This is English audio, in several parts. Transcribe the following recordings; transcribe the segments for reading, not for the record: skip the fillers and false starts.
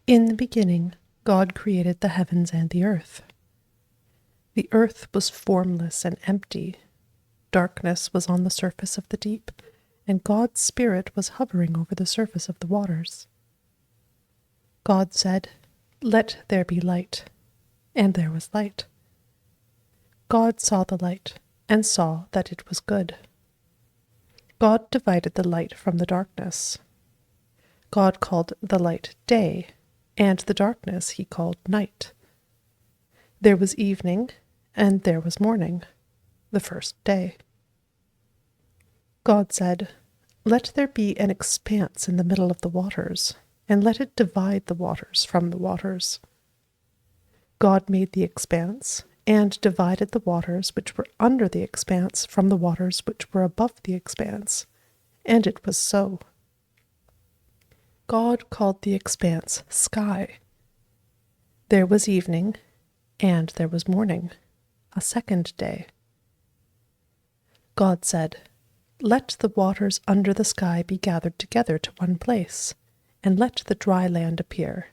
In the beginning, God created the heavens and the earth. The earth was formless and empty. Darkness was on the surface of the deep, and God's Spirit was hovering over the surface of the waters. God said, "Let there be light," and there was light. God saw the light, and saw that it was good. God divided the light from the darkness. God called the light day, and the darkness he called night. There was evening, and there was morning, the first day. God said, "Let there be an expanse in the middle of the waters, and let it divide the waters from the waters." God made the expanse, and divided the waters which were under the expanse from the waters which were above the expanse, and it was so. God called the expanse sky. There was evening, and there was morning, a second day. God said, "Let the waters under the sky be gathered together to one place, and let the dry land appear."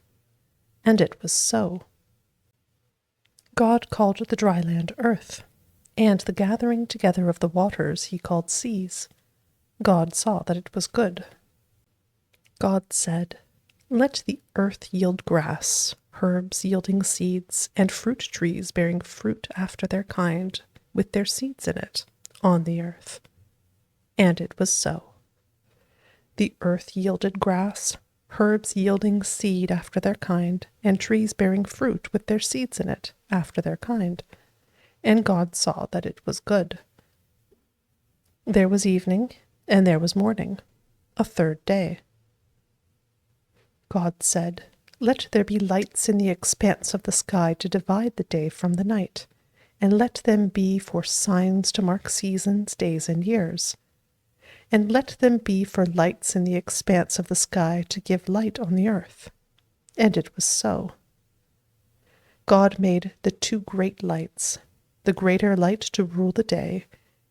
And it was so. God called the dry land earth, and the gathering together of the waters he called seas. God saw that it was good. God said, "Let the earth yield grass, herbs yielding seeds, and fruit trees bearing fruit after their kind, with their seeds in it, on the earth." And it was so. The earth yielded grass, herbs yielding seed after their kind, and trees bearing fruit with their seeds in it, after their kind. And God saw that it was good. There was evening, and there was morning, a third day. God said, "Let there be lights in the expanse of the sky to divide the day from the night, and let them be for signs to mark seasons, days, and years. And let them be for lights in the expanse of the sky to give light on the earth." And it was so. God made the two great lights, the greater light to rule the day,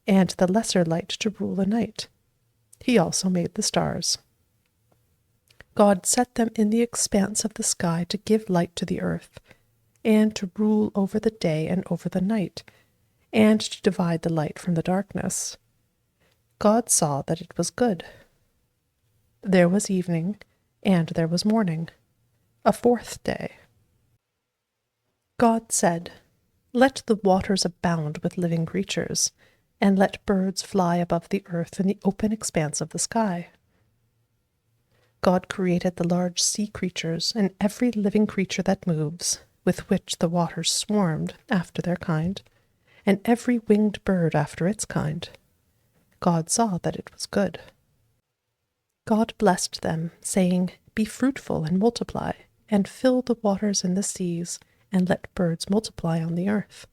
and the lesser light to rule the night. He also made the stars. God set them in the expanse of the sky to give light to the earth, and to rule over the day and over the night, and to divide the light from the darkness. God saw that it was good. There was evening, and there was morning, a fourth day. God said, "Let the waters abound with living creatures, and let birds fly above the earth in the open expanse of the sky." God created the large sea creatures and every living creature that moves, with which the waters swarmed after their kind, and every winged bird after its kind. God saw that it was good. God blessed them, saying, "Be fruitful and multiply, and fill the waters in the seas, and let birds multiply on the earth."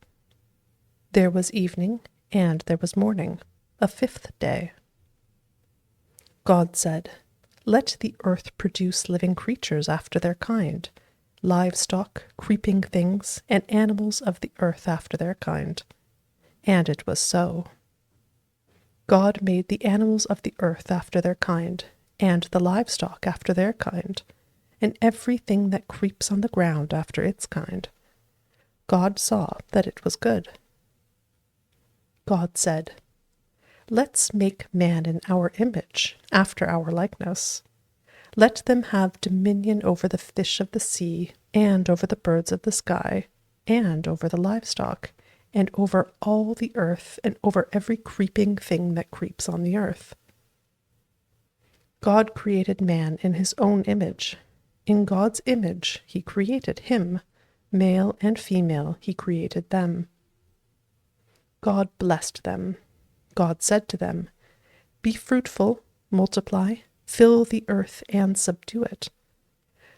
There was evening, and there was morning, a fifth day. God said, "Let the earth produce living creatures after their kind, livestock, creeping things, and animals of the earth after their kind." And it was so. God made the animals of the earth after their kind, and the livestock after their kind, and everything that creeps on the ground after its kind. God saw that it was good. God said, "Let's make man in our image, after our likeness. Let them have dominion over the fish of the sea, and over the birds of the sky, and over the livestock, and over all the earth, and over every creeping thing that creeps on the earth." God created man in his own image. In God's image he created him. Male and female he created them. God blessed them. God said to them, "Be fruitful, multiply, fill the earth and subdue it.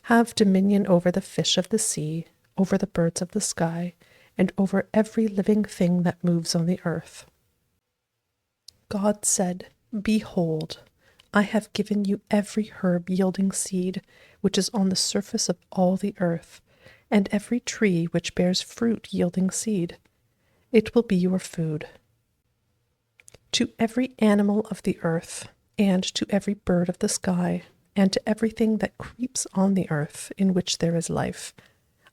Have dominion over the fish of the sea, over the birds of the sky, and over every living thing that moves on the earth." God said, "Behold, I have given you every herb yielding seed, which is on the surface of all the earth, and every tree which bears fruit yielding seed. It will be your food. To every animal of the earth, and to every bird of the sky, and to everything that creeps on the earth in which there is life,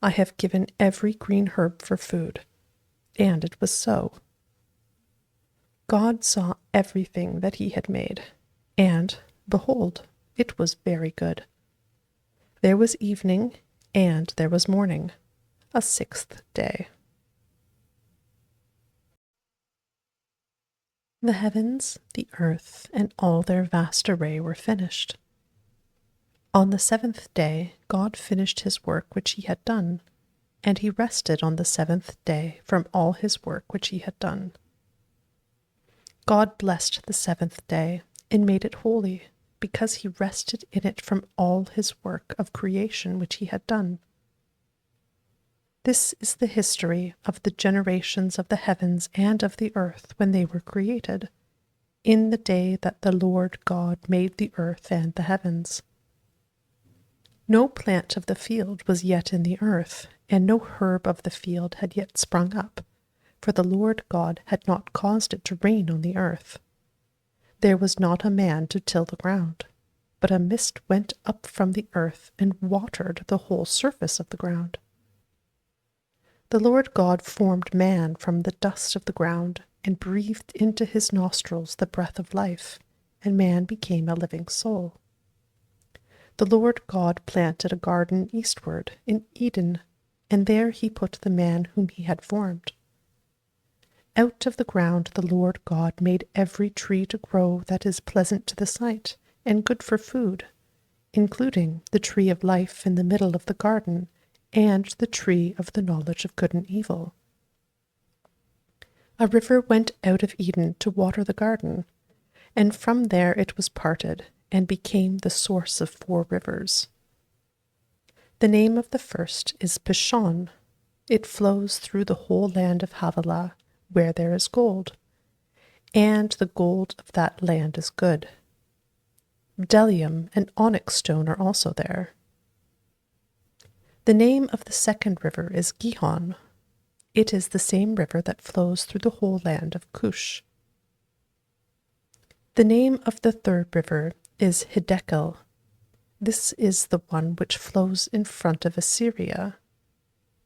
I have given every green herb for food. And it was so. God saw everything that he had made, and, behold, it was very good. There was evening, and there was morning, a sixth day. The heavens, the earth, and all their vast array were finished. On the seventh day God finished his work which he had done, and he rested on the seventh day from all his work which he had done. God blessed the seventh day and made it holy, because he rested in it from all his work of creation which he had done. This is the history of the generations of the heavens and of the earth when they were created, in the day that the Lord God made the earth and the heavens. No plant of the field was yet in the earth, and no herb of the field had yet sprung up, for the Lord God had not caused it to rain on the earth. There was not a man to till the ground, but a mist went up from the earth and watered the whole surface of the ground. The Lord God formed man from the dust of the ground, and breathed into his nostrils the breath of life, and man became a living soul. The Lord God planted a garden eastward, in Eden, and there he put the man whom he had formed. Out of the ground the Lord God made every tree to grow that is pleasant to the sight, and good for food, including the tree of life in the middle of the garden, and the tree of the knowledge of good and evil. A river went out of Eden to water the garden, and from there it was parted, and became the source of 4 rivers. The name of the first is Pishon. It flows through the whole land of Havilah, where there is gold, and the gold of that land is good. Bdellium and onyx stone are also there. The name of the second river is Gihon. It is the same river that flows through the whole land of Cush. The name of the third river is Hiddekel. This is the one which flows in front of Assyria.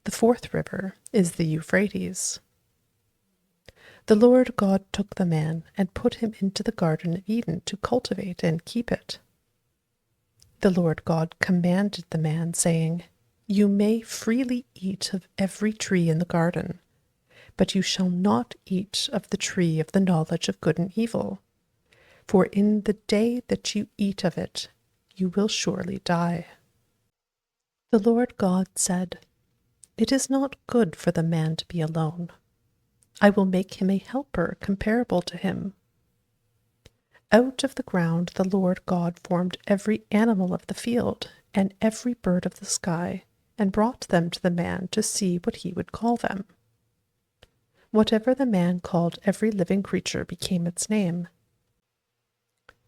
The fourth river is the Euphrates. The Lord God took the man and put him into the Garden of Eden to cultivate and keep it. The Lord God commanded the man, saying, You may freely eat of every tree in the garden, but you shall not eat of the tree of the knowledge of good and evil, for in the day that you eat of it, you will surely die. The Lord God said, It is not good for the man to be alone. I will make him a helper comparable to him. Out of the ground the Lord God formed every animal of the field and every bird of the sky, and brought them to the man to see what he would call them. Whatever the man called every living creature became its name.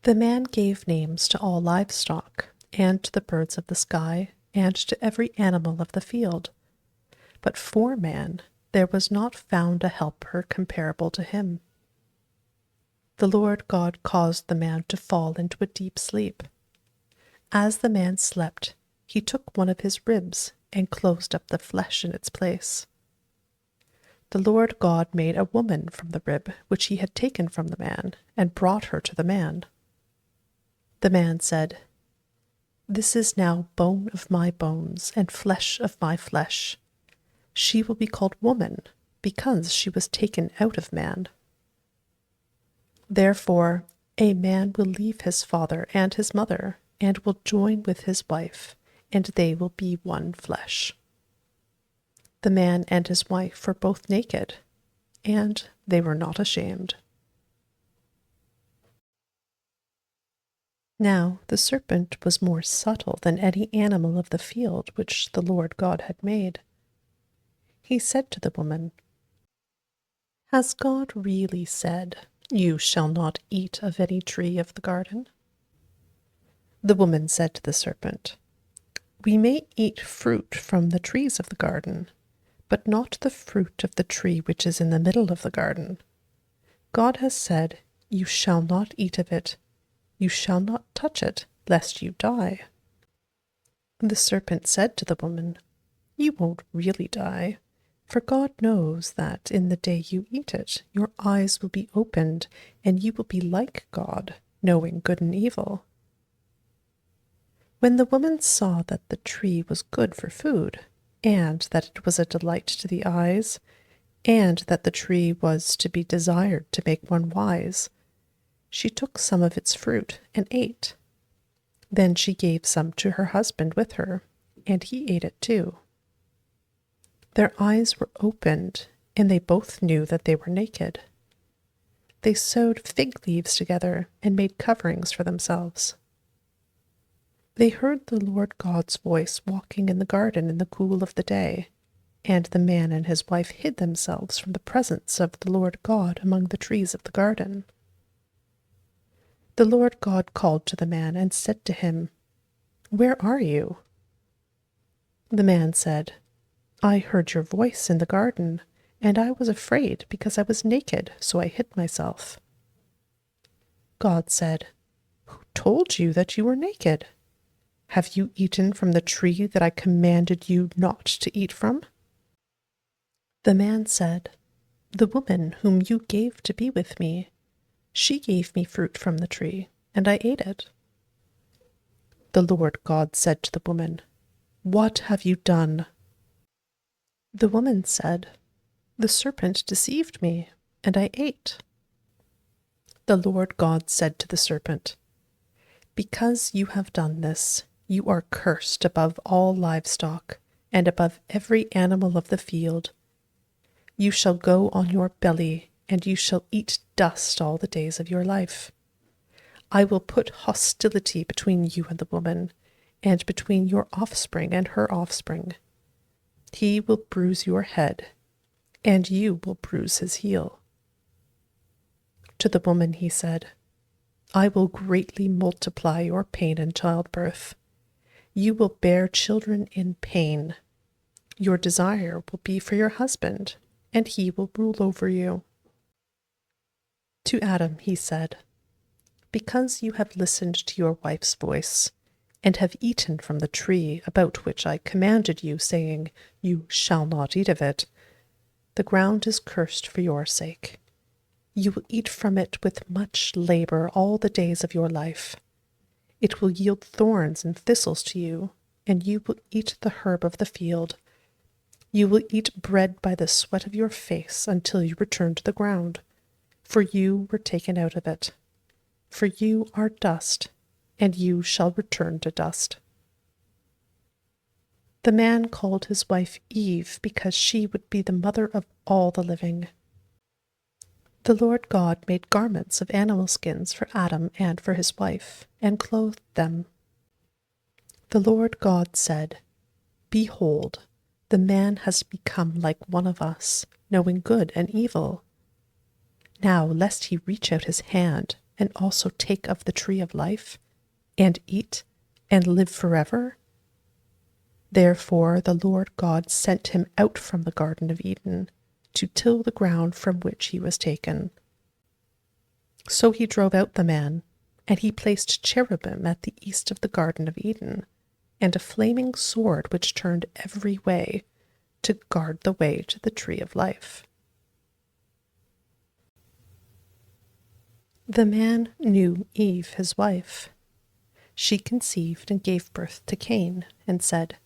The man gave names to all livestock, and to the birds of the sky, and to every animal of the field. But for man there was not found a helper comparable to him. The Lord God caused the man to fall into a deep sleep. As the man slept, he took one of his ribs and closed up the flesh in its place. The Lord God made a woman from the rib which he had taken from the man, and brought her to the man. The man said, This is now bone of my bones and flesh of my flesh. She will be called woman, because she was taken out of man. Therefore, a man will leave his father and his mother, and will join with his wife, and they will be one flesh. The man and his wife were both naked, and they were not ashamed. Now the serpent was more subtle than any animal of the field which the Lord God had made. He said to the woman, Has God really said, You shall not eat of any tree of the garden? The woman said to the serpent, We may eat fruit from the trees of the garden, but not the fruit of the tree which is in the middle of the garden. God has said, You shall not eat of it, you shall not touch it, lest you die." The serpent said to the woman, "You won't really die, for God knows that in the day you eat it, your eyes will be opened, and you will be like God, knowing good and evil." When the woman saw that the tree was good for food, and that it was a delight to the eyes, and that the tree was to be desired to make one wise, she took some of its fruit and ate. Then she gave some to her husband with her, and he ate it too. Their eyes were opened, and they both knew that they were naked. They sewed fig leaves together and made coverings for themselves. They heard the Lord God's voice walking in the garden in the cool of the day, and the man and his wife hid themselves from the presence of the Lord God among the trees of the garden. The Lord God called to the man and said to him, "Where are you?" The man said, "I heard your voice in the garden, and I was afraid because I was naked, so I hid myself." God said, "Who told you that you were naked? Have you eaten from the tree that I commanded you not to eat from?" The man said, "The woman whom you gave to be with me, she gave me fruit from the tree, and I ate it." The Lord God said to the woman, "What have you done?" The woman said, "The serpent deceived me, and I ate." The Lord God said to the serpent, "Because you have done this, you are cursed above all livestock, and above every animal of the field. You shall go on your belly, and you shall eat dust all the days of your life. I will put hostility between you and the woman, and between your offspring and her offspring. He will bruise your head, and you will bruise his heel." To the woman he said, "I will greatly multiply your pain in childbirth. You will bear children in pain. Your desire will be for your husband, and he will rule over you." To Adam he said, "Because you have listened to your wife's voice, and have eaten from the tree about which I commanded you, saying, 'You shall not eat of it,' the ground is cursed for your sake. You will eat from it with much labor all the days of your life. It will yield thorns and thistles to you, and you will eat the herb of the field. You will eat bread by the sweat of your face until you return to the ground, for you were taken out of it. For you are dust, and you shall return to dust." The man called his wife Eve because she would be the mother of all the living. The Lord God made garments of animal skins for Adam and for his wife, and clothed them. The Lord God said, "Behold, the man has become like one of us, knowing good and evil. Now lest he reach out his hand and also take of the tree of life, and eat, and live forever." Therefore the Lord God sent him out from the Garden of Eden, to till the ground from which he was taken. So he drove out the man, and he placed cherubim at the east of the Garden of Eden, and a flaming sword which turned every way, to guard the way to the tree of life. The man knew Eve, his wife. She conceived and gave birth to Cain, and said,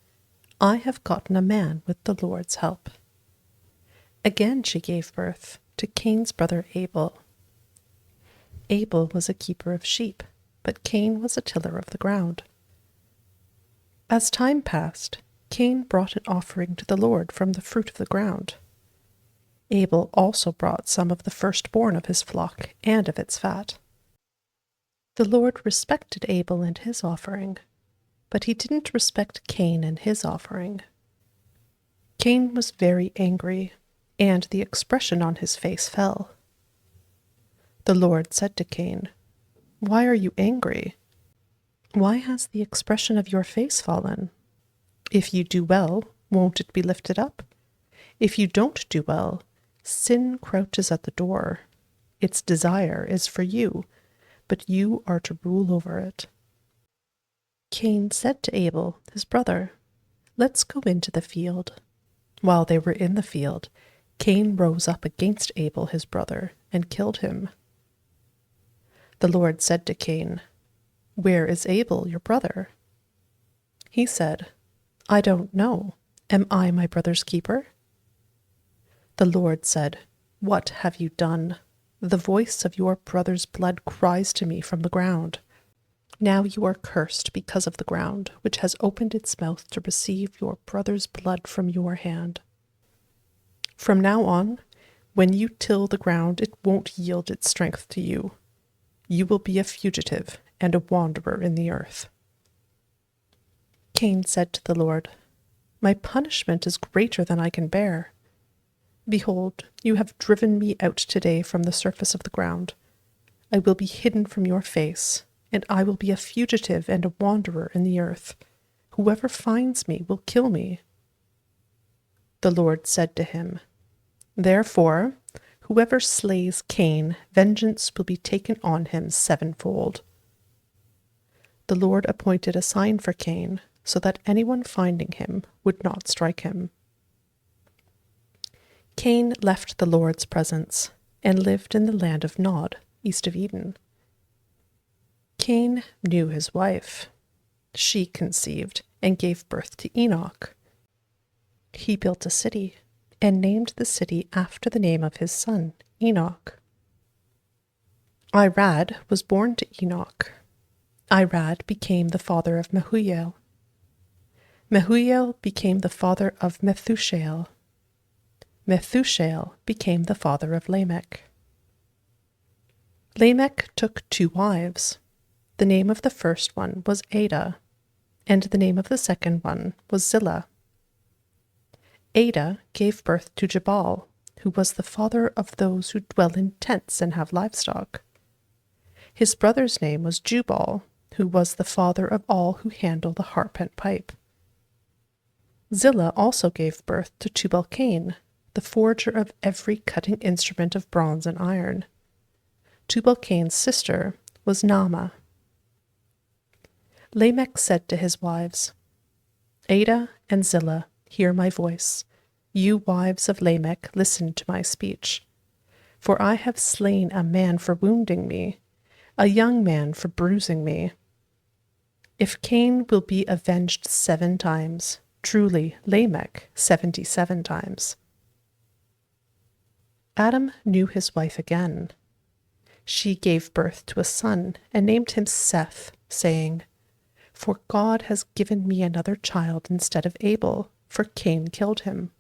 "I have gotten a man with the Lord's help." Again she gave birth to Cain's brother Abel. Abel was a keeper of sheep, but Cain was a tiller of the ground. As time passed, Cain brought an offering to the Lord from the fruit of the ground. Abel also brought some of the firstborn of his flock and of its fat. The Lord respected Abel and his offering, but he didn't respect Cain and his offering. Cain was very angry, and the expression on his face fell. The Lord said to Cain, "Why are you angry? Why has the expression of your face fallen? If you do well, won't it be lifted up? If you don't do well, sin crouches at the door. Its desire is for you, but you are to rule over it." Cain said to Abel, his brother, "Let's go into the field." While they were in the field, Cain rose up against Abel, his brother, and killed him. The Lord said to Cain, "Where is Abel, your brother?" He said, "I don't know. Am I my brother's keeper?" The Lord said, "What have you done? The voice of your brother's blood cries to me from the ground. Now you are cursed because of the ground, which has opened its mouth to receive your brother's blood from your hand. From now on, when you till the ground, it won't yield its strength to you. You will be a fugitive and a wanderer in the earth." Cain said to the Lord, "My punishment is greater than I can bear. Behold, you have driven me out today from the surface of the ground. I will be hidden from your face, and I will be a fugitive and a wanderer in the earth. Whoever finds me will kill me." The Lord said to him, "Therefore, whoever slays Cain, vengeance will be taken on him sevenfold." The Lord appointed a sign for Cain, so that anyone finding him would not strike him. Cain left the Lord's presence and lived in the land of Nod, east of Eden. Cain knew his wife. She conceived and gave birth to Enoch. He built a city and named the city after the name of his son, Enoch. Irad was born to Enoch. Irad became the father of Mehujael. Mehujael became the father of Methushael. Methushael became the father of Lamech. Lamech took 2 wives. The name of the first one was Ada, and the name of the second one was Zillah. Ada gave birth to Jabal, who was the father of those who dwell in tents and have livestock. His brother's name was Jubal, who was the father of all who handle the harp and pipe. Zillah also gave birth to Tubal-Cain, the forger of every cutting instrument of bronze and iron. Tubal-Cain's sister was Naamah. Lamech said to his wives, "Ada and Zillah, hear my voice. You wives of Lamech, listen to my speech. For I have slain a man for wounding me, a young man for bruising me. If Cain will be avenged 7 times, truly Lamech 77 times. Adam knew his wife again. She gave birth to a son and named him Seth, saying, "For God has given me another child instead of Abel, for Cain killed him."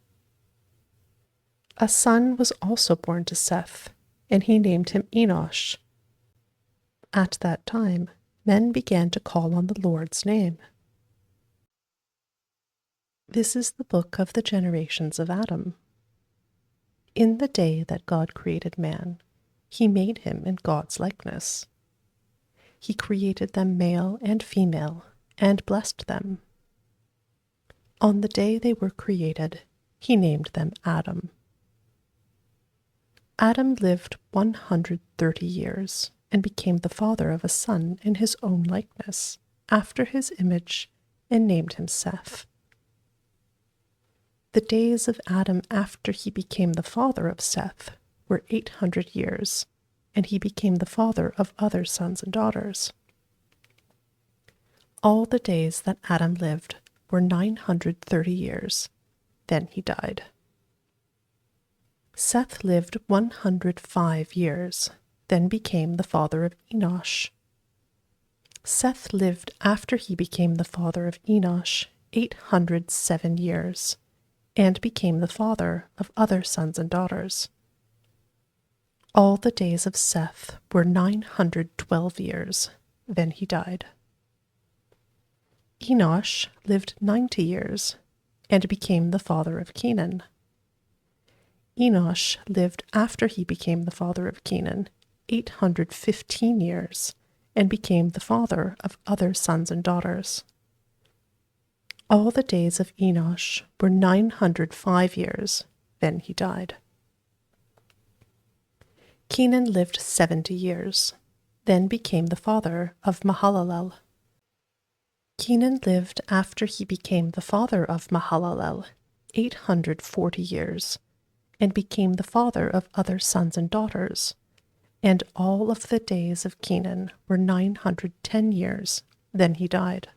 A son was also born to Seth, and he named him Enosh. At that time, men began to call on the Lord's name. This is the book of the generations of Adam. In the day that God created man, he made him in God's likeness. He created them male and female, and blessed them. On the day they were created, he named them Adam. Adam lived 130 years, and became the father of a son in his own likeness, after his image, and named him Seth. The days of Adam after he became the father of Seth were 800 years, and he became the father of other sons and daughters. All the days that Adam lived were 930 years. Then he died. Seth lived 105 years, then became the father of Enosh. Seth lived after he became the father of Enosh 807 years, and became the father of other sons and daughters. All the days of Seth were 912 years. Then he died. Enosh lived 90 years, and became the father of Kenan. Enosh lived after he became the father of Kenan 815 years, and became the father of other sons and daughters. All the days of Enosh were 905 years. Then he died. Kenan lived 70 years, then became the father of Mahalalel. Kenan lived after he became the father of Mahalalel 840 years, and became the father of other sons and daughters. And all of the days of Kenan were 910 years. Then he died.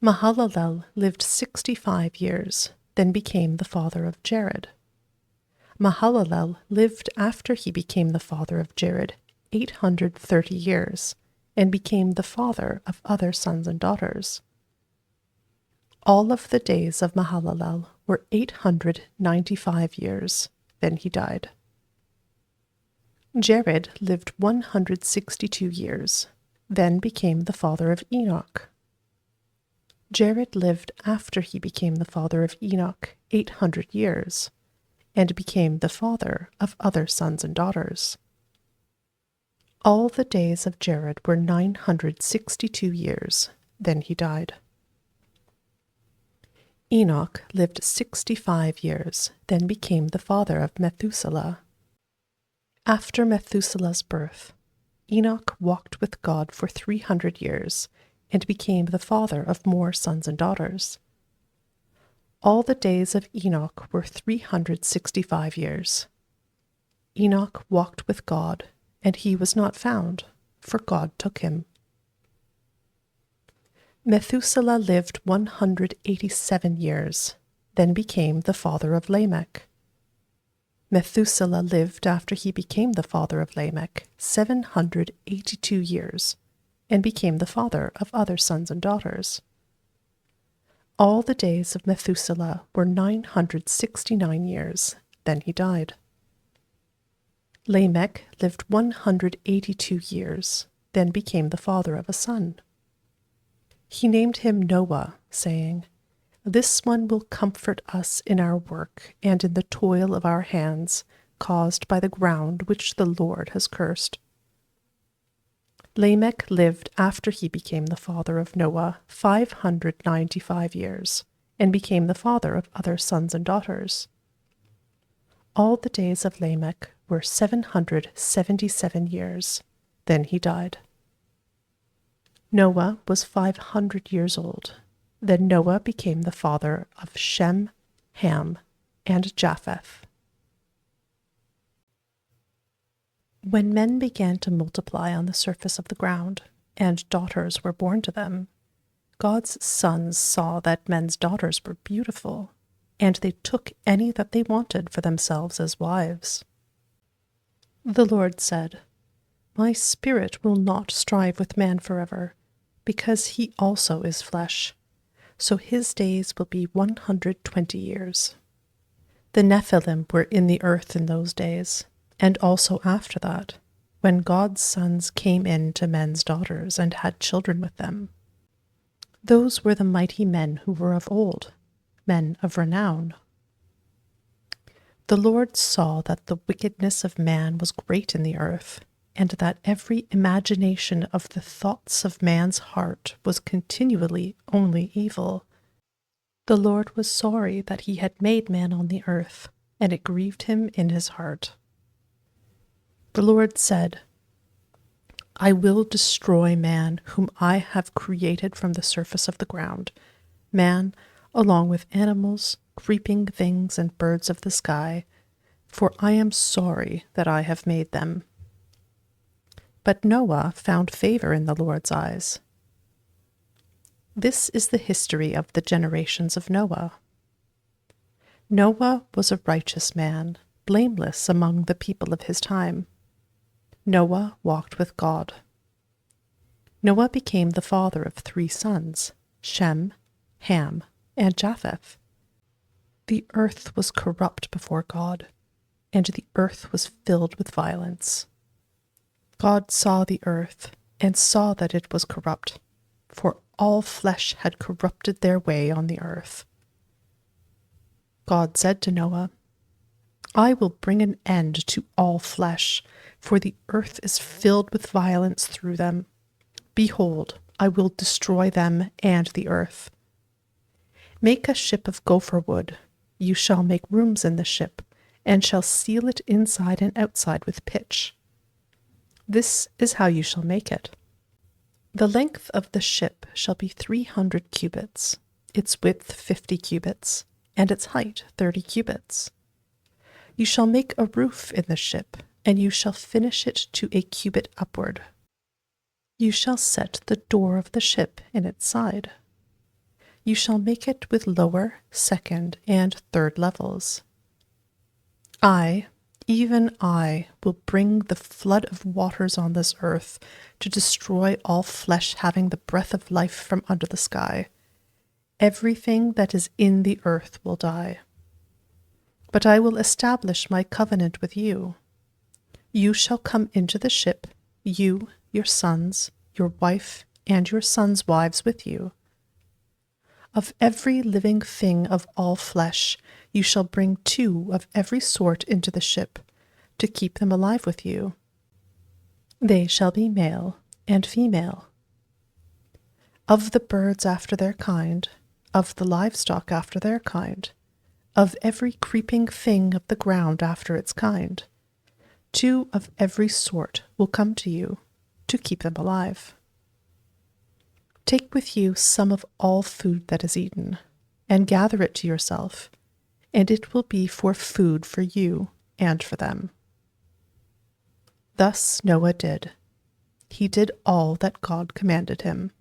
Mahalalel lived 65 years, then became the father of Jared. Mahalalel lived after he became the father of Jared 830 years, and became the father of other sons and daughters. All of the days of Mahalalel were 895 years. Then he died. Jared lived 162 years, then became the father of Enoch. Jared lived after he became the father of Enoch 800 years, and became the father of other sons and daughters. All the days of Jared were 962 years. Then he died. Enoch lived 65 years, then became the father of Methuselah. After Methuselah's birth, Enoch walked with God for 300 years, and became the father of more sons and daughters. All the days of Enoch were 365 years. Enoch walked with God, and he was not found, for God took him. Methuselah lived 187 years, then became the father of Lamech. Methuselah lived after he became the father of Lamech 782 years, and became the father of other sons and daughters. All the days of Methuselah were 969 years. Then he died. Lamech lived 182 years, then became the father of a son. He named him Noah, saying, "This one will comfort us in our work and in the toil of our hands, caused by the ground which the Lord has cursed." Lamech lived after he became the father of Noah 595 years, and became the father of other sons and daughters. All the days of Lamech were 777 years. Then he died. Noah was 500 years old. Then Noah became the father of Shem, Ham, and Japheth. When men began to multiply on the surface of the ground, and daughters were born to them, God's sons saw that men's daughters were beautiful, and they took any that they wanted for themselves as wives. The Lord said, "My spirit will not strive with man forever, because he also is flesh, so his days will be 120 years. The Nephilim were in the earth in those days, and also after that, when God's sons came in to men's daughters and had children with them. Those were the mighty men who were of old, men of renown. The Lord saw that the wickedness of man was great in the earth, and that every imagination of the thoughts of man's heart was continually only evil. The Lord was sorry that he had made man on the earth, and it grieved him in his heart. The Lord said, "I will destroy man whom I have created from the surface of the ground, man along with animals, creeping things, and birds of the sky, for I am sorry that I have made them." But Noah found favor in the Lord's eyes. This is the history of the generations of Noah. Noah was a righteous man, blameless among the people of his time. Noah walked with God. Noah became the father of 3 sons, Shem, Ham, and Japheth. The earth was corrupt before God, and the earth was filled with violence. God saw the earth, and saw that it was corrupt, for all flesh had corrupted their way on the earth. God said to Noah, "I will bring an end to all flesh, for the earth is filled with violence through them. Behold, I will destroy them and the earth. Make a ship of gopher wood. You shall make rooms in the ship, and shall seal it inside and outside with pitch. This is how you shall make it. The length of the ship shall be 300 cubits, its width 50 cubits, and its height 30 cubits. You shall make a roof in the ship, and you shall finish it to a cubit upward. You shall set the door of the ship in its side. You shall make it with lower, second, and third levels. I, even I, will bring the flood of waters on this earth to destroy all flesh having the breath of life from under the sky. Everything that is in the earth will die. But I will establish my covenant with you. You shall come into the ship, you, your sons, your wife, and your sons' wives with you. Of every living thing of all flesh, you shall bring 2 of every sort into the ship, to keep them alive with you. They shall be male and female. Of the birds after their kind, of the livestock after their kind, of every creeping thing of the ground after its kind, 2 of every sort will come to you, to keep them alive. Take with you some of all food that is eaten, and gather it to yourself, and it will be for food for you and for them. Thus Noah did. He did all that God commanded him.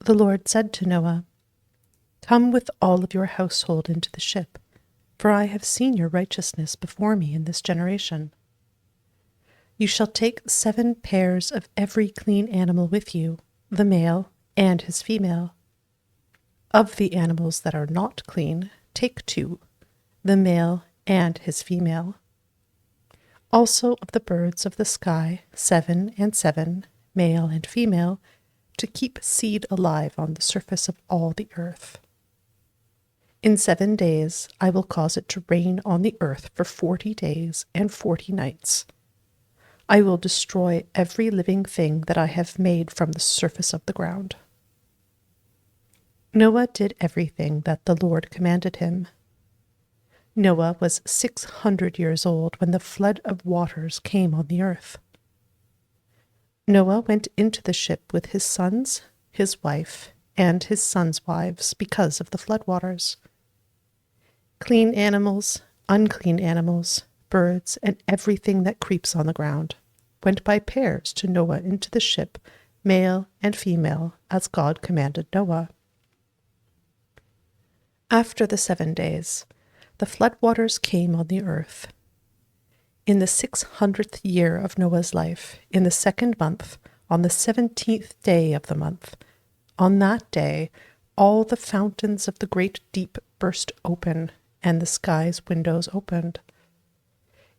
The Lord said to Noah, "Come with all of your household into the ship, for I have seen your righteousness before me in this generation. You shall take 7 pairs of every clean animal with you, the male and his female. Of the animals that are not clean, take 2, the male and his female. Also of the birds of the sky, 7 and 7, male and female, to keep seed alive on the surface of all the earth. In 7 days I will cause it to rain on the earth for 40 days and 40 nights. I will destroy every living thing that I have made from the surface of the ground." Noah did everything that the Lord commanded him. Noah was 600 years old when the flood of waters came on the earth. Noah went into the ship with his sons, his wife, and his sons' wives because of the floodwaters. Clean animals, unclean animals, birds, and everything that creeps on the ground went by pairs to Noah into the ship, male and female, as God commanded Noah. After the 7 days, the floodwaters came on the earth. In the 600th year of Noah's life, in the 2nd month, on the 17th day of the month, on that day, all the fountains of the great deep burst open, and the sky's windows opened.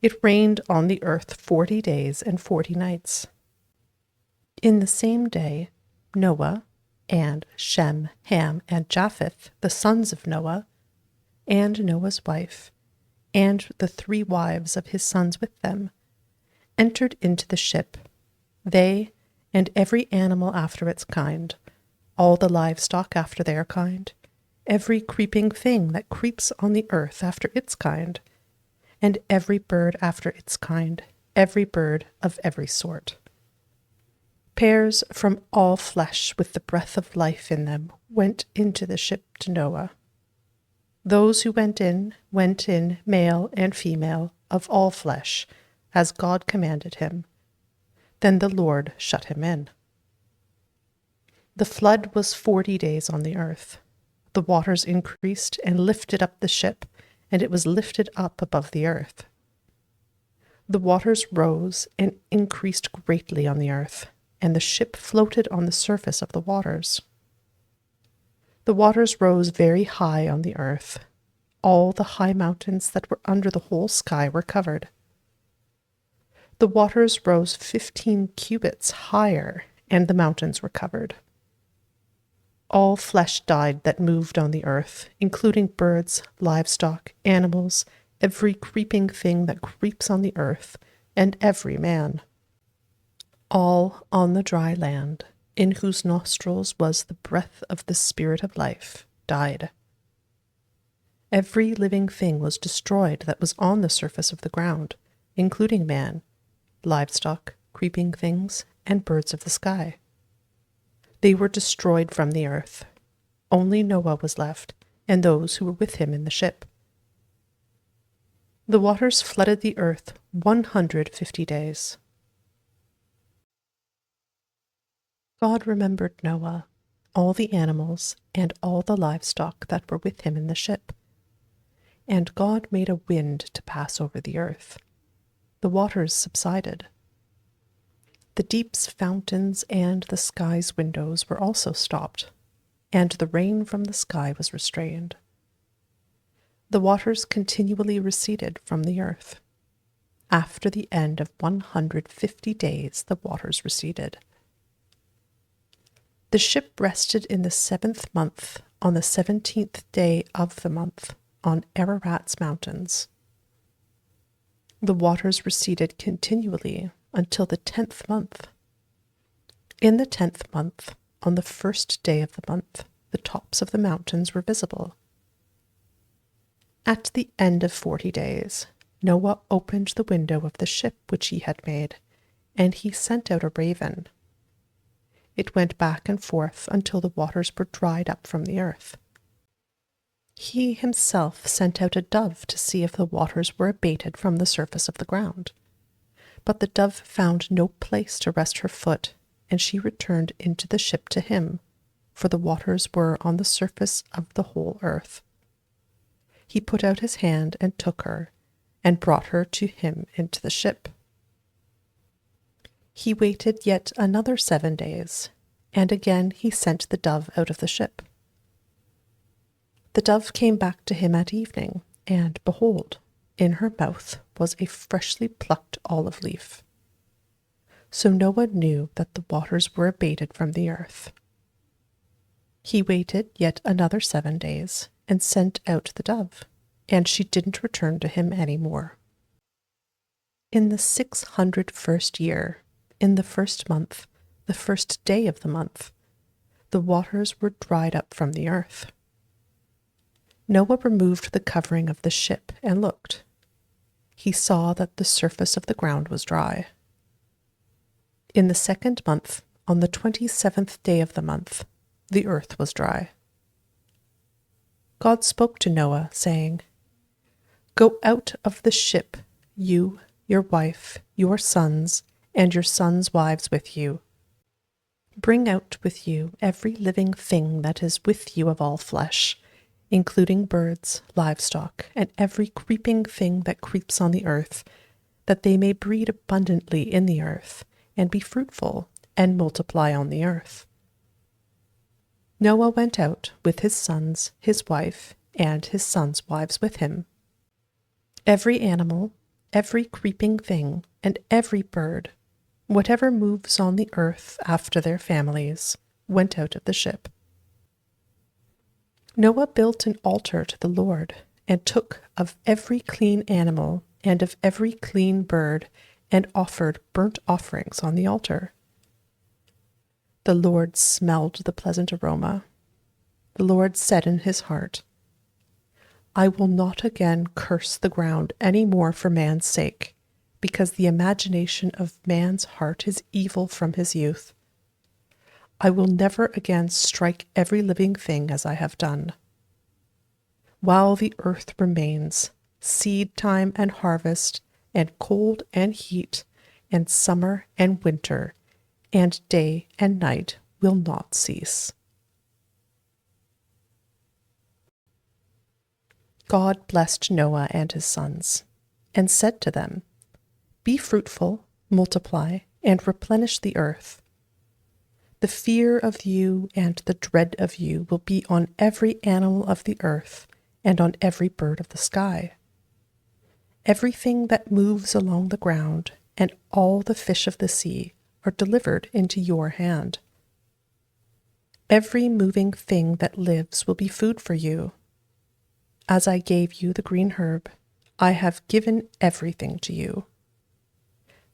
It rained on the earth 40 days and 40 nights. In the same day, Noah and Shem, Ham, and Japheth, the sons of Noah, and Noah's wife, and the 3 wives of his sons with them, entered into the ship, they and every animal after its kind, all the livestock after their kind, every creeping thing that creeps on the earth after its kind, and every bird after its kind, every bird of every sort. Pairs from all flesh with the breath of life in them went into the ship to Noah. Those who went in, male and female, of all flesh, as God commanded him. Then the Lord shut him in. The flood was 40 days on the earth. The waters increased and lifted up the ship, and it was lifted up above the earth. The waters rose and increased greatly on the earth, and the ship floated on the surface of the waters. The waters rose very high on the earth. All the high mountains that were under the whole sky were covered. The waters rose 15 cubits higher, and the mountains were covered. All flesh died that moved on the earth, including birds, livestock, animals, every creeping thing that creeps on the earth, and every man. All on the dry land, in whose nostrils was the breath of the Spirit of life, died. Every living thing was destroyed that was on the surface of the ground, including man, livestock, creeping things, and birds of the sky. They were destroyed from the earth. Only Noah was left, and those who were with him in the ship. The waters flooded the earth 150 days. God remembered Noah, all the animals, and all the livestock that were with him in the ship. And God made a wind to pass over the earth. The waters subsided. The deep's fountains and the sky's windows were also stopped, and the rain from the sky was restrained. The waters continually receded from the earth. After the end of 150 days, the waters receded. The ship rested in the 7th month, on the 17th day of the month, on Ararat's mountains. The waters receded continually until the 10th month. In the 10th month, on the 1st day of the month, the tops of the mountains were visible. At the end of 40 days, Noah opened the window of the ship which he had made, and he sent out a raven. It went back and forth until the waters were dried up from the earth. He himself sent out a dove to see if the waters were abated from the surface of the ground. But the dove found no place to rest her foot, and she returned into the ship to him, for the waters were on the surface of the whole earth. He put out his hand and took her, and brought her to him into the ship. He waited yet another 7 days, and again he sent the dove out of the ship. The dove came back to him at evening, and behold, in her mouth was a freshly plucked olive leaf. So Noah knew that the waters were abated from the earth. He waited yet another 7 days, and sent out the dove, and she didn't return to him any more. In the 601st year, in the 1st month, the 1st day of the month, the waters were dried up from the earth. Noah removed the covering of the ship and looked. He saw that the surface of the ground was dry. In the 2nd month, on the 27th day of the month, the earth was dry. God spoke to Noah, saying, "Go out of the ship, you, your wife, your sons, and your sons' wives with you. Bring out with you every living thing that is with you of all flesh, including birds, livestock, and every creeping thing that creeps on the earth, that they may breed abundantly in the earth, and be fruitful, and multiply on the earth." Noah went out with his sons, his wife, and his sons' wives with him. Every animal, every creeping thing, and every bird, whatever moves on the earth after their families, went out of the ship. Noah built an altar to the Lord, and took of every clean animal and of every clean bird, and offered burnt offerings on the altar. The Lord smelled the pleasant aroma. The Lord said in his heart, "I will not again curse the ground any more for man's sake, because the imagination of man's heart is evil from his youth. I will never again strike every living thing as I have done. While the earth remains, seed time and harvest, and cold and heat, and summer and winter, and day and night will not cease." God blessed Noah and his sons, and said to them, "Be fruitful, multiply, and replenish the earth. The fear of you and the dread of you will be on every animal of the earth, and on every bird of the sky. Everything that moves along the ground, and all the fish of the sea, are delivered into your hand. Every moving thing that lives will be food for you. As I gave you the green herb, I have given everything to you.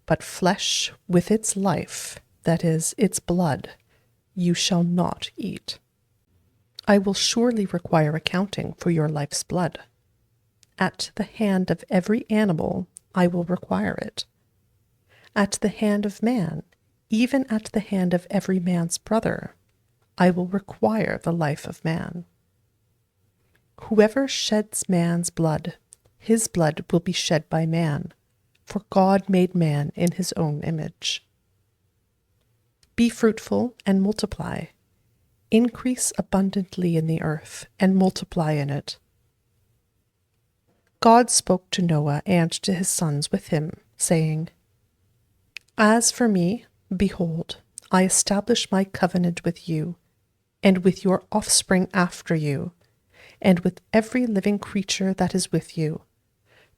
But flesh with its life, that is, its blood, you shall not eat. I will surely require accounting for your life's blood. At the hand of every animal I will require it. at the hand of man, even at the hand of every man's brother, I will require the life of man. Whoever sheds man's blood, his blood will be shed by man, for God made man in his own image. Be fruitful and multiply. Increase abundantly in the earth and multiply in it. God spoke to Noah and to his sons with him, saying, As for me, behold, I establish my covenant with you, and with your offspring after you, and with every living creature that is with you,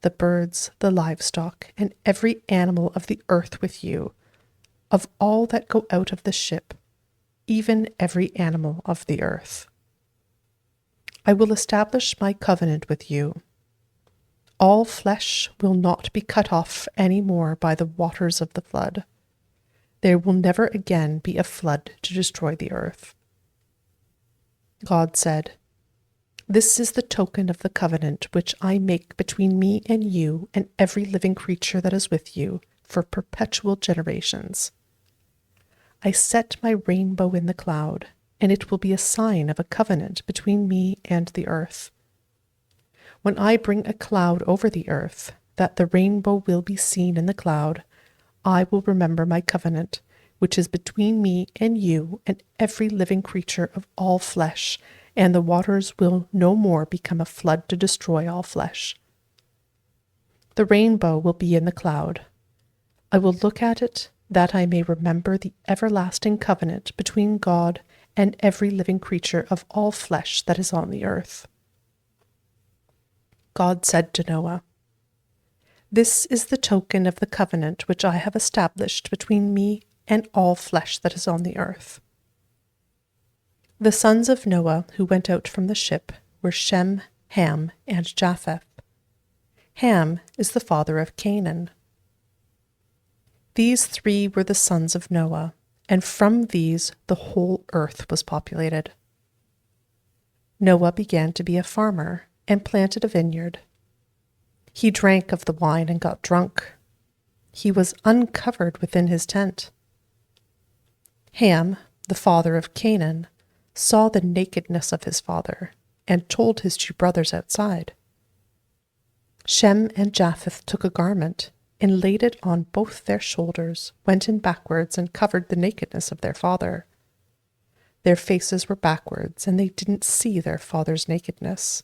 the birds, the livestock, and every animal of the earth with you, of all that go out of the ship, even every animal of the earth. I will establish my covenant with you. All flesh will not be cut off any more by the waters of the flood. There will never again be a flood to destroy the earth. God said, This is the token of the covenant which I make between me and you and every living creature that is with you for perpetual generations. I set my rainbow in the cloud, and it will be a sign of a covenant between me and the earth. When I bring a cloud over the earth, that the rainbow will be seen in the cloud, I will remember my covenant, which is between me and you and every living creature of all flesh, and the waters will no more become a flood to destroy all flesh. The rainbow will be in the cloud. I will look at it, that I may remember the everlasting covenant between God and every living creature of all flesh that is on the earth. God said to Noah, This is the token of the covenant which I have established between me and all flesh that is on the earth. The sons of Noah who went out from the ship were Shem, Ham, and Japheth. Ham is the father of Canaan. These three were the sons of Noah, and from these the whole earth was populated. Noah began to be a farmer and planted a vineyard. He drank of the wine and got drunk. He was uncovered within his tent. Ham, the father of Canaan, saw the nakedness of his father and told his two brothers outside. Shem and Japheth took a garment and laid it on both their shoulders, went in backwards and covered the nakedness of their father. Their faces were backwards, and they didn't see their father's nakedness.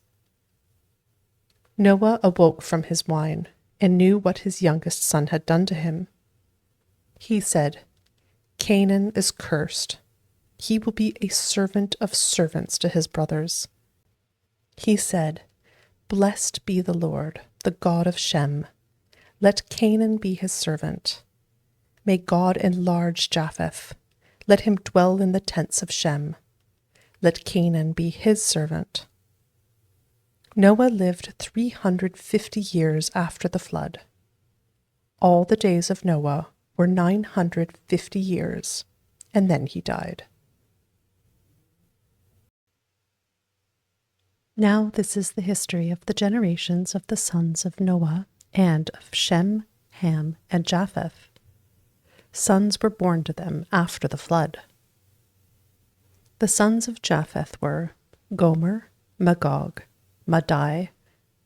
Noah awoke from his wine and knew what his youngest son had done to him. He said, Canaan is cursed. He will be a servant of servants to his brothers. He said, Blessed be the Lord, the God of Shem. Let Canaan be his servant. May God enlarge Japheth. Let him dwell in the tents of Shem. Let Canaan be his servant. Noah lived 350 years after the flood. All the days of Noah were 950 years, and then he died. Now this is the history of the generations of the sons of Noah and of Shem, Ham, and Japheth. Sons were born to them after the flood. The sons of Japheth were Gomer, Magog, Madai,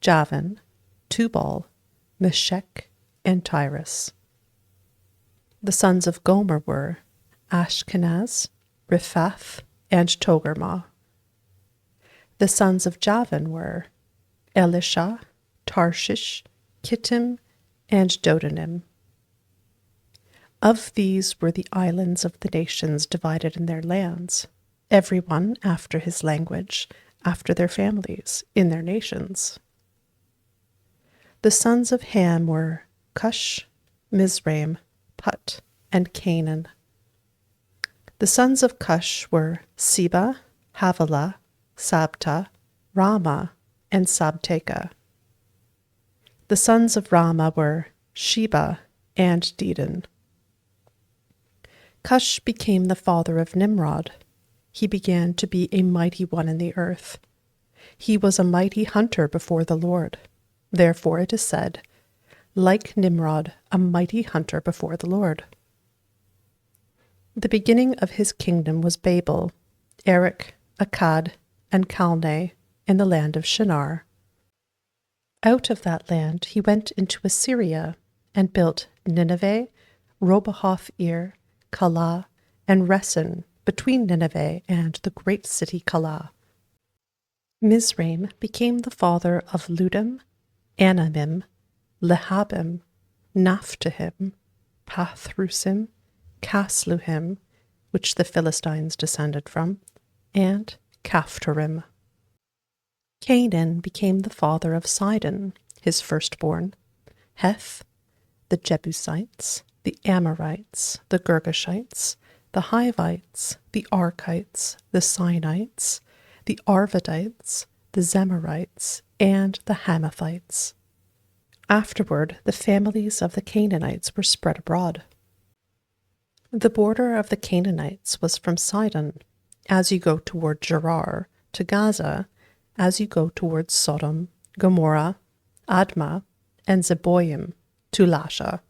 Javan, Tubal, Meshech, and Tyrus. The sons of Gomer were Ashkenaz, Riphath, and Togarmah. The sons of Javan were Elisha, Tarshish, Kittim, and Dodanim. Of these were the islands of the nations divided in their lands, every one after his language, after their families, in their nations. The sons of Ham were Cush, Mizraim, Put, and Canaan. The sons of Cush were Seba, Havilah, Sabta, Rama, and Sabteka. The sons of Rama were Sheba and Dedan. Cush became the father of Nimrod. He began to be a mighty one in the earth. He was a mighty hunter before the Lord. Therefore it is said, like Nimrod, a mighty hunter before the Lord. The beginning of his kingdom was Babel, Erech, Akkad, and Calneh in the land of Shinar. Out of that land he went into Assyria and built Nineveh, Robohoth-ir, Calah, and Resen between Nineveh and the great city Calah. Mizraim became the father of Ludim, Anamim, Lehabim, Naphtahim, Pathrusim, Casluhim, which the Philistines descended from, and Caphtorim. Canaan became the father of Sidon, his firstborn, Heth, the Jebusites, the Amorites, the Girgashites, the Hivites, the Archites, the Sinites, the Arvadites, the Zemarites, and the Hamathites. Afterward, the families of the Canaanites were spread abroad. The border of the Canaanites was from Sidon, as you go toward Gerar, to Gaza, as you go towards Sodom, Gomorrah, Admah, and Zeboim, to Lasha.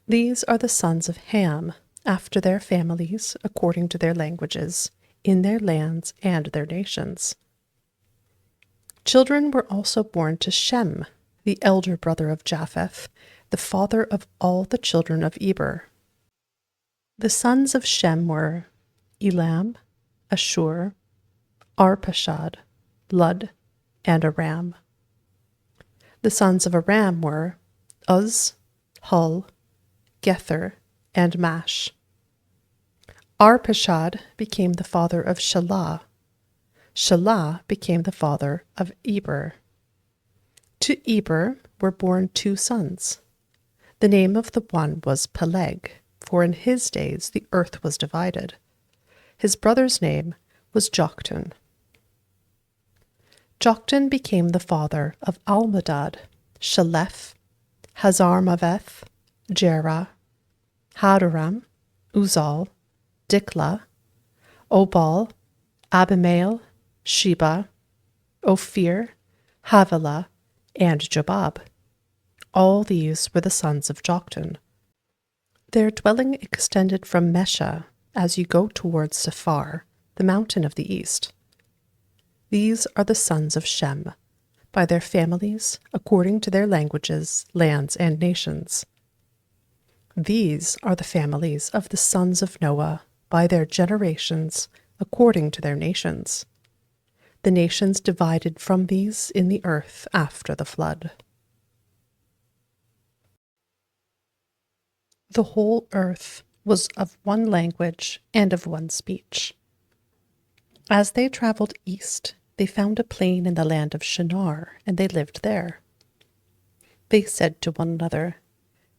These are the sons of Ham, after their families, according to their languages, in their lands and their nations. Children were also born to Shem, the elder brother of Japheth, the father of all the children of Eber. The sons of Shem were Elam, Ashur, Arpachshad, Lud, and Aram. The sons of Aram were Uz, Hul, Gether, and Mash. Arpachshad became the father of Shelah. Shelah became the father of Eber. To Eber were born 2 sons. The name of the one was Peleg, for in his days the earth was divided. His brother's name was Joktan. Joktan became the father of Almodad, Shalef, Hazarmaveth, Jerah, Hadoram, Uzal, Diklah, Obal, Abimael, Sheba, Ophir, Havilah, and Jobab. All these were the sons of Joktan. Their dwelling extended from Mesha as you go towards Sephar, the mountain of the east. These are the sons of Shem, by their families, according to their languages, lands, and nations. These are the families of the sons of Noah, by their generations, according to their nations. The nations divided from these in the earth after the flood. The whole earth was of one language and of one speech. As they traveled east, they found a plain in the land of Shinar, and they lived there. They said to one another,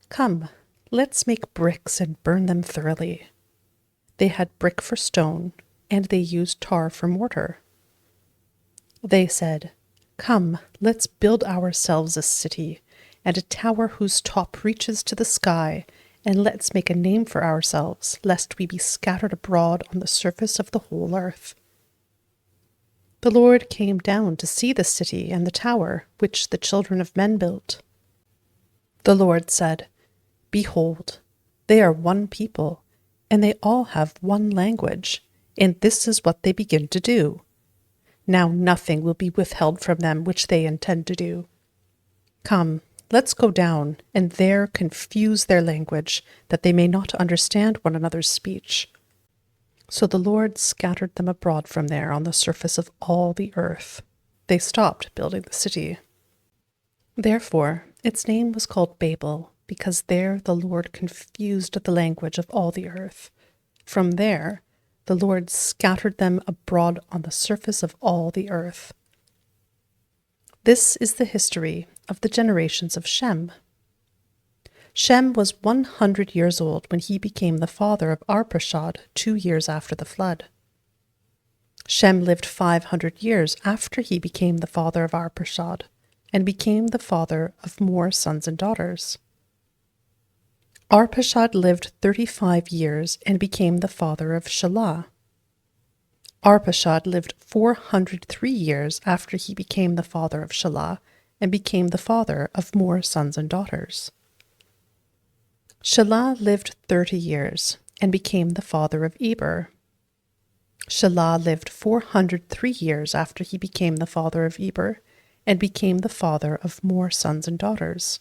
"Come, let's make bricks and burn them thoroughly." They had brick for stone, and they used tar for mortar. They said, "Come, let's build ourselves a city, and a tower whose top reaches to the sky, and let's make a name for ourselves, lest we be scattered abroad on the surface of the whole earth." The Lord came down to see the city and the tower, which the children of men built. The Lord said, "Behold, they are one people, and they all have one language, and this is what they begin to do. Now nothing will be withheld from them which they intend to do. Come, let's go down, and there confuse their language, that they may not understand one another's speech." So the Lord scattered them abroad from there on the surface of all the earth. They stopped building the city. Therefore, its name was called Babel, because there the Lord confused the language of all the earth. From there, the Lord scattered them abroad on the surface of all the earth. This is the history of the generations of Shem. Shem was 100 years old when he became the father of Arpachshad 2 years after the flood. Shem lived 500 years after he became the father of Arpachshad, and became the father of more sons and daughters. Arpachshad lived 35 years and became the father of Shelah. Arpachshad lived 403 years after he became the father of Shelah, and became the father of more sons and daughters. Shelah lived 30 years, and became the father of Eber. Shelah lived 403 years after he became the father of Eber, and became the father of more sons and daughters.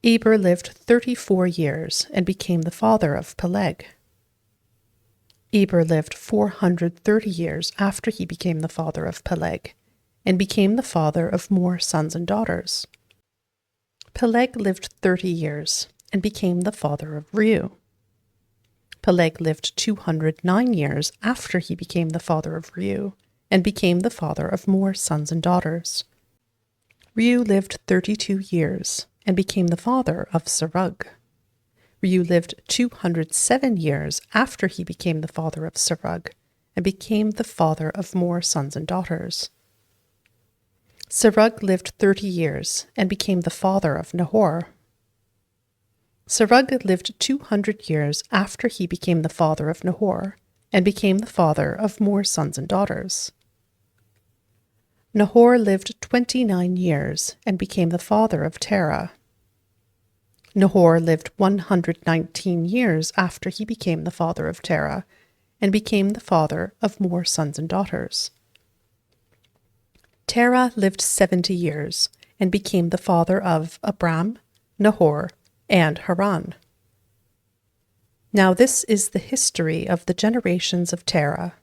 Eber lived 34 years, and became the father of Peleg. Eber lived 430 years after he became the father of Peleg, and became the father of more sons and daughters. Peleg lived 30 years, and became the father of Reu. Peleg lived 209 years after he became the father of Reu, and became the father of more sons and daughters. Reu lived 32 years, and became the father of Serug. Reu lived 207 years after he became the father of Serug, and became the father of more sons and daughters. Serug lived 30 years, and became the father of Nahor. Serug lived 200 years after he became the father of Nahor, and became the father of more sons and daughters. Nahor lived 29 years, and became the father of Terah. Nahor lived 119 years after he became the father of Terah, and became the father of more sons and daughters. Terah lived 70 years, and became the father of Abram, Nahor, and Haran. Now this is the history of the generations of Terah.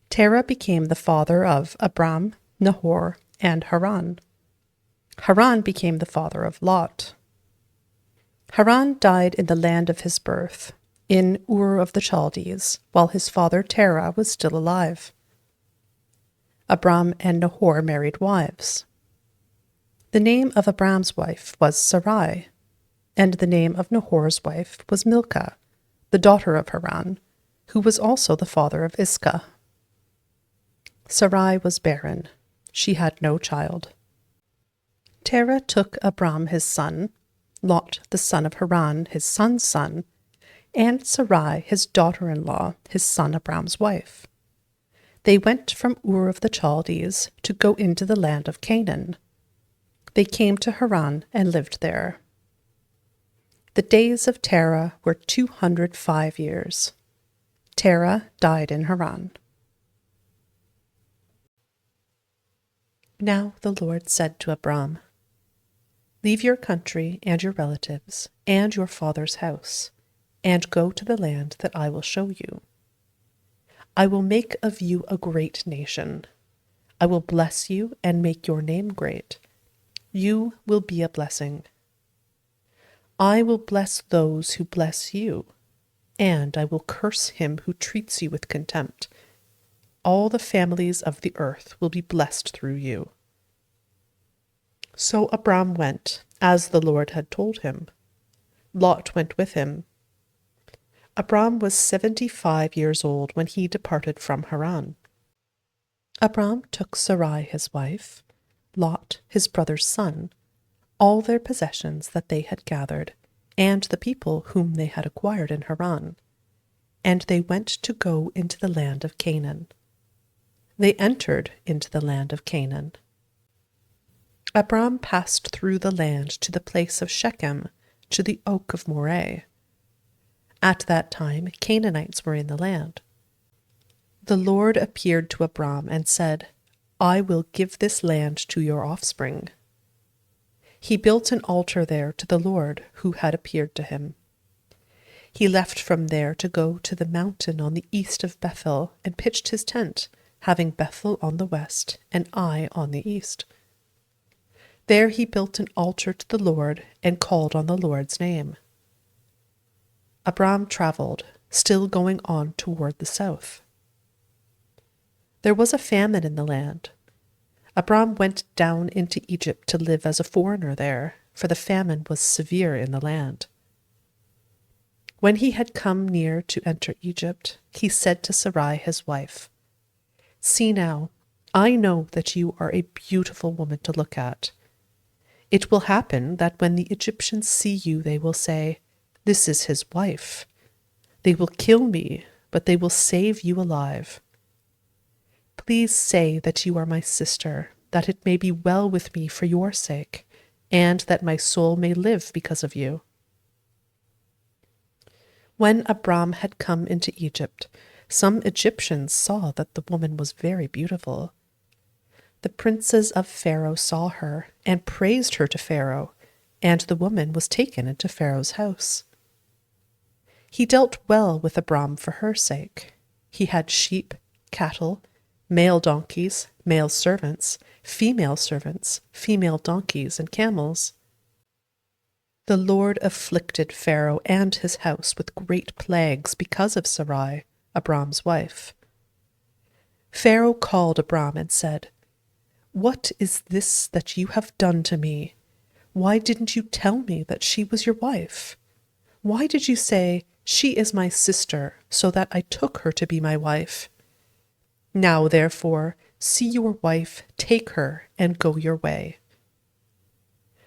Terah became the father of Abram, Nahor, and Haran. Haran became the father of Lot. Haran died in the land of his birth, in Ur of the Chaldees, while his father Terah was still alive. Abram and Nahor married wives. The name of Abram's wife was Sarai, and the name of Nahor's wife was Milcah, the daughter of Haran, who was also the father of Iscah. Sarai was barren. She had no child. Terah took Abram his son, Lot the son of Haran his son's son, and Sarai his daughter-in-law, his son Abram's wife. They went from Ur of the Chaldees to go into the land of Canaan. They came to Haran and lived there. The days of Terah were 205 years. Terah died in Haran. Now the Lord said to Abram, "Leave your country and your relatives and your father's house, and go to the land that I will show you. I will make of you a great nation. I will bless you and make your name great. You will be a blessing. I will bless those who bless you, and I will curse him who treats you with contempt. All the families of the earth will be blessed through you." So Abram went, as the Lord had told him. Lot went with him. Abram was 75 years old when he departed from Haran. Abram took Sarai his wife, Lot his brother's son, all their possessions that they had gathered, and the people whom they had acquired in Haran, and they went to go into the land of Canaan. They entered into the land of Canaan. Abram passed through the land to the place of Shechem, to the oak of Moreh. At that time Canaanites were in the land. The Lord appeared to Abram and said, "I will give this land to your offspring." He built an altar there to the Lord who had appeared to him. He left from there to go to the mountain on the east of Bethel and pitched his tent, having Bethel on the west and Ai on the east. There he built an altar to the Lord and called on the Lord's name. Abram traveled, still going on toward the south. There was a famine in the land. Abram went down into Egypt to live as a foreigner there, for the famine was severe in the land. When he had come near to enter Egypt, he said to Sarai his wife, "See now, I know that you are a beautiful woman to look at. It will happen that when the Egyptians see you, they will say, 'This is his wife.' They will kill me, but they will save you alive. Please say that you are my sister, that it may be well with me for your sake, and that my soul may live because of you." When Abram had come into Egypt, some Egyptians saw that the woman was very beautiful. The princes of Pharaoh saw her and praised her to Pharaoh, and the woman was taken into Pharaoh's house. He dealt well with Abram for her sake. He had sheep, cattle, male donkeys, male servants, female donkeys, and camels. The Lord afflicted Pharaoh and his house with great plagues because of Sarai, Abram's wife. Pharaoh called Abram and said, "What is this that you have done to me? Why didn't you tell me that she was your wife? Why did you say, 'She is my sister,' so that I took her to be my wife? Now, therefore, see your wife, take her, and go your way."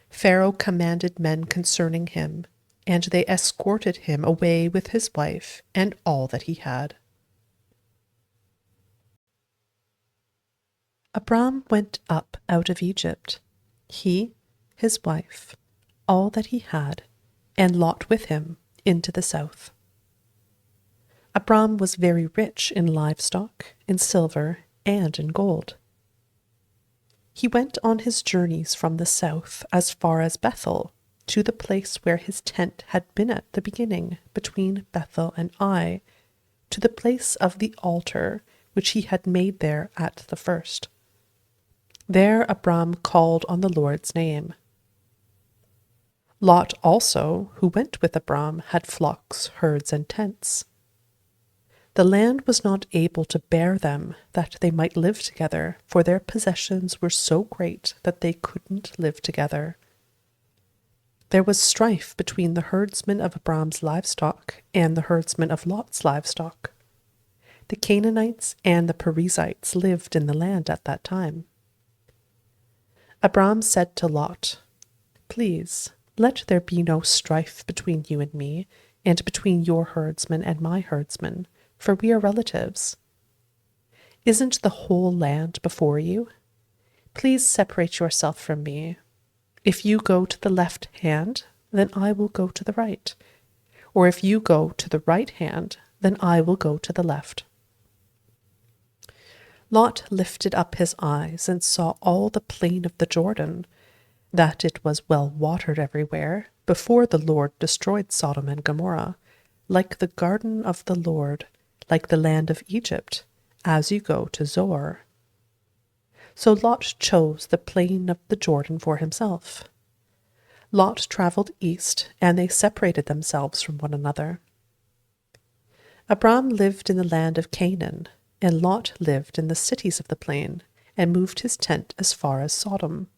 Pharaoh commanded men concerning him, and they escorted him away with his wife and all that he had. Abram went up out of Egypt, he, his wife, all that he had, and Lot with him, into the south. Abram was very rich in livestock, in silver, and in gold. He went on his journeys from the south as far as Bethel, to the place where his tent had been at the beginning, between Bethel and Ai, to the place of the altar which he had made there at the first. There Abram called on the Lord's name. Lot also, who went with Abram, had flocks, herds, and tents. The land was not able to bear them, that they might live together, for their possessions were so great that they couldn't live together. There was strife between the herdsmen of Abram's livestock and the herdsmen of Lot's livestock. The Canaanites and the Perizzites lived in the land at that time. Abram said to Lot, "Please, let there be no strife between you and me, and between your herdsmen and my herdsmen, for we are relatives. Isn't the whole land before you? Please separate yourself from me. If you go to the left hand, then I will go to the right. Or if you go to the right hand, then I will go to the left." Lot lifted up his eyes and saw all the plain of the Jordan, that it was well watered everywhere, before the Lord destroyed Sodom and Gomorrah, like the garden of the Lord, like the land of Egypt, as you go to Zoar. So Lot chose the plain of the Jordan for himself. Lot traveled east, and they separated themselves from one another. Abram lived in the land of Canaan, and Lot lived in the cities of the plain, and moved his tent as far as Sodom.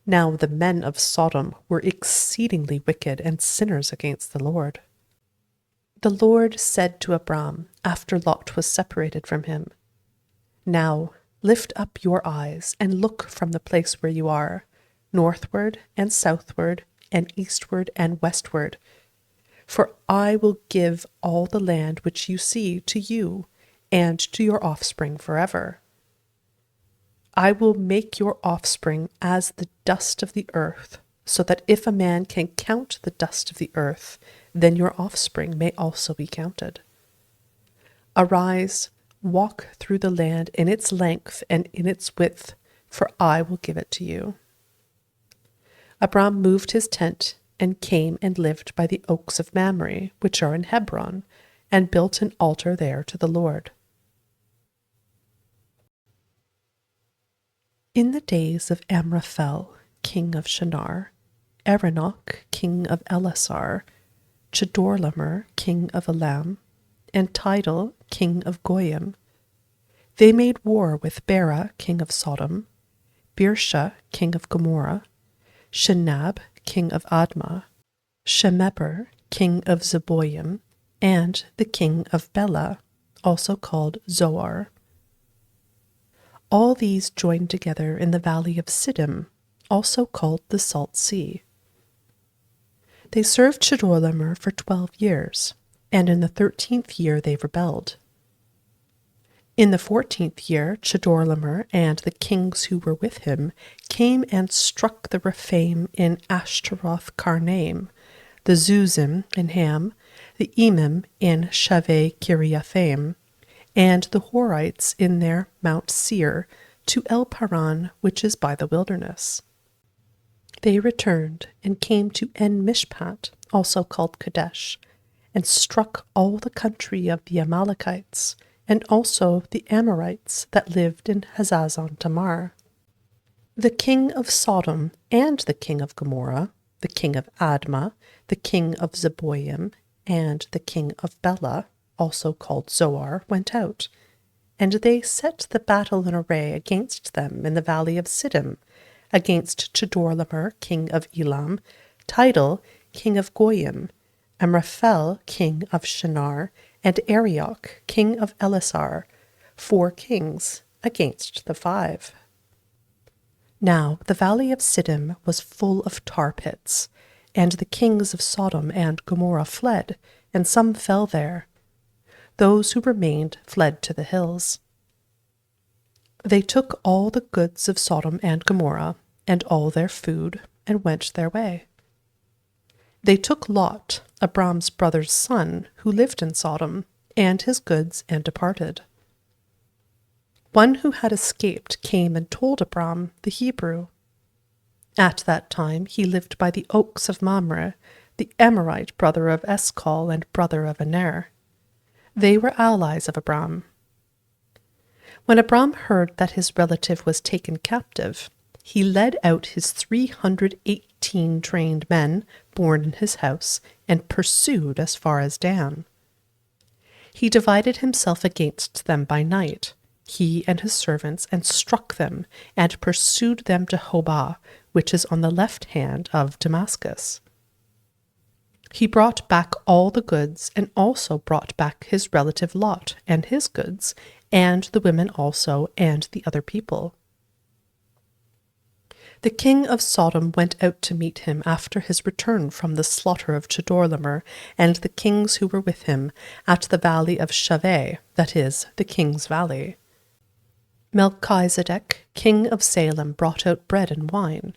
Now the men of Sodom were exceedingly wicked and sinners against the Lord. The Lord said to Abram, after Lot was separated from him, "Now lift up your eyes and look from the place where you are, northward and southward and eastward and westward, for I will give all the land which you see to you and to your offspring forever. I will make your offspring as the dust of the earth, so that if a man can count the dust of the earth, then your offspring may also be counted. Arise, walk through the land in its length and in its width, for I will give it to you." Abram moved his tent and came and lived by the oaks of Mamre, which are in Hebron, and built an altar there to the Lord. In the days of Amraphel, king of Shinar, Aronach, king of Elasar, Chedorlaomer, king of Elam, and Tidal, king of Goyim, they made war with Bera, king of Sodom, Birsha, king of Gomorrah, Shinab, king of Admah, Shemeber, king of Zeboim, and the king of Bela, also called Zoar. All these joined together in the valley of Siddim, also called the Salt Sea. They served Chedorlaomer for 12 years, and in the 13th year they rebelled. In the 14th year, Chedorlaomer and the kings who were with him came and struck the Rephaim in Ashtaroth Karnaim, the Zuzim in Ham, the Emim in Shaveh Kiriathaim, and the Horites in their Mount Seir, to El Paran, which is by the wilderness. They returned and came to En Mishpat, also called Kadesh, and struck all the country of the Amalekites, and also the Amorites that lived in Hazazon Tamar. The king of Sodom and the king of Gomorrah, the king of Admah, the king of Zeboim, and the king of Bela, also called Zoar, went out, and they set the battle in array against them in the valley of Siddim, against Chedorlaomer, king of Elam, Tidal, king of Goyim, Amraphel, king of Shinar, and Arioch, king of Elasar, 4 kings against the 5. Now the valley of Siddim was full of tar pits, and the kings of Sodom and Gomorrah fled, and some fell there. Those who remained fled to the hills. They took all the goods of Sodom and Gomorrah, and all their food, and went their way. They took Lot, Abram's brother's son, who lived in Sodom, and his goods, and departed. One who had escaped came and told Abram, the Hebrew. At that time he lived by the oaks of Mamre, the Amorite brother of Eshcol and brother of Aner. They were allies of Abram. When Abram heard that his relative was taken captive, he led out his 318 trained men born in his house and pursued as far as Dan. He divided himself against them by night, he and his servants, and struck them, and pursued them to Hobah, which is on the left hand of Damascus. He brought back all the goods, and also brought back his relative Lot and his goods, and the women also, and the other people. The king of Sodom went out to meet him after his return from the slaughter of Chedorlaomer, and the kings who were with him, at the valley of Shaveh, that is, the king's valley. Melchizedek, king of Salem, brought out bread and wine.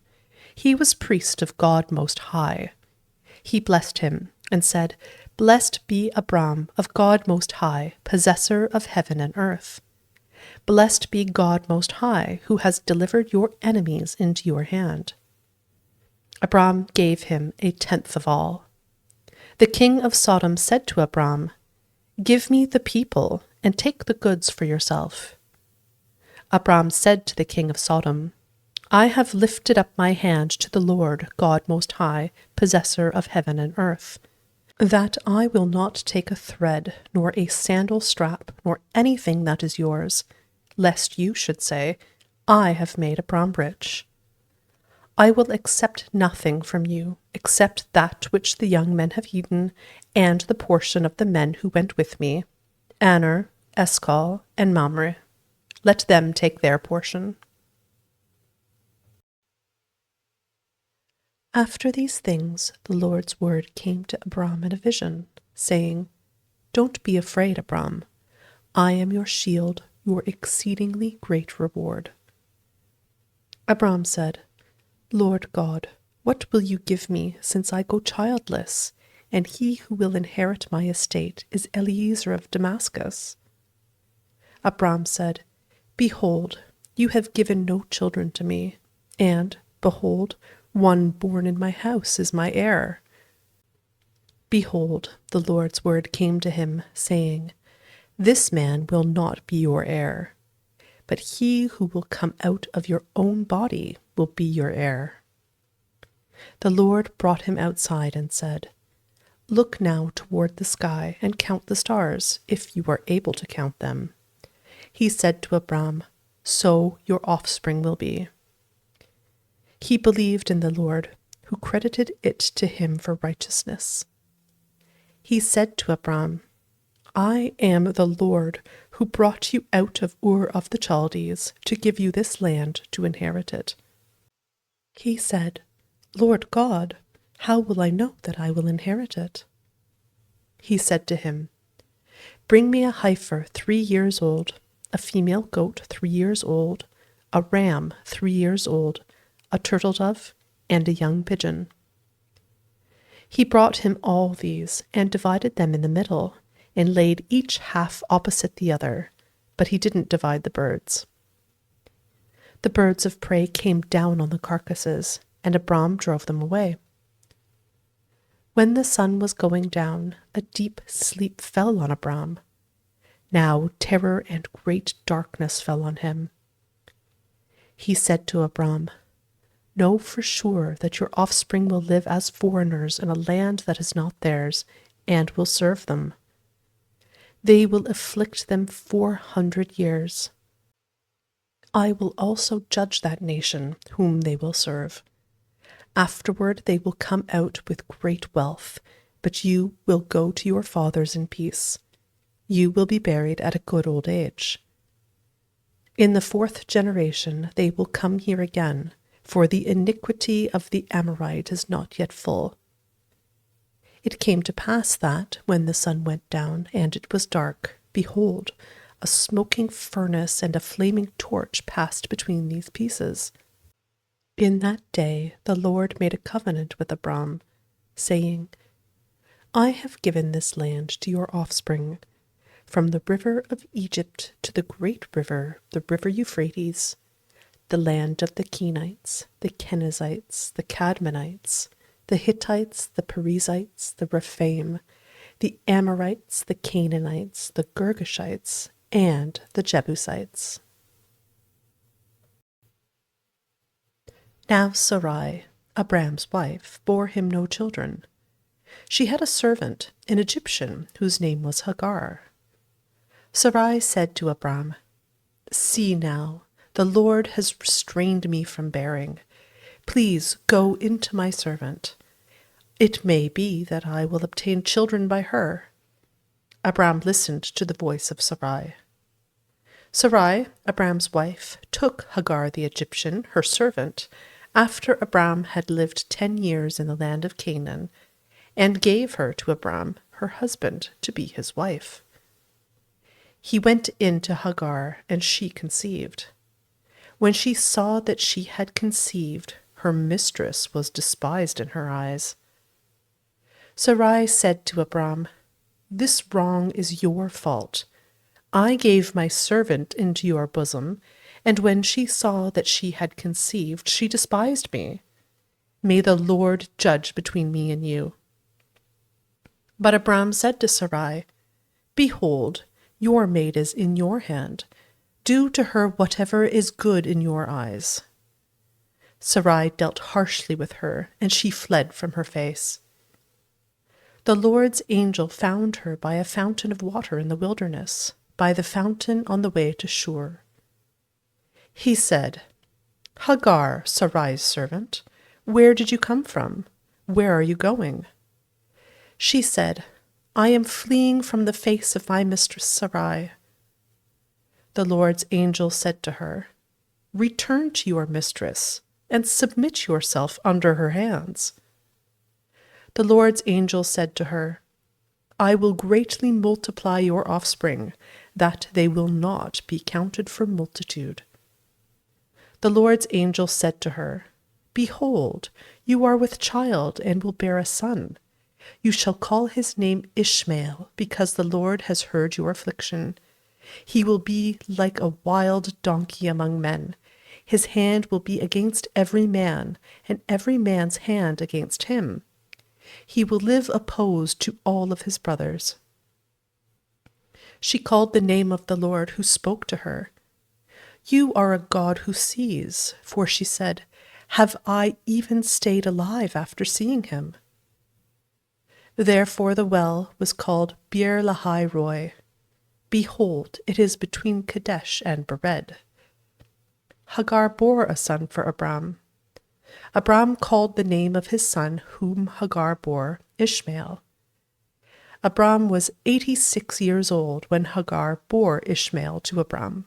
He was priest of God Most High. He blessed him, and said, Blessed be Abram of God Most High, possessor of heaven and earth. Blessed be God Most High, who has delivered your enemies into your hand. Abram gave him 1/10 of all. The king of Sodom said to Abram, Give me the people, and take the goods for yourself. Abram said to the king of Sodom, I have lifted up my hand to the Lord, God Most High, possessor of heaven and earth, that I will not take a thread, nor a sandal strap, nor anything that is yours, lest you should say, I have made Abram rich. I will accept nothing from you, except that which the young men have eaten, and the portion of the men who went with me, Aner, Eshcol, and Mamre. Let them take their portion. After these things, the Lord's word came to Abram in a vision, saying, Don't be afraid, Abram. I am your shield, your exceedingly great reward. Abram said, Lord God, what will you give me, since I go childless, and he who will inherit my estate is Eliezer of Damascus? Abram said, Behold, you have given no children to me, and, behold, one born in my house is my heir. Behold, the Lord's word came to him, saying, This man will not be your heir, but he who will come out of your own body will be your heir. The Lord brought him outside and said, Look now toward the sky and count the stars, if you are able to count them. He said to Abram, So your offspring will be. He believed in the Lord, who credited it to him for righteousness. He said to Abram, I am the Lord who brought you out of Ur of the Chaldees to give you this land to inherit it. He said, Lord God, how will I know that I will inherit it? He said to him, Bring me a heifer 3 years old, a female goat 3 years old, a ram 3 years old, a turtle dove, and a young pigeon. He brought him all these, and divided them in the middle, and laid each half opposite the other, but he didn't divide the birds. The birds of prey came down on the carcasses, and Abram drove them away. When the sun was going down, a deep sleep fell on Abram. Now terror and great darkness fell on him. He said to Abram, "Know for sure that your offspring will live as foreigners in a land that is not theirs, and will serve them. They will afflict them 400 years. I will also judge that nation whom they will serve. Afterward they will come out with great wealth, but you will go to your fathers in peace. You will be buried at a good old age. In the 4th generation they will come here again, for the iniquity of the Amorite is not yet full." It came to pass that, when the sun went down and it was dark, behold, a smoking furnace and a flaming torch passed between these pieces. In that day the Lord made a covenant with Abram, saying, "I have given this land to your offspring, from the river of Egypt to the great river, the river Euphrates, the land of the Kenites, the Kenizzites, the Cadmonites, the Hittites, the Perizzites, the Rephaim, the Amorites, the Canaanites, the Girgashites, and the Jebusites." Now Sarai, Abram's wife, bore him no children. She had a servant, an Egyptian, whose name was Hagar. Sarai said to Abram, "See now, the Lord has restrained me from bearing. Please go into my servant. It may be that I will obtain children by her." Abram listened to the voice of Sarai. Sarai, Abram's wife, took Hagar the Egyptian, her servant, after Abram had lived 10 years in the land of Canaan, and gave her to Abram, her husband, to be his wife. He went in to Hagar, and she conceived. When she saw that she had conceived, her mistress was despised in her eyes. Sarai said to Abram, "This wrong is your fault. I gave my servant into your bosom, and when she saw that she had conceived, she despised me. May the Lord judge between me and you." But Abram said to Sarai, "Behold, your maid is in your hand. Do to her whatever is good in your eyes." Sarai dealt harshly with her, and she fled from her face. The Lord's angel found her by a fountain of water in the wilderness, by the fountain on the way to Shur. He said, "Hagar, Sarai's servant, where did you come from? Where are you going?" She said, "I am fleeing from the face of my mistress Sarai." The Lord's angel said to her, "Return to your mistress, and submit yourself under her hands." The Lord's angel said to her, "I will greatly multiply your offspring, that they will not be counted for multitude." The Lord's angel said to her, "Behold, you are with child and will bear a son. You shall call his name Ishmael, because the Lord has heard your affliction. He will be like a wild donkey among men. His hand will be against every man, and every man's hand against him. He will live opposed to all of his brothers." She called the name of the Lord who spoke to her. "You are a God who sees," for she said, "Have I even stayed alive after seeing him?" Therefore the well was called Beer Lahai Roi. Behold, it is between Kadesh and Bered. Hagar bore a son for Abram. Abram called the name of his son whom Hagar bore Ishmael. Abram was 86 years old when Hagar bore Ishmael to Abram.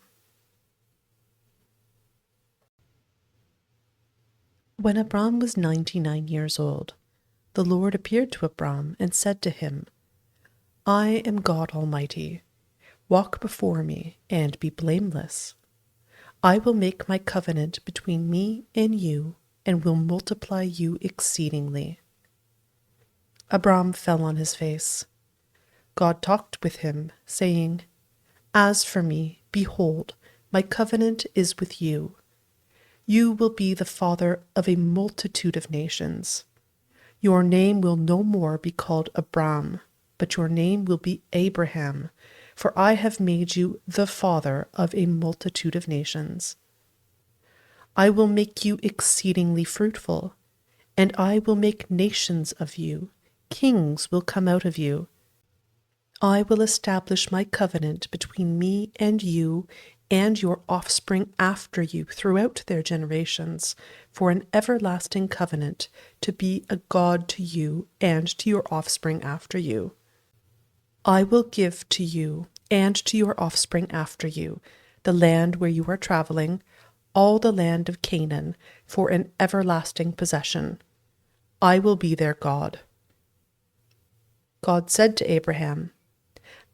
When Abram was 99 years old, the Lord appeared to Abram and said to him, "I am God Almighty. Walk before me and be blameless. I will make my covenant between me and you, and will multiply you exceedingly." Abram fell on his face. God talked with him, saying, "As for me, behold, my covenant is with you. You will be the father of a multitude of nations. Your name will no more be called Abram, but your name will be Abraham, for I have made you the father of a multitude of nations. I will make you exceedingly fruitful, and I will make nations of you. Kings will come out of you. I will establish my covenant between me and you and your offspring after you throughout their generations, for an everlasting covenant, to be a God to you and to your offspring after you. I will give to you and to your offspring after you the land where you are traveling, all the land of Canaan, for an everlasting possession. I will be their God." God said to Abraham,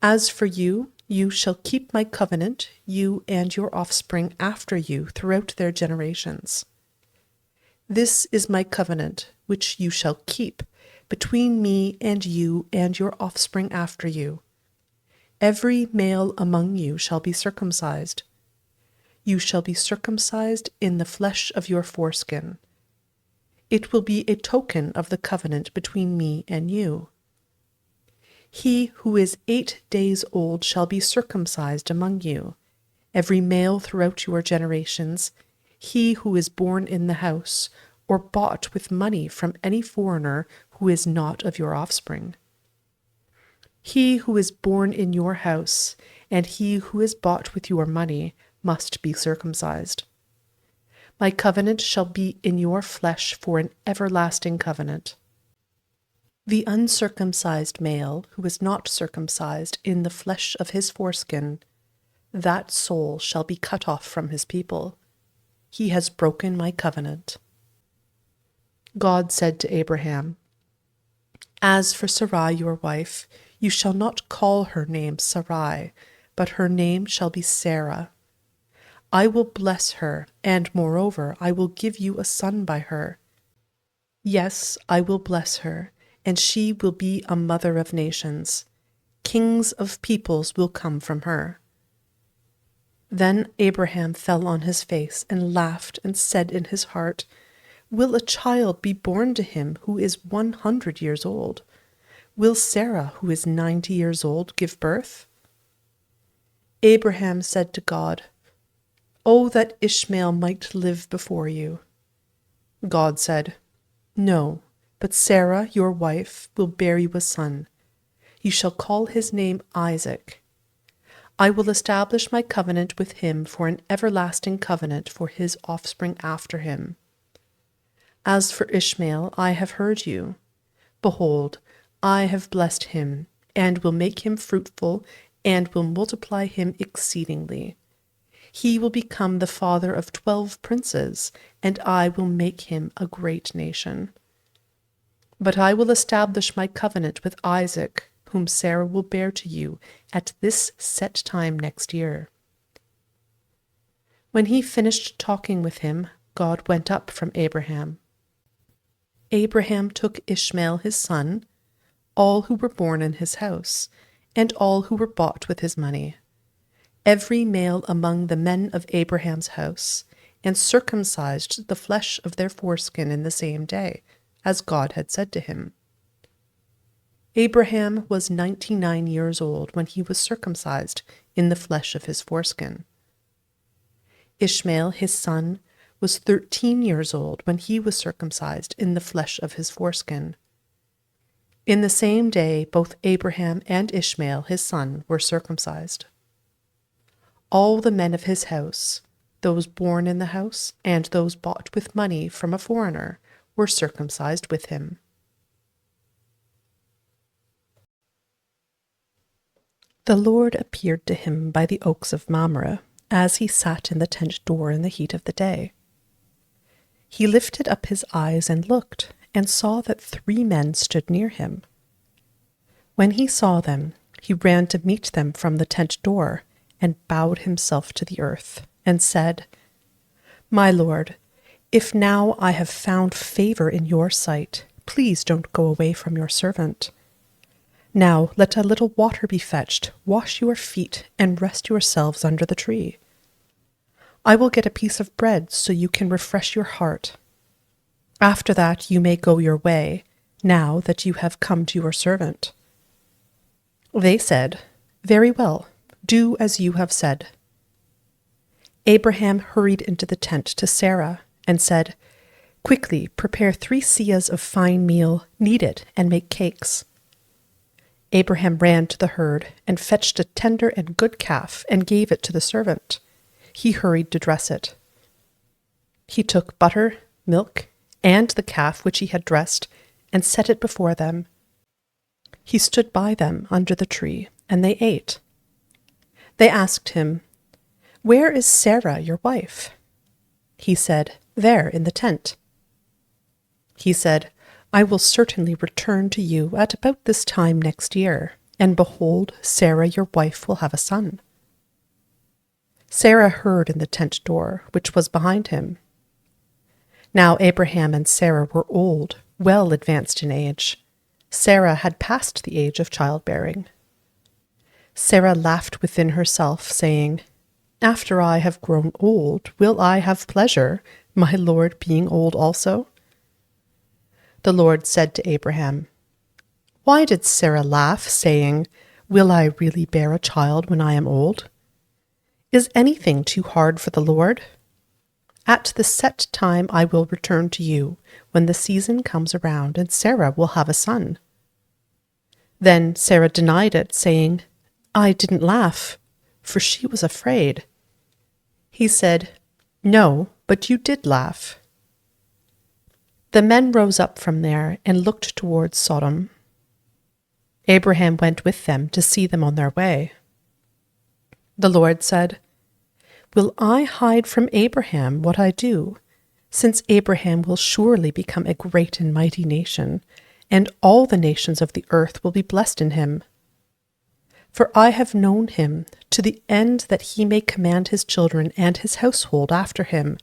"As for you, you shall keep my covenant, you and your offspring after you throughout their generations. This is my covenant, which you shall keep, between me and you and your offspring after you. Every male among you shall be circumcised. You shall be circumcised in the flesh of your foreskin. It will be a token of the covenant between me and you. He who is 8 days old shall be circumcised among you, every male throughout your generations, he who is born in the house, or bought with money from any foreigner who is not of your offspring. He who is born in your house, and he who is bought with your money, must be circumcised. My covenant shall be in your flesh for an everlasting covenant. The uncircumcised male who is not circumcised in the flesh of his foreskin, that soul shall be cut off from his people. He has broken my covenant." God said to Abraham, "As for Sarai your wife, you shall not call her name Sarai, but her name shall be Sarah. I will bless her, and moreover I will give you a son by her. Yes, I will bless her, and she will be a mother of nations. Kings of peoples will come from her." Then Abraham fell on his face and laughed and said in his heart, "Will a child be born to him who is 100 years old? Will Sarah, who is 90 years old, give birth?" Abraham said to God, "Oh, that Ishmael might live before you." God said, "No, but Sarah, your wife, will bear you a son. You shall call his name Isaac. I will establish my covenant with him for an everlasting covenant for his offspring after him. As for Ishmael, I have heard you. Behold, I have blessed him, and will make him fruitful, and will multiply him exceedingly. He will become the father of 12 princes, and I will make him a great nation. But I will establish my covenant with Isaac, whom Sarah will bear to you at this set time next year." When he finished talking with him, God went up from Abraham. Abraham took Ishmael his son, all who were born in his house, and all who were bought with his money, every male among the men of Abraham's house, and circumcised the flesh of their foreskin in the same day, as God had said to him. Abraham was 99 years old when he was circumcised in the flesh of his foreskin. Ishmael, his son, was 13 years old when he was circumcised in the flesh of his foreskin. In the same day, both Abraham and Ishmael, his son, were circumcised. All the men of his house, those born in the house and those bought with money from a foreigner, were circumcised with him. The Lord appeared to him by the oaks of Mamre, as he sat in the tent door in the heat of the day. He lifted up his eyes and looked, and saw that 3 men stood near him. When he saw them, he ran to meet them from the tent door and bowed himself to the earth and said, "My Lord, if now I have found favor in your sight, please don't go away from your servant. Now let a little water be fetched, wash your feet, and rest yourselves under the tree. I will get a piece of bread so you can refresh your heart. After that you may go your way, now that you have come to your servant." They said, "Very well, do as you have said." Abraham hurried into the tent to Sarah and said, "Quickly prepare 3 seahs of fine meal, knead it, and make cakes." Abraham ran to the herd and fetched a tender and good calf and gave it to the servant. He hurried to dress it. He took butter, milk, and the calf which he had dressed and set it before them. He stood by them under the tree, and they ate. They asked him, "Where is Sarah, your wife?" He said, "There, in the tent." He said, "I will certainly return to you at about this time next year, and behold, Sarah your wife will have a son." Sarah heard in the tent door, which was behind him. Now Abraham and Sarah were old, well advanced in age. Sarah had passed the age of childbearing. Sarah laughed within herself, saying, "After I have grown old, will I have pleasure, my Lord being old also?" The Lord said to Abraham, "Why did Sarah laugh, saying, 'Will I really bear a child when I am old?' Is anything too hard for the Lord? At the set time I will return to you, when the season comes around, and Sarah will have a son." Then Sarah denied it, saying, "I didn't laugh," for she was afraid. He said, "No, but you did laugh." The men rose up from there and looked towards Sodom. Abraham went with them to see them on their way. The Lord said, "Will I hide from Abraham what I do, since Abraham will surely become a great and mighty nation, and all the nations of the earth will be blessed in him? For I have known him to the end that he may command his children and his household after him,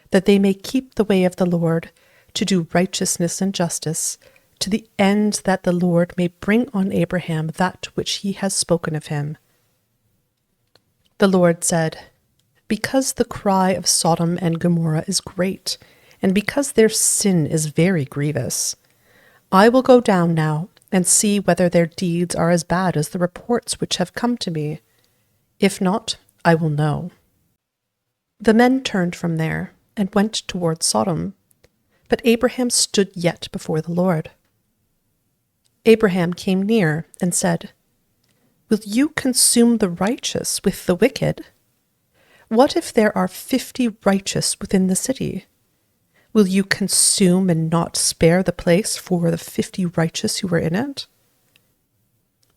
that they may keep the way of the Lord, to do righteousness and justice, to the end that the Lord may bring on Abraham that which he has spoken of him." The Lord said, "Because the cry of Sodom and Gomorrah is great, and because their sin is very grievous, I will go down now and see whether their deeds are as bad as the reports which have come to me. If not, I will know." The men turned from there and went towards Sodom, but Abraham stood yet before the Lord. Abraham came near and said, "Will you consume the righteous with the wicked? What if there are 50 righteous within the city? Will you consume and not spare the place for the 50 righteous who are in it?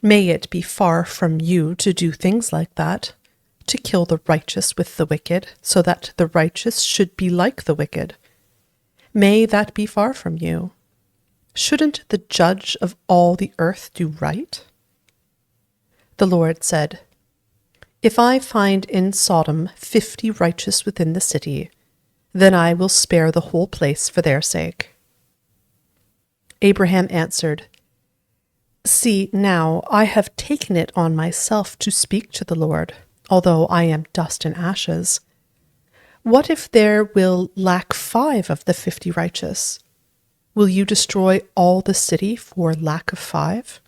May it be far from you to do things like that, to kill the righteous with the wicked, so that the righteous should be like the wicked. May that be far from you. Shouldn't the judge of all the earth do right?" The Lord said, "If I find in Sodom 50 righteous within the city, then I will spare the whole place for their sake." Abraham answered, "See, now I have taken it on myself to speak to the Lord, although I am dust and ashes. What if there will lack 5 of the 50 righteous? Will you destroy all the city for lack of 5?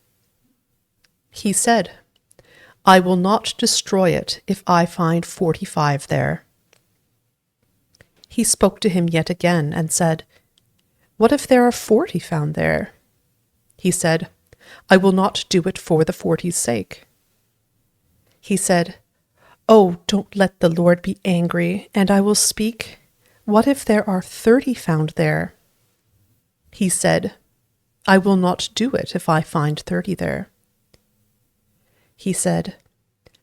He said, "I will not destroy it if I find 45 there." He spoke to him yet again and said, "What if there are 40 found there?" He said, "I will not do it for the 40's sake." He said, "Oh, don't let the Lord be angry, and I will speak. What if there are 30 found there?" He said, "I will not do it if I find 30 there." He said,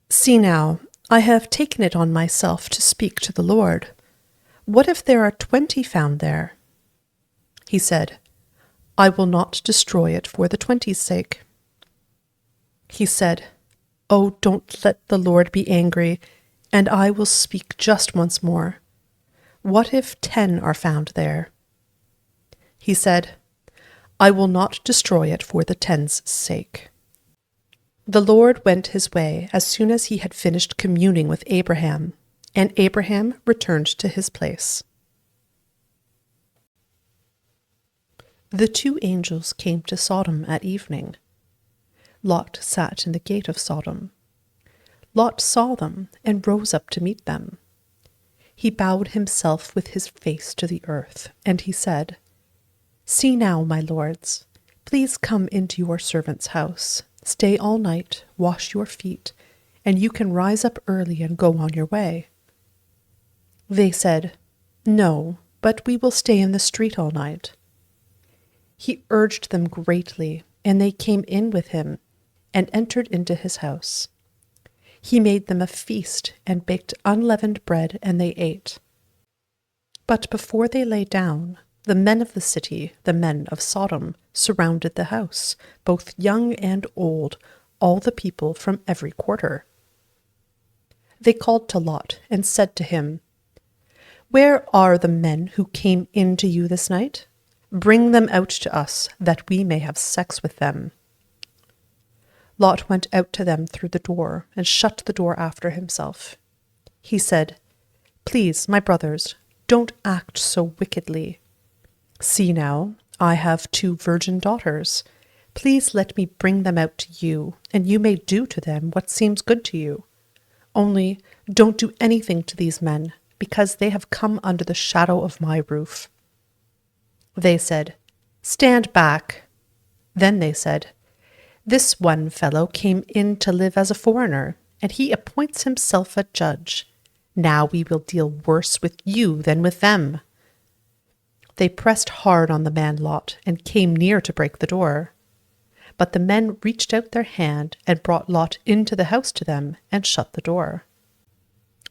"See now, I have taken it on myself to speak to the Lord. What if there are 20 found there?" He said, "I will not destroy it for the 20's sake." He said, "Oh, don't let the Lord be angry, and I will speak just once more. What if 10 are found there?" He said, "I will not destroy it for the 10's sake." The Lord went his way as soon as he had finished communing with Abraham, and Abraham returned to his place. The 2 angels came to Sodom at evening. Lot sat in the gate of Sodom. Lot saw them and rose up to meet them. He bowed himself with his face to the earth, and he said, "See now, my lords, please come into your servant's house. Stay all night, wash your feet, and you can rise up early and go on your way." They said, "No, but we will stay in the street all night." He urged them greatly, and they came in with him and entered into his house. He made them a feast and baked unleavened bread, and they ate. But before they lay down, the men of the city, the men of Sodom, surrounded the house, both young and old, all the people from every quarter. They called to Lot and said to him, "Where are the men who came in to you this night? Bring them out to us, that we may have sex with them." Lot went out to them through the door and shut the door after himself. He said, "Please, my brothers, don't act so wickedly. See now, I have 2 virgin daughters. Please let me bring them out to you, and you may do to them what seems good to you. Only don't do anything to these men, because they have come under the shadow of my roof." They said, "Stand back." Then they said, "This one fellow came in to live as a foreigner, and he appoints himself a judge. Now we will deal worse with you than with them." They pressed hard on the man Lot and came near to break the door. But the men reached out their hand and brought Lot into the house to them and shut the door.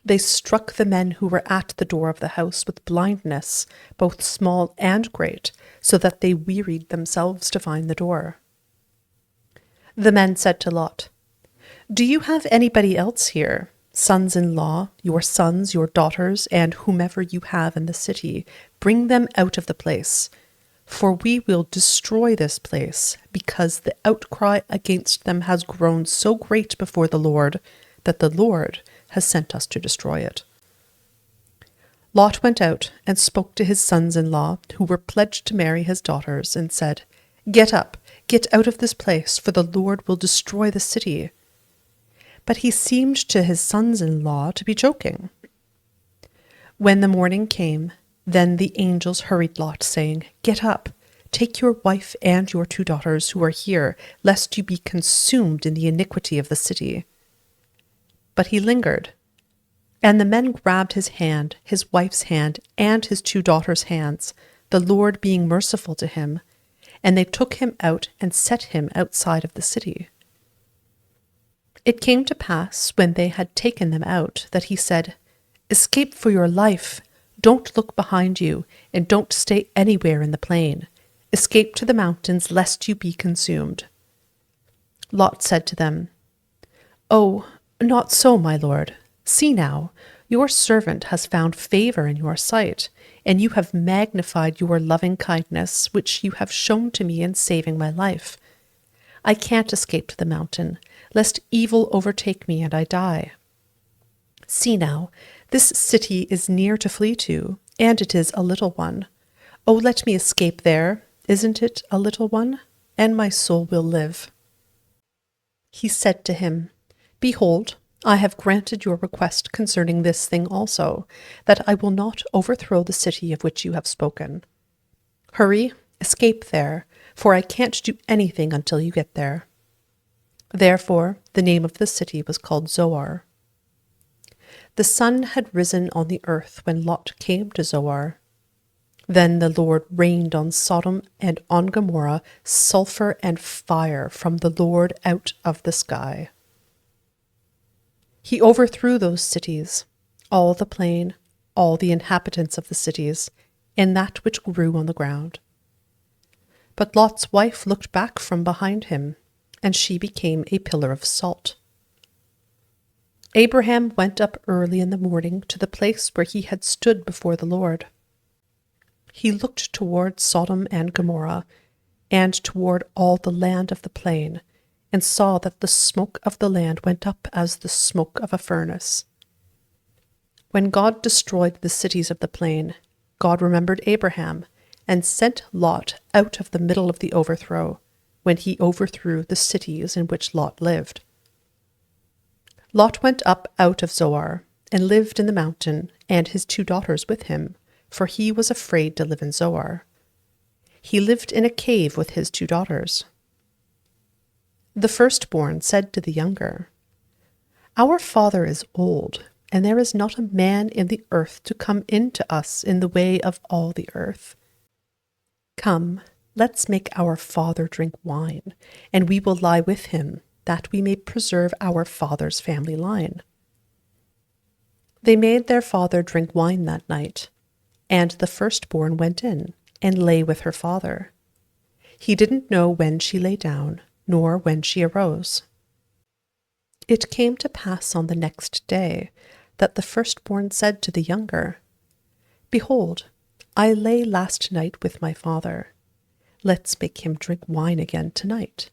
They struck the men who were at the door of the house with blindness, both small and great, so that they wearied themselves to find the door. The men said to Lot, "Do you have anybody else here, sons-in-law, your sons, your daughters, and whomever you have in the city? Bring them out of the place, for we will destroy this place, because the outcry against them has grown so great before the Lord, that the Lord has sent us to destroy it." Lot went out and spoke to his sons-in-law, who were pledged to marry his daughters, and said, "Get up, get out of this place, for the Lord will destroy the city." But he seemed to his sons-in-law to be joking. When the morning came, then the angels hurried Lot, saying, "Get up, take your wife and your 2 daughters who are here, lest you be consumed in the iniquity of the city." But he lingered. And the men grabbed his hand, his wife's hand, and his 2 daughters' hands, the Lord being merciful to him, and they took him out and set him outside of the city. It came to pass, when they had taken them out, that he said, "Escape for your life. Don't look behind you, and don't stay anywhere in the plain. Escape to the mountains, lest you be consumed." Lot said to them, "Oh, not so, my lord. See now, your servant has found favor in your sight, and you have magnified your loving kindness, which you have shown to me in saving my life. I can't escape to the mountain, lest evil overtake me and I die. See now, this city is near to flee to, and it is a little one. Oh, let me escape there. Isn't it a little one? And my soul will live." He said to him, "Behold, I have granted your request concerning this thing also, that I will not overthrow the city of which you have spoken. Hurry, escape there, for I can't do anything until you get there." Therefore the name of the city was called Zoar. The sun had risen on the earth when Lot came to Zoar. Then the Lord rained on Sodom and on Gomorrah sulfur and fire from the Lord out of the sky. He overthrew those cities, all the plain, all the inhabitants of the cities, and that which grew on the ground. But Lot's wife looked back from behind him, and she became a pillar of salt. Abraham went up early in the morning to the place where he had stood before the Lord. He looked toward Sodom and Gomorrah, and toward all the land of the plain, and saw that the smoke of the land went up as the smoke of a furnace. When God destroyed the cities of the plain, God remembered Abraham, and sent Lot out of the middle of the overthrow, when he overthrew the cities in which Lot lived. Lot went up out of Zoar, and lived in the mountain, and his 2 daughters with him, for he was afraid to live in Zoar. He lived in a cave with his 2 daughters. The firstborn said to the younger, "Our father is old, and there is not a man in the earth to come in to us in the way of all the earth. Come, let's make our father drink wine, and we will lie with him, that we may preserve our father's family line." They made their father drink wine that night, and the firstborn went in and lay with her father. He didn't know when she lay down, nor when she arose. It came to pass on the next day that the firstborn said to the younger, "Behold, I lay last night with my father. Let's make him drink wine again tonight.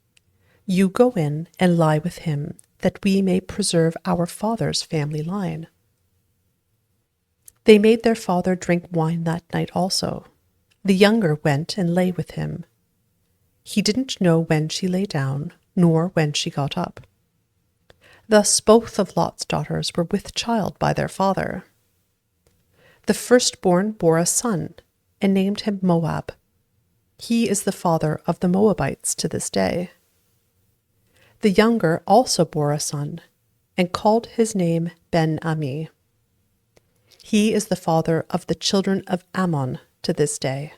You go in and lie with him, that we may preserve our father's family line." They made their father drink wine that night also. The younger went and lay with him. He didn't know when she lay down, nor when she got up. Thus both of Lot's daughters were with child by their father. The firstborn bore a son, and named him Moab. He is the father of the Moabites to this day. The younger also bore a son, and called his name Ben-Ami. He is the father of the children of Ammon to this day.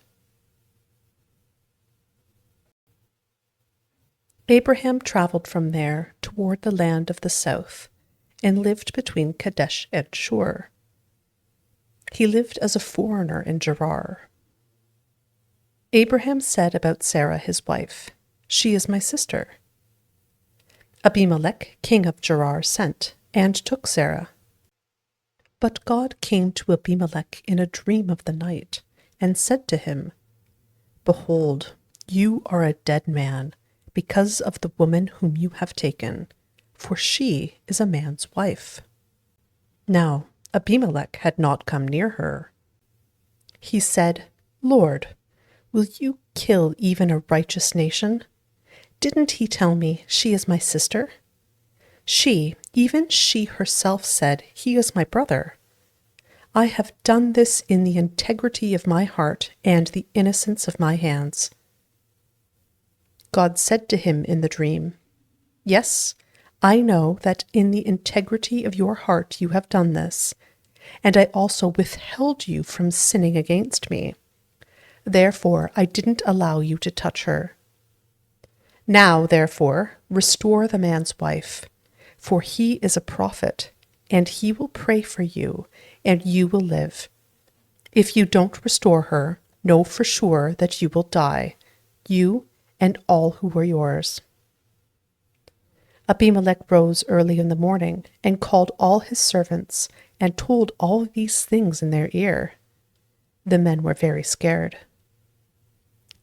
Abraham traveled from there toward the land of the south, and lived between Kadesh and Shur. He lived as a foreigner in Gerar. Abraham said about Sarah his wife, "She is my sister." Abimelech, king of Gerar, sent, and took Sarah. But God came to Abimelech in a dream of the night, and said to him, "Behold, you are a dead man, because of the woman whom you have taken, for she is a man's wife." Now Abimelech had not come near her. He said, "Lord, will you kill even a righteous nation? Didn't he tell me she is my sister? She, even she herself said, he is my brother. I have done this in the integrity of my heart and the innocence of my hands." God said to him in the dream, "Yes, I know that in the integrity of your heart you have done this, and I also withheld you from sinning against me. Therefore I didn't allow you to touch her. Now, therefore, restore the man's wife, for he is a prophet, and he will pray for you, and you will live. If you don't restore her, know for sure that you will die, you and all who were yours." Abimelech rose early in the morning, and called all his servants, and told all these things in their ear. The men were very scared.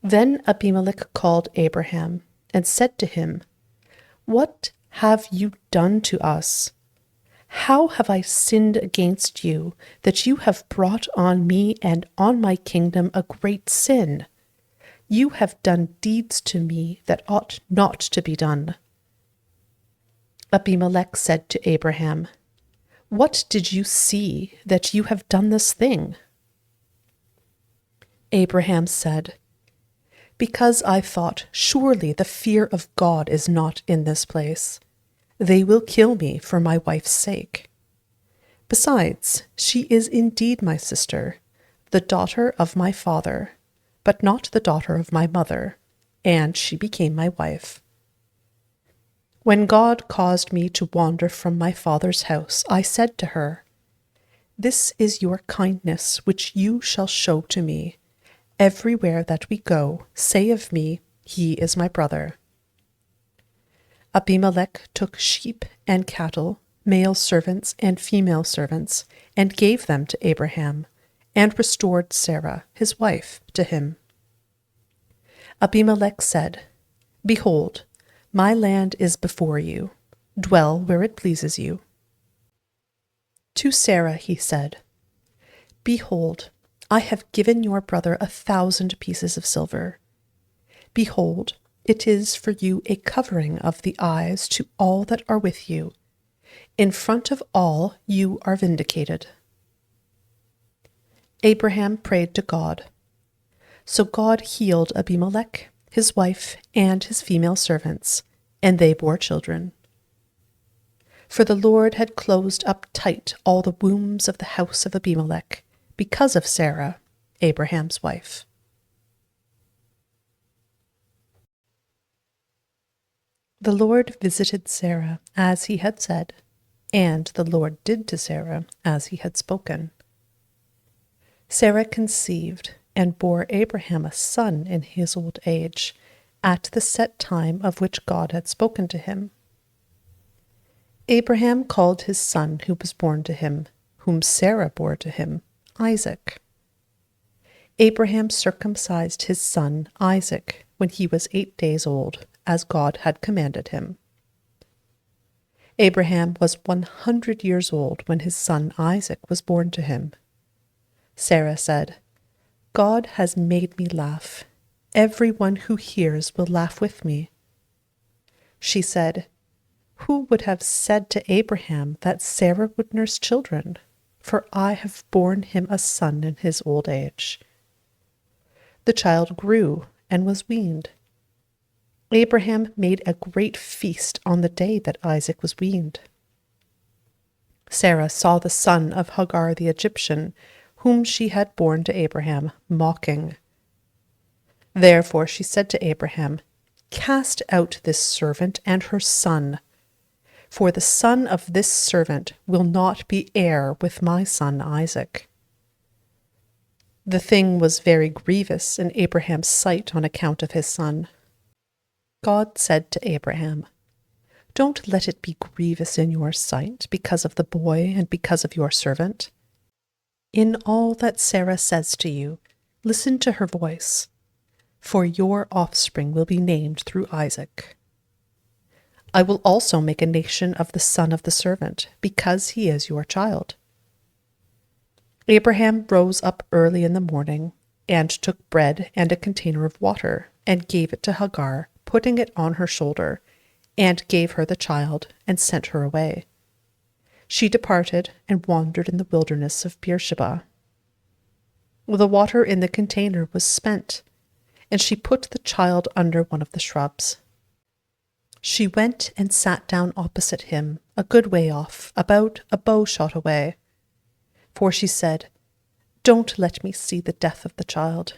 Then Abimelech called Abraham, and said to him, "What have you done to us? How have I sinned against you, that you have brought on me and on my kingdom a great sin? You have done deeds to me that ought not to be done." Abimelech said to Abraham, "What did you see that you have done this thing?" Abraham said, "Because I thought, surely the fear of God is not in this place. They will kill me for my wife's sake. Besides, she is indeed my sister, the daughter of my father, but not the daughter of my mother, and she became my wife. When God caused me to wander from my father's house, I said to her, 'This is your kindness which you shall show to me. Everywhere that we go, say of me, he is my brother.' Abimelech took sheep and cattle, male servants and female servants, and gave them to Abraham, and restored Sarah, his wife, to him. Abimelech said, "Behold, my land is before you. Dwell where it pleases you." To Sarah he said, "Behold, I have given your brother 1,000 pieces of silver. Behold, it is for you a covering of the eyes to all that are with you. In front of all you are vindicated." Abraham prayed to God. So God healed Abimelech, his wife, and his female servants, and they bore children. For the Lord had closed up tight all the wombs of the house of Abimelech, because of Sarah, Abraham's wife. The Lord visited Sarah as he had said, and the Lord did to Sarah as he had spoken. Sarah conceived and bore Abraham a son in his old age, at the set time of which God had spoken to him. Abraham called his son who was born to him, whom Sarah bore to him, Isaac. Abraham circumcised his son Isaac when he was 8 days old, as God had commanded him. Abraham was 100 years old when his son Isaac was born to him. Sarah said, "God has made me laugh. Everyone who hears will laugh with me." She said, "Who would have said to Abraham that Sarah would nurse children? For I have borne him a son in his old age." The child grew and was weaned. Abraham made a great feast on the day that Isaac was weaned. Sarah saw the son of Hagar the Egyptian, whom she had borne to Abraham, mocking. Therefore she said to Abraham, "Cast out this servant and her son, for the son of this servant will not be heir with my son Isaac." The thing was very grievous in Abraham's sight on account of his son. God said to Abraham, "Don't let it be grievous in your sight because of the boy and because of your servant. In all that Sarah says to you, listen to her voice, for your offspring will be named through Isaac. I will also make a nation of the son of the servant, because he is your child." Abraham rose up early in the morning, and took bread and a container of water, and gave it to Hagar, putting it on her shoulder, and gave her the child, and sent her away. She departed and wandered in the wilderness of Beersheba. The water in the container was spent, and she put the child under one of the shrubs. She went and sat down opposite him, a good way off, about a bow shot away. For she said, "Don't let me see the death of the child."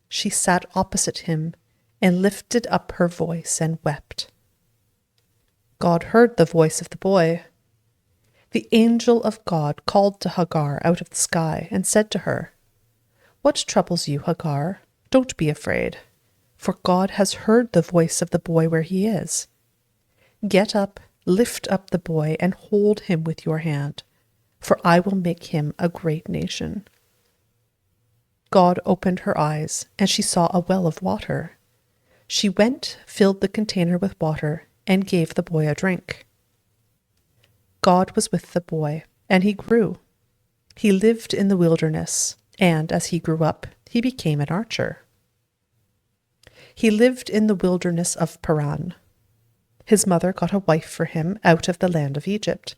She sat opposite him, and lifted up her voice and wept. God heard the voice of the boy. The angel of God called to Hagar out of the sky and said to her, "What troubles you, Hagar? Don't be afraid, for God has heard the voice of the boy where he is. Get up, lift up the boy, and hold him with your hand, for I will make him a great nation." God opened her eyes, and she saw a well of water. She went, filled the container with water, and gave the boy a drink. God was with the boy, and he grew. He lived in the wilderness, and as he grew up, he became an archer. He lived in the wilderness of Paran. His mother got a wife for him out of the land of Egypt.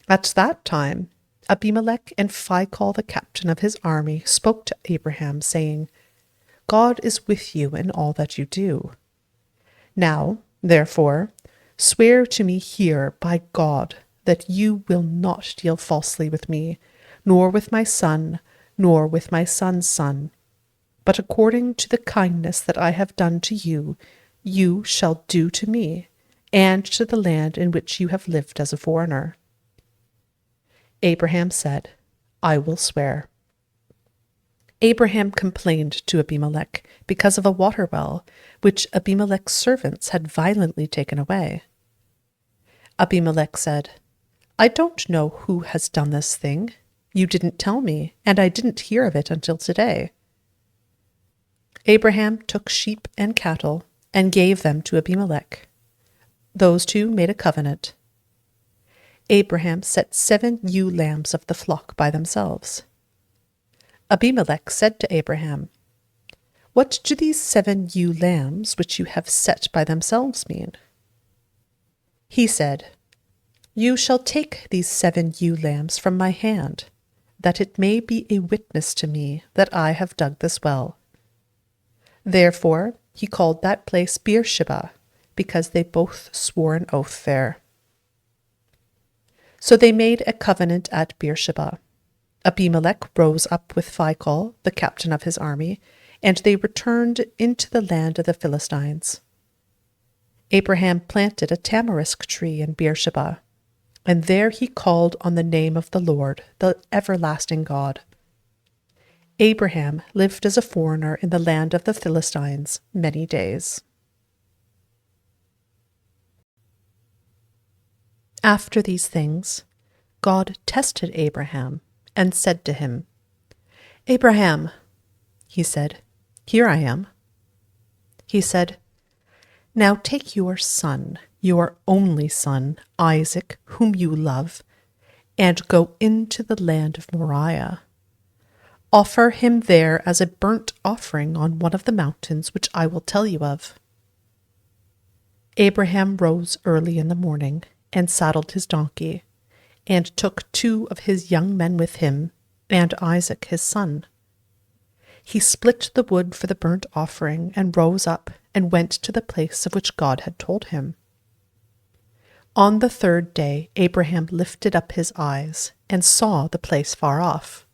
At that time, Abimelech and Phicol the captain of his army spoke to Abraham, saying, "God is with you in all that you do. Now, therefore, swear to me here by God that you will not deal falsely with me, nor with my son, nor with my son's son. But according to the kindness that I have done to you, you shall do to me, and to the land in which you have lived as a foreigner." Abraham said, "I will swear." Abraham complained to Abimelech because of a water well, which Abimelech's servants had violently taken away. Abimelech said, "I don't know who has done this thing. You didn't tell me, and I didn't hear of it until today." Abraham took sheep and cattle and gave them to Abimelech. Those two made a covenant. Abraham set 7 ewe lambs of the flock by themselves. Abimelech said to Abraham, "What do these 7 ewe lambs which you have set by themselves mean?" He said, "You shall take these 7 ewe lambs from my hand, that it may be a witness to me that I have dug this well." Therefore he called that place Beersheba, because they both swore an oath there. So they made a covenant at Beersheba. Abimelech rose up with Phicol, the captain of his army, and they returned into the land of the Philistines. Abraham planted a tamarisk tree in Beersheba, and there he called on the name of the Lord, the everlasting God. Abraham lived as a foreigner in the land of the Philistines many days. After these things, God tested Abraham and said to him, "Abraham." He said, "Here I am." He said, "Now take your son, your only son, Isaac, whom you love, and go into the land of Moriah. Offer him there as a burnt offering on one of the mountains which I will tell you of." Abraham rose early in the morning and saddled his donkey, and took 2 of his young men with him, and Isaac his son. He split the wood for the burnt offering, and rose up, and went to the place of which God had told him. On the 3rd day Abraham lifted up his eyes, and saw the place far off.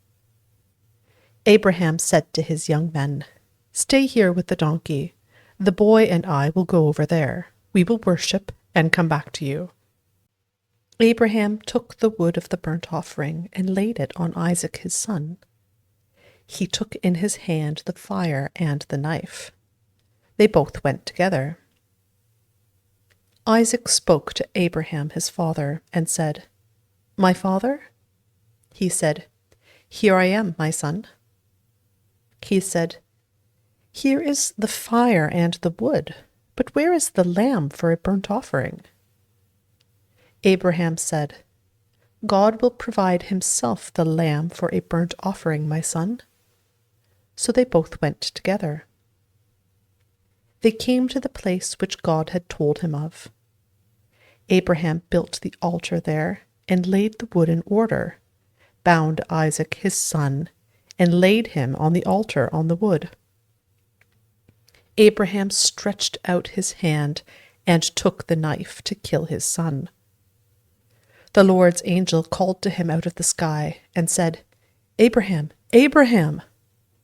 Abraham said to his young men, "Stay here with the donkey. The boy and I will go over there. We will worship, and come back to you." Abraham took the wood of the burnt offering and laid it on Isaac his son. He took in his hand the fire and the knife. They both went together. Isaac spoke to Abraham his father and said, "My father?" He said, "Here I am, my son." He said, "Here is the fire and the wood, but where is the lamb for a burnt offering?" Abraham said, "God will provide himself the lamb for a burnt offering, my son." So they both went together. They came to the place which God had told him of. Abraham built the altar there, and laid the wood in order, bound Isaac his son, and laid him on the altar on the wood. Abraham stretched out his hand and took the knife to kill his son. The Lord's angel called to him out of the sky and said, "Abraham, Abraham!"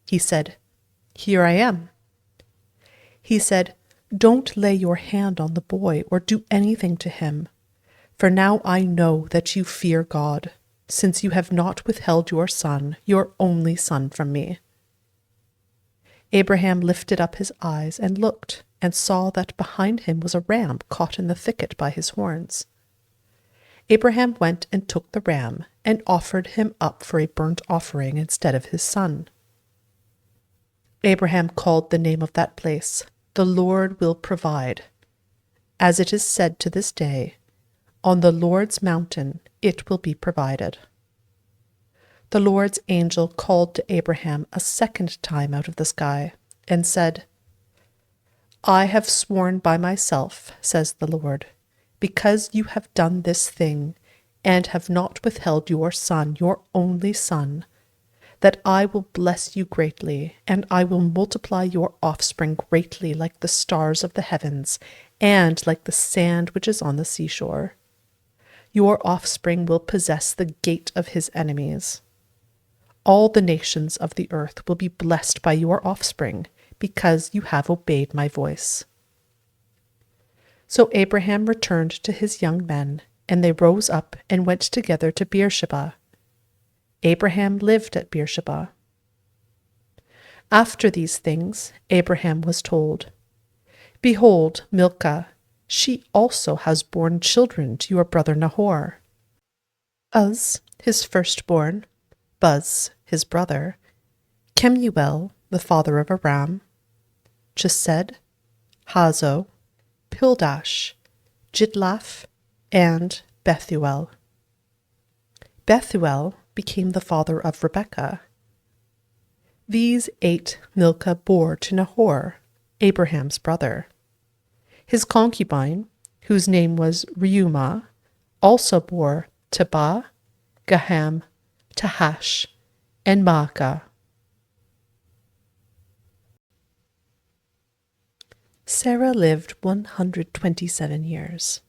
He said, "Here I am." He said, "Don't lay your hand on the boy or do anything to him, for now I know that you fear God, since you have not withheld your son, your only son, from me." Abraham lifted up his eyes and looked, and saw that behind him was a ram caught in the thicket by his horns. Abraham went and took the ram, and offered him up for a burnt offering instead of his son. Abraham called the name of that place, "The Lord will provide." As it is said to this day, "On the Lord's mountain it will be provided." The Lord's angel called to Abraham a 2nd time out of the sky, and said, "I have sworn by myself, says the Lord, because you have done this thing, and have not withheld your son, your only son, that I will bless you greatly, and I will multiply your offspring greatly like the stars of the heavens, and like the sand which is on the seashore. Your offspring will possess the gate of his enemies. All the nations of the earth will be blessed by your offspring, because you have obeyed my voice." So Abraham returned to his young men, and they rose up and went together to Beersheba. Abraham lived at Beersheba. After these things, Abraham was told, Behold, Milcah, she also has borne children to your brother Nahor. Uz, his firstborn, Buz, his brother, Kemuel, the father of Aram, Chesed, Hazo, Pildash, Jidlaph, and Bethuel. Bethuel became the father of Rebekah. These 8 Milcah bore to Nahor, Abraham's brother. His concubine, whose name was Reumah, also bore Tabah, Gaham, Tahash, and Maacah. Sarah lived 127 years.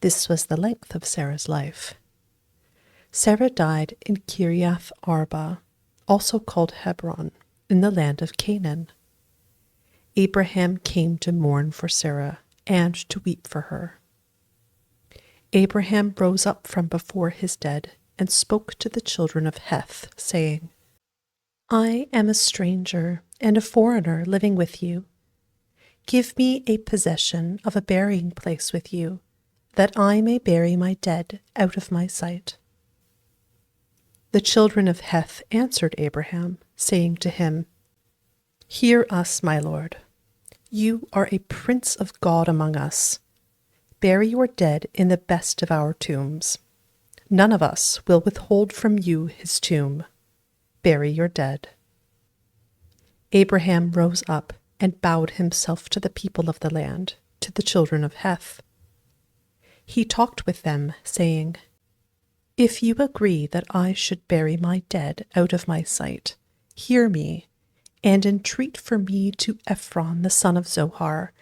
This was the length of Sarah's life. Sarah died in Kiriath Arba, also called Hebron, in the land of Canaan. Abraham came to mourn for Sarah and to weep for her. Abraham rose up from before his dead and spoke to the children of Heth, saying, I am a stranger and a foreigner living with you. Give me a possession of a burying place with you, that I may bury my dead out of my sight. The children of Heth answered Abraham, saying to him, Hear us, my lord. You are a prince of God among us. Bury your dead in the best of our tombs. None of us will withhold from you his tomb. Bury your dead. Abraham rose up and bowed himself to the people of the land, to the children of Heth. He talked with them, saying, If you agree that I should bury my dead out of my sight, hear me, and entreat for me to Ephron the son of Zohar,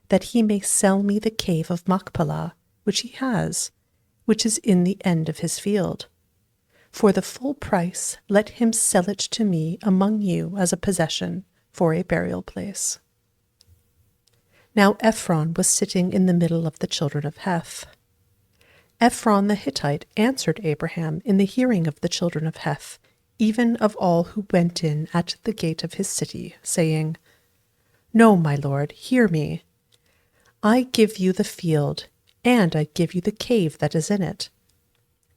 that he may sell me the cave of Machpelah, which he has, which is in the end of his field. For the full price let him sell it to me among you as a possession, for a burial place. Now Ephron was sitting in the middle of the children of Heth. Ephron the Hittite answered Abraham in the hearing of the children of Heth, even of all who went in at the gate of his city, saying, No, my lord, hear me. I give you the field, and I give you the cave that is in it.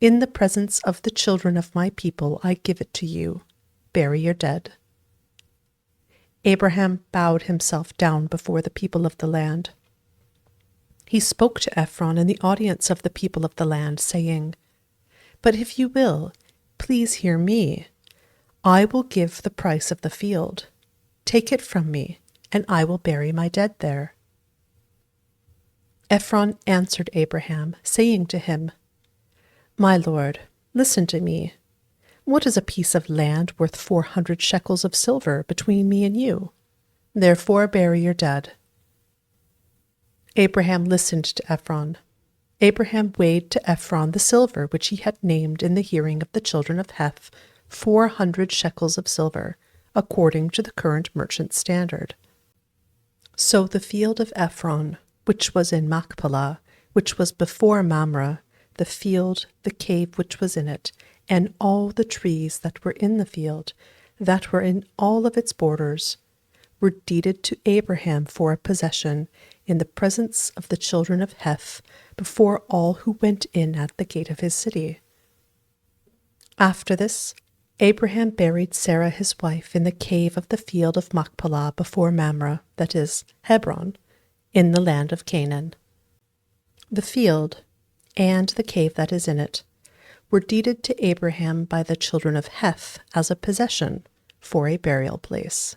In the presence of the children of my people I give it to you. Bury your dead. Abraham bowed himself down before the people of the land. He spoke to Ephron in the audience of the people of the land, saying, But if you will, please hear me. I will give the price of the field. Take it from me, and I will bury my dead there. Ephron answered Abraham, saying to him, My lord, listen to me. What is a piece of land worth 400 shekels of silver between me and you? Therefore bury your dead. Abraham listened to Ephron. Abraham weighed to Ephron the silver which he had named in the hearing of the children of Heth, 400 shekels of silver, according to the current merchant standard. So the field of Ephron, which was in Machpelah, which was before Mamre, the field, the cave which was in it, and all the trees that were in the field, that were in all of its borders, were deeded to Abraham for a possession in the presence of the children of Heth, before all who went in at the gate of his city. After this, Abraham buried Sarah his wife in the cave of the field of Machpelah before Mamre, that is, Hebron, in the land of Canaan. The field, and the cave that is in it, were deeded to Abraham by the children of Heth as a possession for a burial place.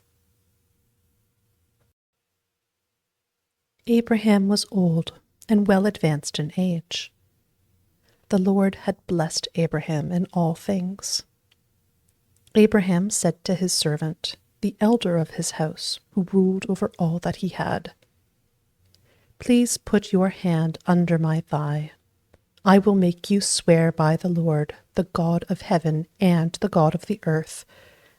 Abraham was old and well advanced in age. The Lord had blessed Abraham in all things. Abraham said to his servant, the elder of his house, who ruled over all that he had, Please put your hand under my thigh. I will make you swear by the Lord, the God of heaven and the God of the earth,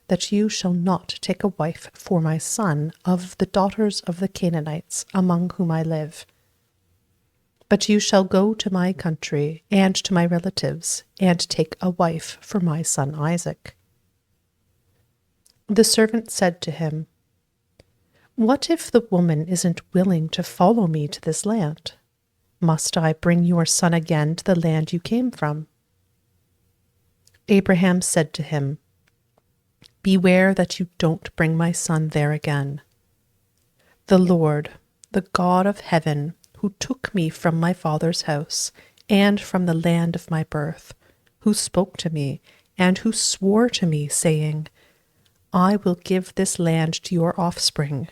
that you shall not take a wife for my son of the daughters of the Canaanites among whom I live. But you shall go to my country and to my relatives, and take a wife for my son Isaac. The servant said to him, "What if the woman isn't willing to follow me to this land? Must I bring your son again to the land you came from?" Abraham said to him, "Beware that you don't bring my son there again. The Lord, the God of heaven, who took me from my father's house and from the land of my birth, who spoke to me and who swore to me, saying, 'I will give this land to your offspring,'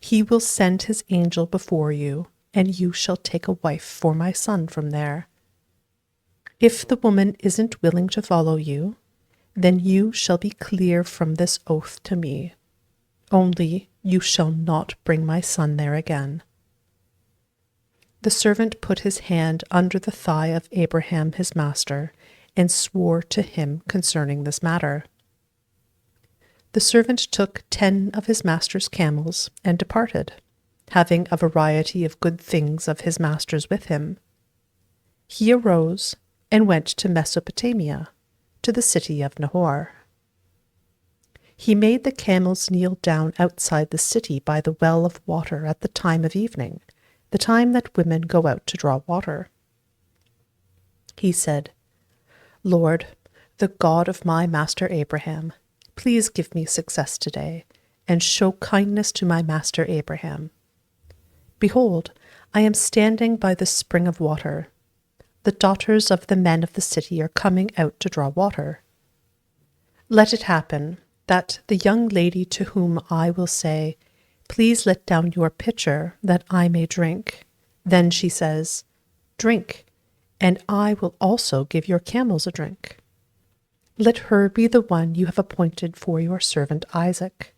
he will send his angel before you, and you shall take a wife for my son from there. If the woman isn't willing to follow you, then you shall be clear from this oath to me. Only you shall not bring my son there again." The servant put his hand under the thigh of Abraham his master, and swore to him concerning this matter. The servant took 10 of his master's camels and departed, having a variety of good things of his master's with him. He arose and went to Mesopotamia, to the city of Nahor. He made the camels kneel down outside the city by the well of water at the time of evening, the time that women go out to draw water. He said, "Lord, the God of my master Abraham, please give me success today, and show kindness to my master Abraham. Behold, I am standing by the spring of water. The daughters of the men of the city are coming out to draw water. Let it happen that the young lady to whom I will say, 'Please let down your pitcher that I may drink,' then she says, 'Drink, and I will also give your camels a drink.' Let her be the one you have appointed for your servant Isaac.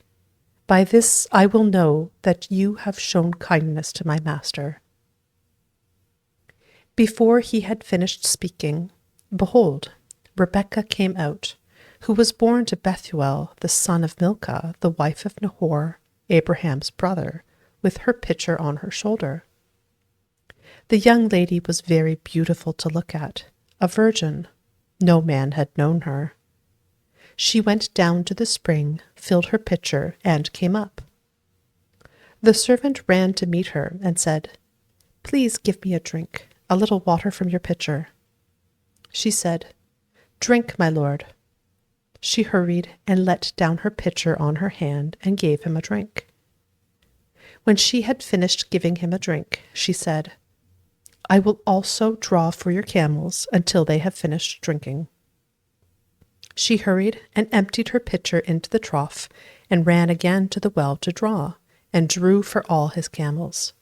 By this I will know that you have shown kindness to my master." Before he had finished speaking, behold, Rebekah came out, who was born to Bethuel, the son of Milcah, the wife of Nahor, Abraham's brother, with her pitcher on her shoulder. The young lady was very beautiful to look at, a virgin. No man had known her. She went down to the spring, filled her pitcher, and came up. The servant ran to meet her and said, "Please give me a drink, a little water from your pitcher." She said, "Drink, my lord." She hurried and let down her pitcher on her hand and gave him a drink. When she had finished giving him a drink, she said, "I will also draw for your camels until they have finished drinking." She hurried and emptied her pitcher into the trough and ran again to the well to draw, and drew for all his camels.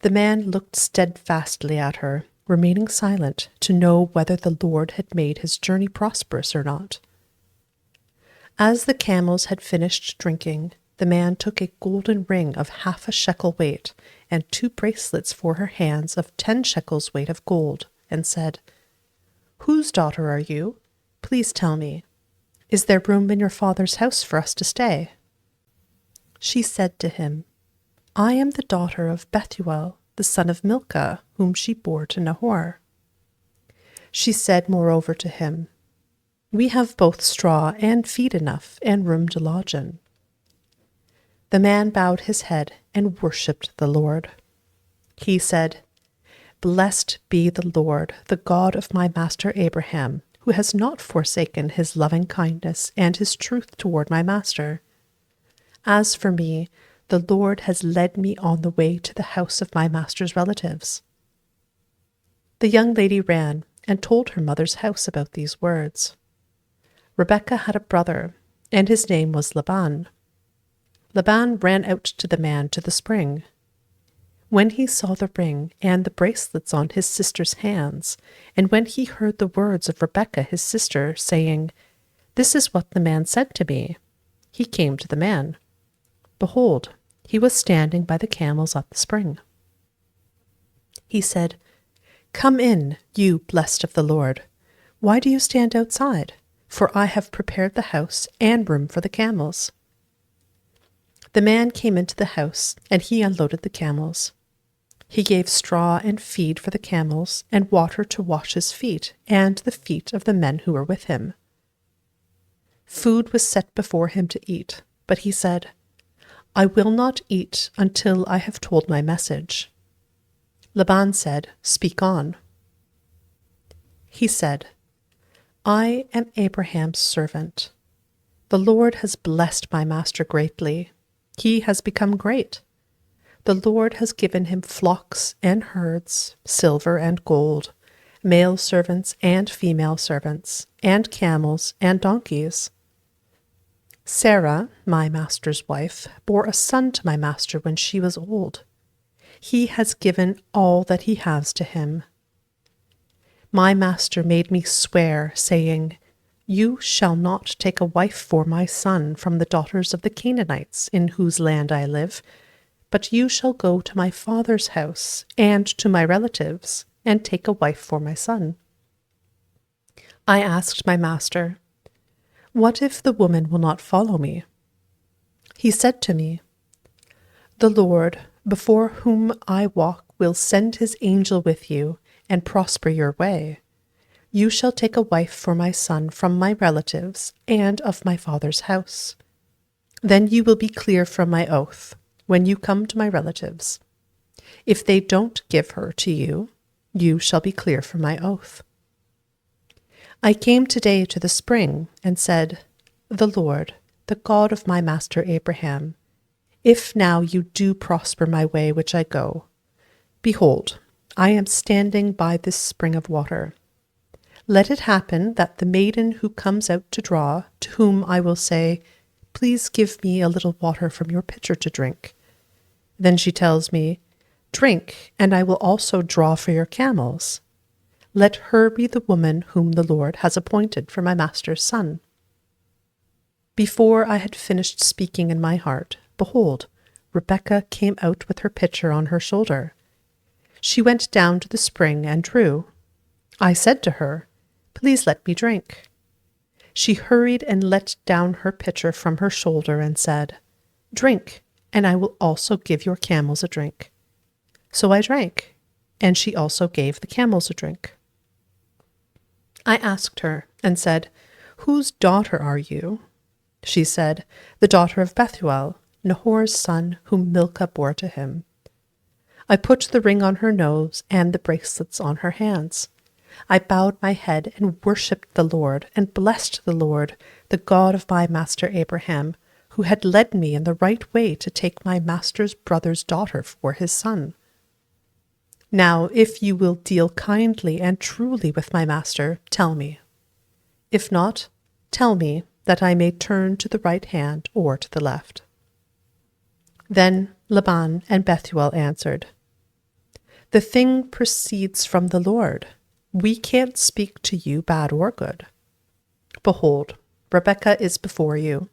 The man looked steadfastly at her, remaining silent to know whether the Lord had made his journey prosperous or not. As the camels had finished drinking, the man took a golden ring of 1/2 shekel weight and 2 bracelets for her hands of 10 shekels weight of gold, and said, "Whose daughter are you? Please tell me. Is there room in your father's house for us to stay?" She said to him, "I am the daughter of Bethuel, the son of Milcah, whom she bore to Nahor." She said moreover to him, "We have both straw and feed enough and room to lodge in." The man bowed his head and worshipped the Lord. He said, "Blessed be the Lord, the God of my master Abraham, who has not forsaken his loving kindness and his truth toward my master. As for me, the Lord has led me on the way to the house of my master's relatives." The young lady ran and told her mother's house about these words. Rebekah had a brother, and his name was Laban. Laban ran out to the man to the spring. When he saw the ring and the bracelets on his sister's hands, and when he heard the words of Rebekah his sister, saying, "This is what the man said to me," he came to the man. Behold, he was standing by the camels at the spring. He said, "Come in, you blessed of the Lord. Why do you stand outside? For I have prepared the house and room for the camels." The man came into the house, and he unloaded the camels. He gave straw and feed for the camels, and water to wash his feet and the feet of the men who were with him. Food was set before him to eat, but he said, I will not eat until I have told my message. Laban said, Speak on. He said, I am Abraham's servant. The Lord has blessed my master greatly. He has become great. The Lord has given him flocks and herds, silver and gold, male servants and female servants, and camels and donkeys. Sarah, my master's wife, bore a son to my master when she was old. He has given all that he has to him. My master made me swear, saying, You shall not take a wife for my son from the daughters of the Canaanites in whose land I live, but you shall go to my father's house and to my relatives, and take a wife for my son. I asked my master, What if the woman will not follow me? He said to me, The Lord, before whom I walk, will send his angel with you and prosper your way. You shall take a wife for my son from my relatives and of my father's house. Then you will be clear from my oath when you come to my relatives. If they don't give her to you, you shall be clear from my oath. I came today to the spring and said, The Lord, the God of my master Abraham, if now you do prosper my way which I go, behold, I am standing by this spring of water. Let it happen that the maiden who comes out to draw, to whom I will say, Please give me a little water from your pitcher to drink. Then she tells me, Drink, and I will also draw for your camels. Let her be the woman whom the Lord has appointed for my master's son. Before I had finished speaking in my heart, behold, Rebekah came out with her pitcher on her shoulder. She went down to the spring and drew. I said to her, Please let me drink. She hurried and let down her pitcher from her shoulder and said, Drink, and I will also give your camels a drink. So I drank, and she also gave the camels a drink. I asked her and said, Whose daughter are you? She said, The daughter of Bethuel, Nahor's son, whom Milcah bore to him. I put the ring on her nose and the bracelets on her hands. I bowed my head and worshipped the Lord and blessed the Lord, the God of my master Abraham, who had led me in the right way to take my master's brother's daughter for his son. Now, if you will deal kindly and truly with my master, tell me. If not, tell me, that I may turn to the right hand or to the left. Then Laban and Bethuel answered, The thing proceeds from the Lord. We can't speak to you bad or good. Behold, Rebekah is before you.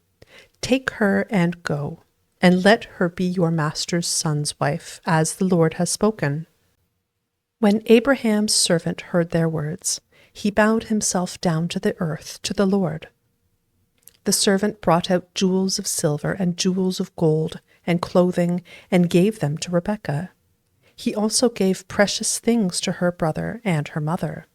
Take her and go, and let her be your master's son's wife, as the Lord has spoken. When Abraham's servant heard their words, he bowed himself down to the earth to the Lord. The servant brought out jewels of silver and jewels of gold and clothing and gave them to Rebekah. He also gave precious things to her brother and her mother.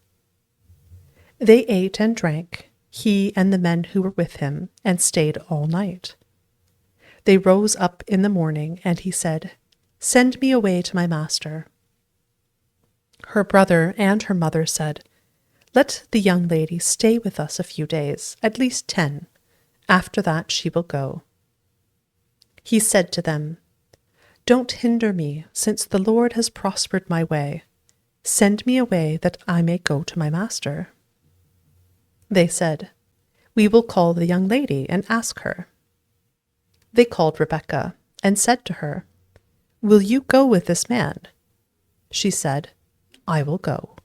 They ate and drank, he and the men who were with him, and stayed all night. They rose up in the morning, and he said, Send me away to my master. Her brother and her mother said, Let the young lady stay with us a few days, at least 10. After that she will go. He said to them, Don't hinder me, since the Lord has prospered my way. Send me away that I may go to my master. They said, We will call the young lady and ask her. They called Rebekah and said to her, Will you go with this man? She said, I will go.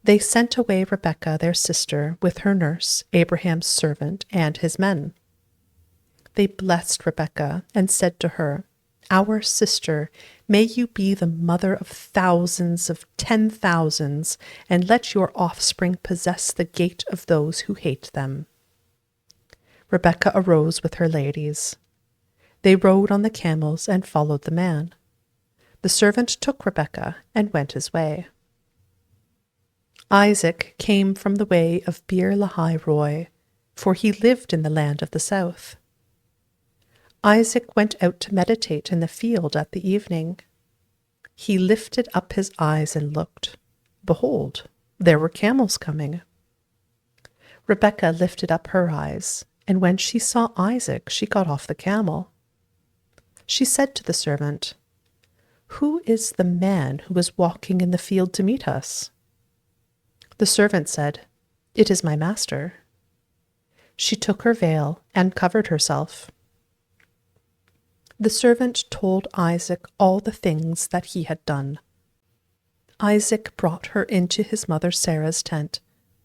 They sent away Rebekah their sister with her nurse, Abraham's servant, and his men. They blessed Rebekah and said to her, Our sister, may you be the mother of thousands of 10,000s, and let your offspring possess the gate of those who hate them. Rebekah arose with her ladies. They rode on the camels and followed the man. The servant took Rebekah and went his way. Isaac came from the way of Beer-lahai-roi, for he lived in the land of the south. Isaac went out to meditate in the field at the evening. He lifted up his eyes and looked. Behold, there were camels coming. Rebekah lifted up her eyes, and when she saw Isaac, she got off the camel. She said to the servant, "Who is the man who is walking in the field to meet us?" The servant said, "It is my master." She took her veil and covered herself. The servant told Isaac all the things that he had done. Isaac brought her into his mother Sarah's tent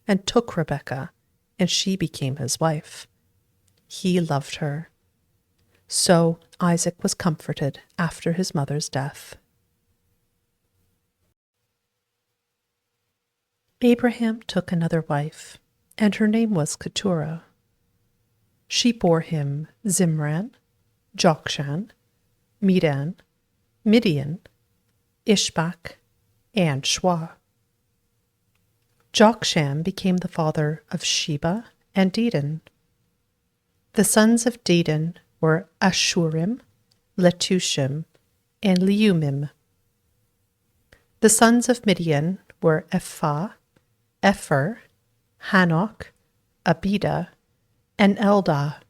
and took Rebekah, and she became his wife. He loved her. So Isaac was comforted after his mother's death. Abraham took another wife, and her name was Keturah. She bore him Zimran, Jokshan, Medan, Midian, Ishbak, and Shua. Jokshan became the father of Sheba and Dedan. The sons of Dedan were Ashurim, Letushim, and Leumim. The sons of Midian were Ephah, Epher, Hanok, Abida, and Eldah.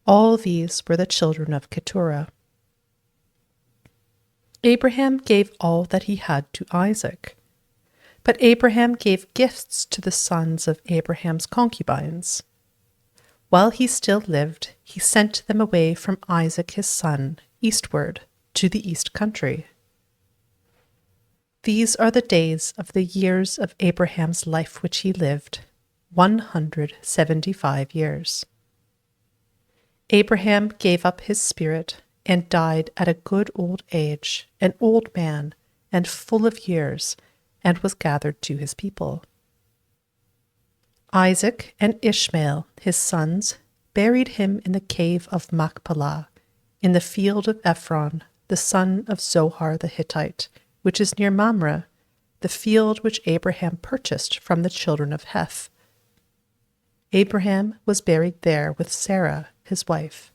All these were the children of Keturah. Abraham gave all that he had to Isaac, but Abraham gave gifts to the sons of Abraham's concubines. While he still lived, he sent them away from Isaac his son, eastward, to the east country. These are the days of the years of Abraham's life which he lived, 175 years. Abraham gave up his spirit and died at a good old age, an old man and full of years, and was gathered to his people. Isaac and Ishmael, his sons, buried him in the cave of Machpelah, in the field of Ephron, the son of Zohar the Hittite, which is near Mamre, the field which Abraham purchased from the children of Heth. Abraham was buried there with Sarah, his wife.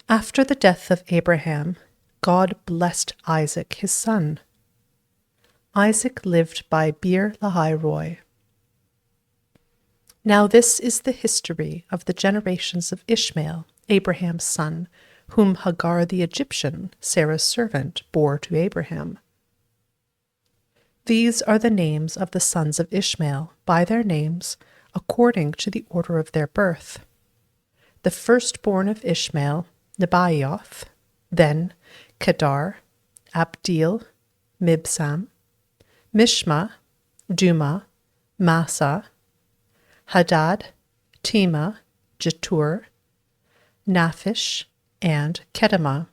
After the death of Abraham, God blessed Isaac, his son. Isaac lived by Beer Lahai Roi. Now this is the history of the generations of Ishmael, Abraham's son, whom Hagar the Egyptian, Sarah's servant, bore to Abraham. These are the names of the sons of Ishmael, by their names, according to the order of their birth. The firstborn of Ishmael, Nebaioth, then Kedar, Abdeel, Mibsam, Mishma, Duma, Massa, Hadad, Tema, Jetur, Naphish, and Kedemah.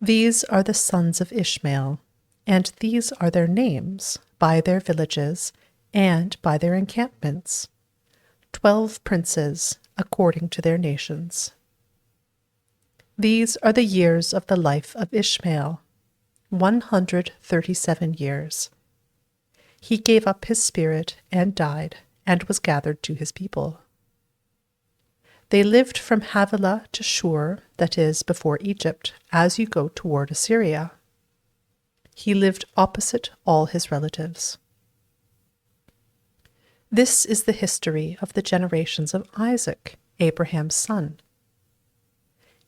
These are the sons of Ishmael, and these are their names, by their villages, and by their encampments, 12 princes, according to their nations. These are the years of the life of Ishmael, 137 years. He gave up his spirit and died, and was gathered to his people. They lived from Havilah to Shur, that is, before Egypt, as you go toward Assyria. He lived opposite all his relatives. This is the history of the generations of Isaac, Abraham's son.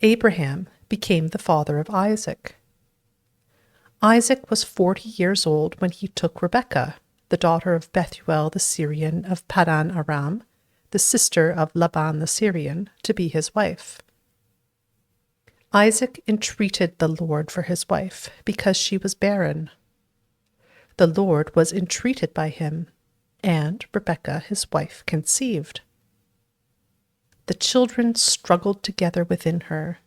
Abraham became the father of Isaac. Isaac was 40 years old when he took Rebekah, the daughter of Bethuel the Syrian of Paddan Aram, the sister of Laban the Syrian, to be his wife. Isaac entreated the Lord for his wife, because she was barren. The Lord was entreated by him, and Rebekah his wife conceived. The children struggled together within her.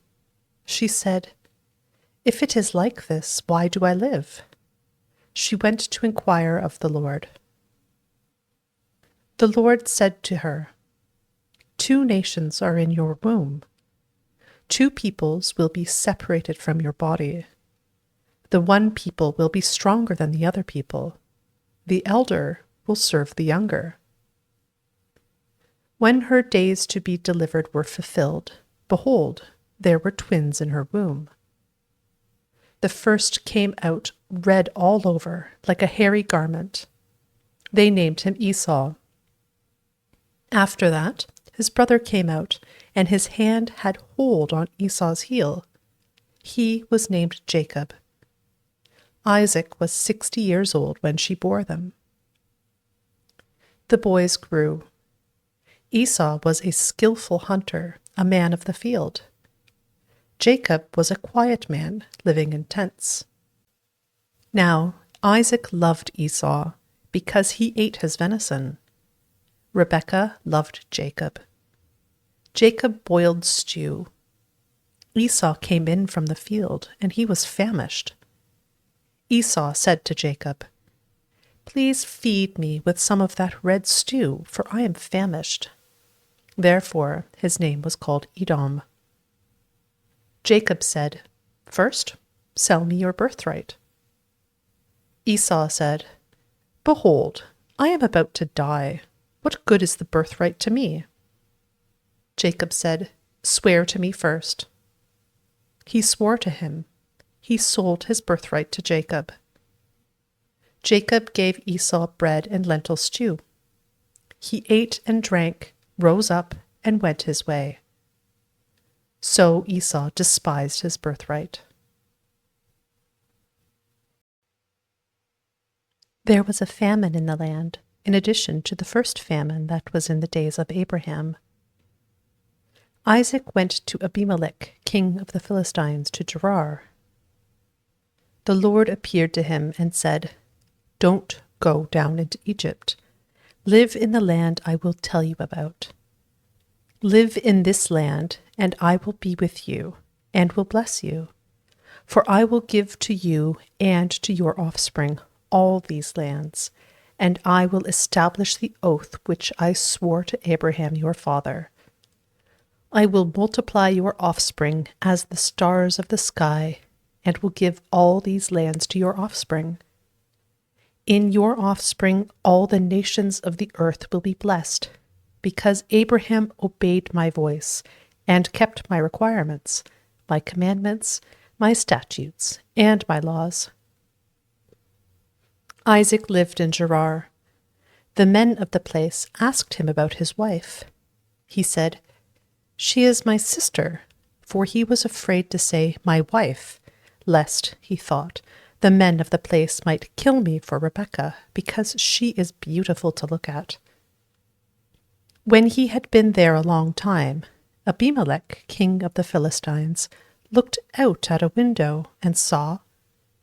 She said, "If it is like this, why do I live?" She went to inquire of the Lord. The Lord said to her, "Two nations are in your womb. 2 peoples will be separated from your body. The one people will be stronger than the other people. The elder will serve the younger. When her days to be delivered were fulfilled, behold, there were twins in her womb. The first came out red all over, like a hairy garment. They named him Esau. After that, his brother came out, and his hand had hold on Esau's heel. He was named Jacob. Isaac was 60 years old when she bore them. The boys grew. Esau was a skillful hunter, a man of the field. Jacob was a quiet man, living in tents. Now Isaac loved Esau, because he ate his venison. Rebekah loved Jacob. Jacob boiled stew. Esau came in from the field, and he was famished. Esau said to Jacob, "Please feed me with some of that red stew, for I am famished." Therefore his name was called Edom. Jacob said, "First, sell me your birthright." Esau said, "Behold, I am about to die. What good is the birthright to me?" Jacob said, "Swear to me first." He swore to him. He sold his birthright to Jacob. Jacob gave Esau bread and lentil stew. He ate and drank, rose up, and went his way. So Esau despised his birthright. There was a famine in the land, in addition to the first famine that was in the days of Abraham. Isaac went to Abimelech, king of the Philistines, to Gerar. The Lord appeared to him and said, "Don't go down into Egypt. Live in the land I will tell you about. Live in this land, and I will be with you, and will bless you. For I will give to you and to your offspring all these lands, and I will establish the oath which I swore to Abraham your father. I will multiply your offspring as the stars of the sky, and will give all these lands to your offspring. In your offspring all the nations of the earth will be blessed, because Abraham obeyed my voice and kept my requirements, my commandments, my statutes, and my laws." Isaac lived in Gerar. The men of the place asked him about his wife. He said, "She is my sister," for he was afraid to say, "my wife," lest, he thought, the men of the place might kill me for Rebekah, because she is beautiful to look at. When he had been there a long time, Abimelech, king of the Philistines, looked out at a window and saw,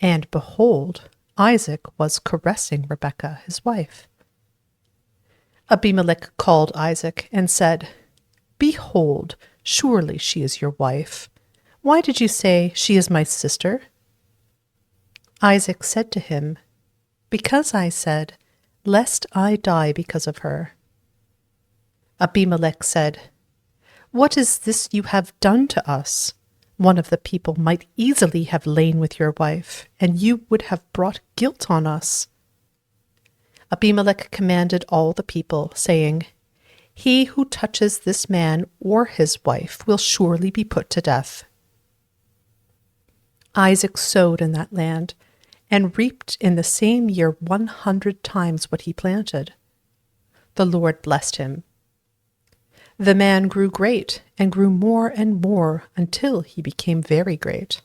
and behold, Isaac was caressing Rebekah, his wife. Abimelech called Isaac and said, "Behold, surely she is your wife. Why did you say, 'She is my sister'?" Isaac said to him, "Because I said, 'Lest I die because of her.'" Abimelech said, "What is this you have done to us? One of the people might easily have lain with your wife, and you would have brought guilt on us." Abimelech commanded all the people, saying, "He who touches this man or his wife will surely be put to death." Isaac sowed in that land, and reaped in the same year 100 times what he planted. The Lord blessed him. The man grew great, and grew more and more, until he became very great.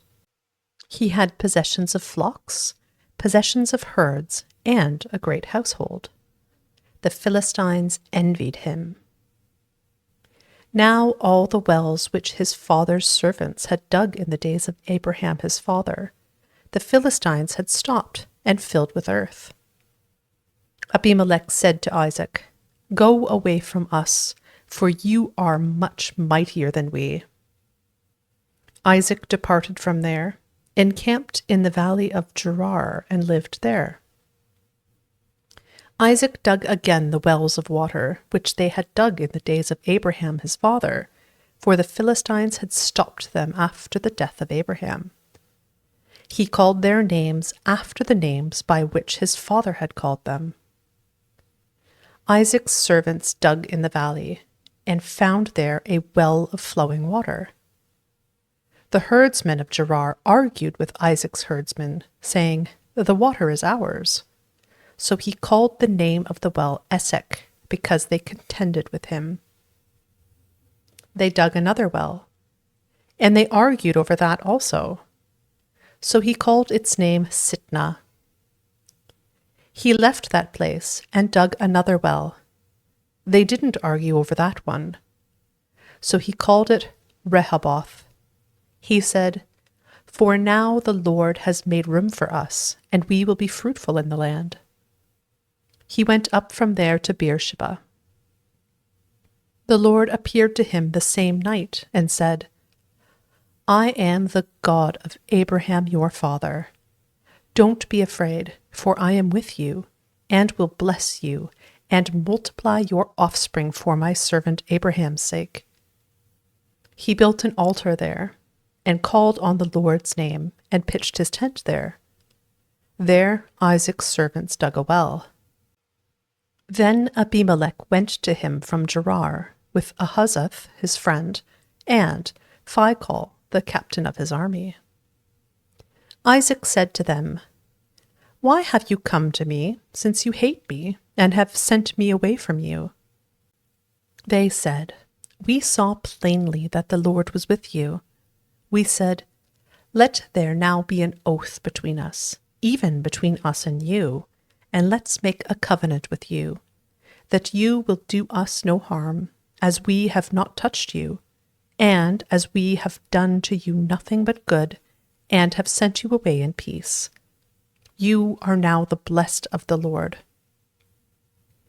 He had possessions of flocks, possessions of herds, and a great household. The Philistines envied him. Now all the wells which his father's servants had dug in the days of Abraham his father, the Philistines had stopped and filled with earth. Abimelech said to Isaac, "Go away from us, for you are much mightier than we." Isaac departed from there, encamped in the valley of Gerar, and lived there. Isaac dug again the wells of water, which they had dug in the days of Abraham his father, for the Philistines had stopped them after the death of Abraham. He called their names after the names by which his father had called them. Isaac's servants dug in the valley and found there a well of flowing water. The herdsmen of Gerar argued with Isaac's herdsmen, saying, "The water is ours." So he called the name of the well Esek, because they contended with him. They dug another well, and they argued over that also. So he called its name Sitnah. He left that place and dug another well. They didn't argue over that one. So he called it Rehoboth. He said, "For now the Lord has made room for us, and we will be fruitful in the land." He went up from there to Beersheba. The Lord appeared to him the same night and said, "I am the God of Abraham your father. Don't be afraid, for I am with you, and will bless you, and multiply your offspring for my servant Abraham's sake." He built an altar there, and called on the Lord's name, and pitched his tent there. There Isaac's servants dug a well. Then Abimelech went to him from Gerar, with Ahuzzath his friend, and Phicol the captain of his army. Isaac said to them, "Why have you come to me, since you hate me, and have sent me away from you?" They said, "We saw plainly that the Lord was with you." We said, "Let there now be an oath between us, even between us and you, and let's make a covenant with you, that you will do us no harm, as we have not touched you, and as we have done to you nothing but good, and have sent you away in peace. You are now the blessed of the Lord."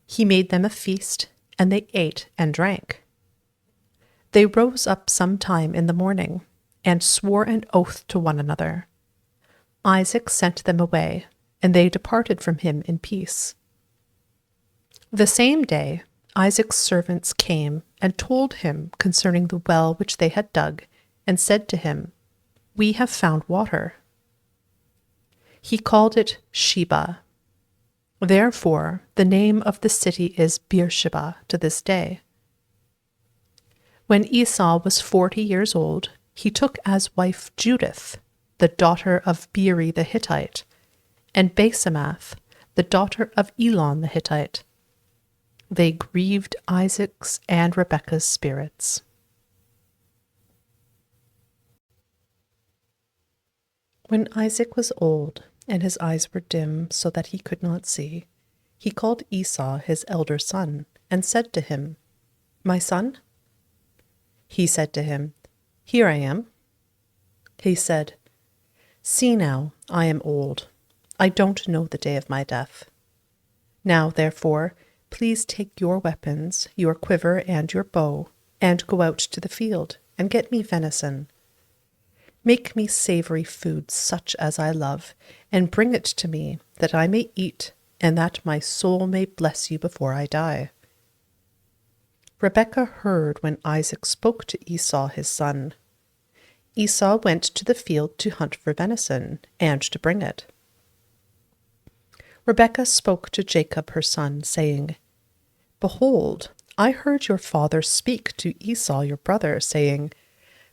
He made them a feast, and they ate and drank. They rose up some time in the morning, and swore an oath to one another. Isaac sent them away, and they departed from him in peace. The same day Isaac's servants came and told him concerning the well which they had dug, and said to him, "We have found water." He called it Sheba. Therefore the name of the city is Beersheba to this day. When Esau was 40 years old, he took as wife Judith, the daughter of Beeri the Hittite, and Basemath, the daughter of Elon the Hittite. They grieved Isaac's and Rebekah's spirits. When Isaac was old, and his eyes were dim so that he could not see, he called Esau his elder son, and said to him, "My son?" He said to him, "Here I am." He said, "See now, I am old. I don't know the day of my death. Now, therefore, please take your weapons, your quiver and your bow, and go out to the field, and get me venison. Make me savory food such as I love, and bring it to me, that I may eat, and that my soul may bless you before I die." Rebekah heard when Isaac spoke to Esau his son. Esau went to the field to hunt for venison, and to bring it. Rebekah spoke to Jacob her son, saying, "Behold, I heard your father speak to Esau your brother, saying,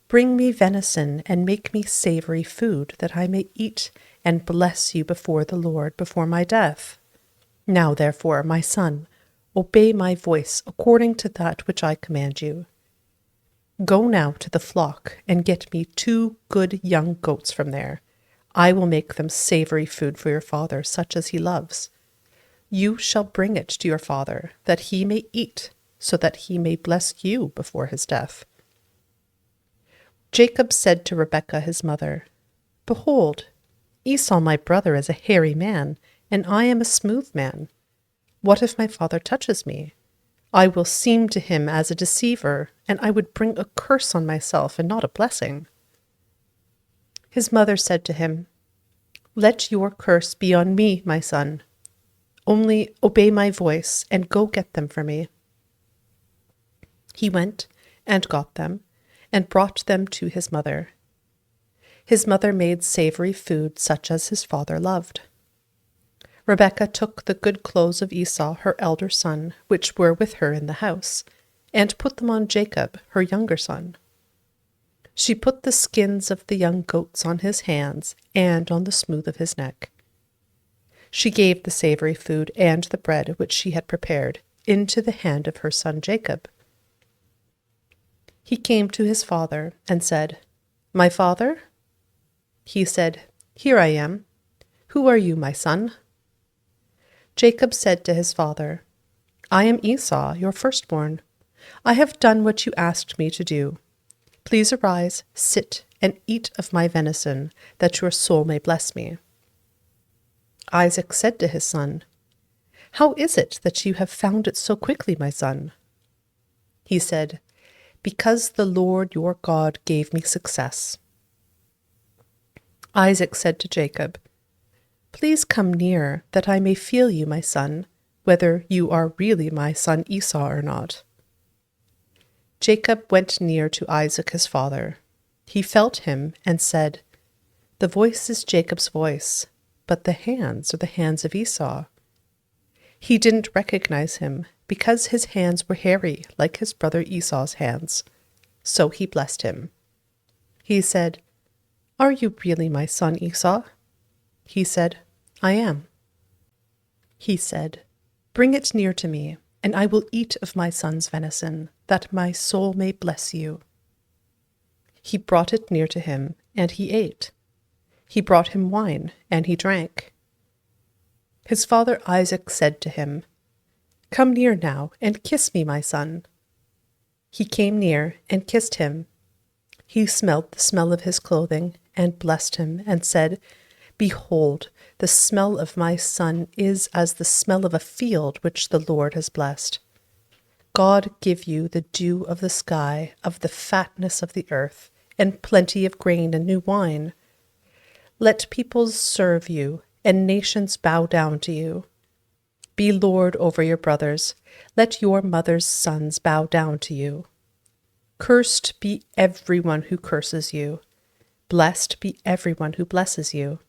'Bring me venison, and make me savory food, that I may eat, and bless you before the Lord before my death.' Now, therefore, my son, obey my voice according to that which I command you. Go now to the flock, and get me 2 good young goats from there. I will make them savory food for your father, such as he loves. You shall bring it to your father, that he may eat, so that he may bless you before his death." Jacob said to Rebekah his mother, "Behold, Esau my brother is a hairy man, and I am a smooth man. What if my father touches me? I will seem to him as a deceiver, and I would bring a curse on myself and not a blessing." His mother said to him, "Let your curse be on me, my son. Only obey my voice, and go get them for me." He went and got them, and brought them to his mother. His mother made savory food such as his father loved. Rebekah took the good clothes of Esau, her elder son, which were with her in the house, and put them on Jacob, her younger son. She put the skins of the young goats on his hands and on the smooth of his neck. She gave the savory food and the bread which she had prepared into the hand of her son Jacob. He came to his father and said, "My father?" He said, "Here I am. Who are you, my son?" Jacob said to his father, "I am Esau, your firstborn. I have done what you asked me to do. Please arise, sit, and eat of my venison, that your soul may bless me." Isaac said to his son, "How is it that you have found it so quickly, my son?" He said, "Because the Lord your God gave me success." Isaac said to Jacob, "Please come near, that I may feel you, my son, whether you are really my son Esau or not." Jacob went near to Isaac his father. He felt him and said, "The voice is Jacob's voice, but the hands are the hands of Esau." He didn't recognize him, because his hands were hairy like his brother Esau's hands. So he blessed him. He said, "Are you really my son Esau?" He said, "I am." He said, "Bring it near to me, and I will eat of my son's venison, that my soul may bless you." He brought it near to him, and he ate. He brought him wine, and he drank. His father Isaac said to him, "Come near now, and kiss me, my son." He came near and kissed him. He smelled the smell of his clothing, and blessed him, and said, "Behold, the smell of my son is as the smell of a field which the Lord has blessed. God give you the dew of the sky, of the fatness of the earth, and plenty of grain and new wine. Let peoples serve you, and nations bow down to you. Be lord over your brothers. Let your mother's sons bow down to you. Cursed be everyone who curses you. Blessed be everyone who blesses you."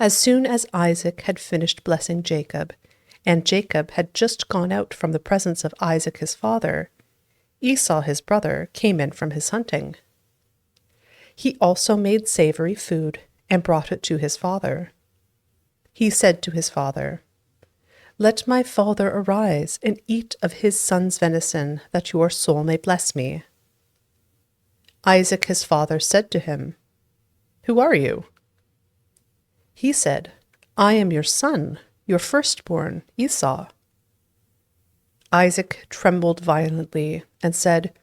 As soon as Isaac had finished blessing Jacob, and Jacob had just gone out from the presence of Isaac his father, Esau his brother came in from his hunting. He also made savory food and brought it to his father. He said to his father, "Let my father arise and eat of his son's venison, that your soul may bless me." Isaac his father said to him, "Who are you?" He said, "I am your son, your firstborn, Esau." Isaac trembled violently and said,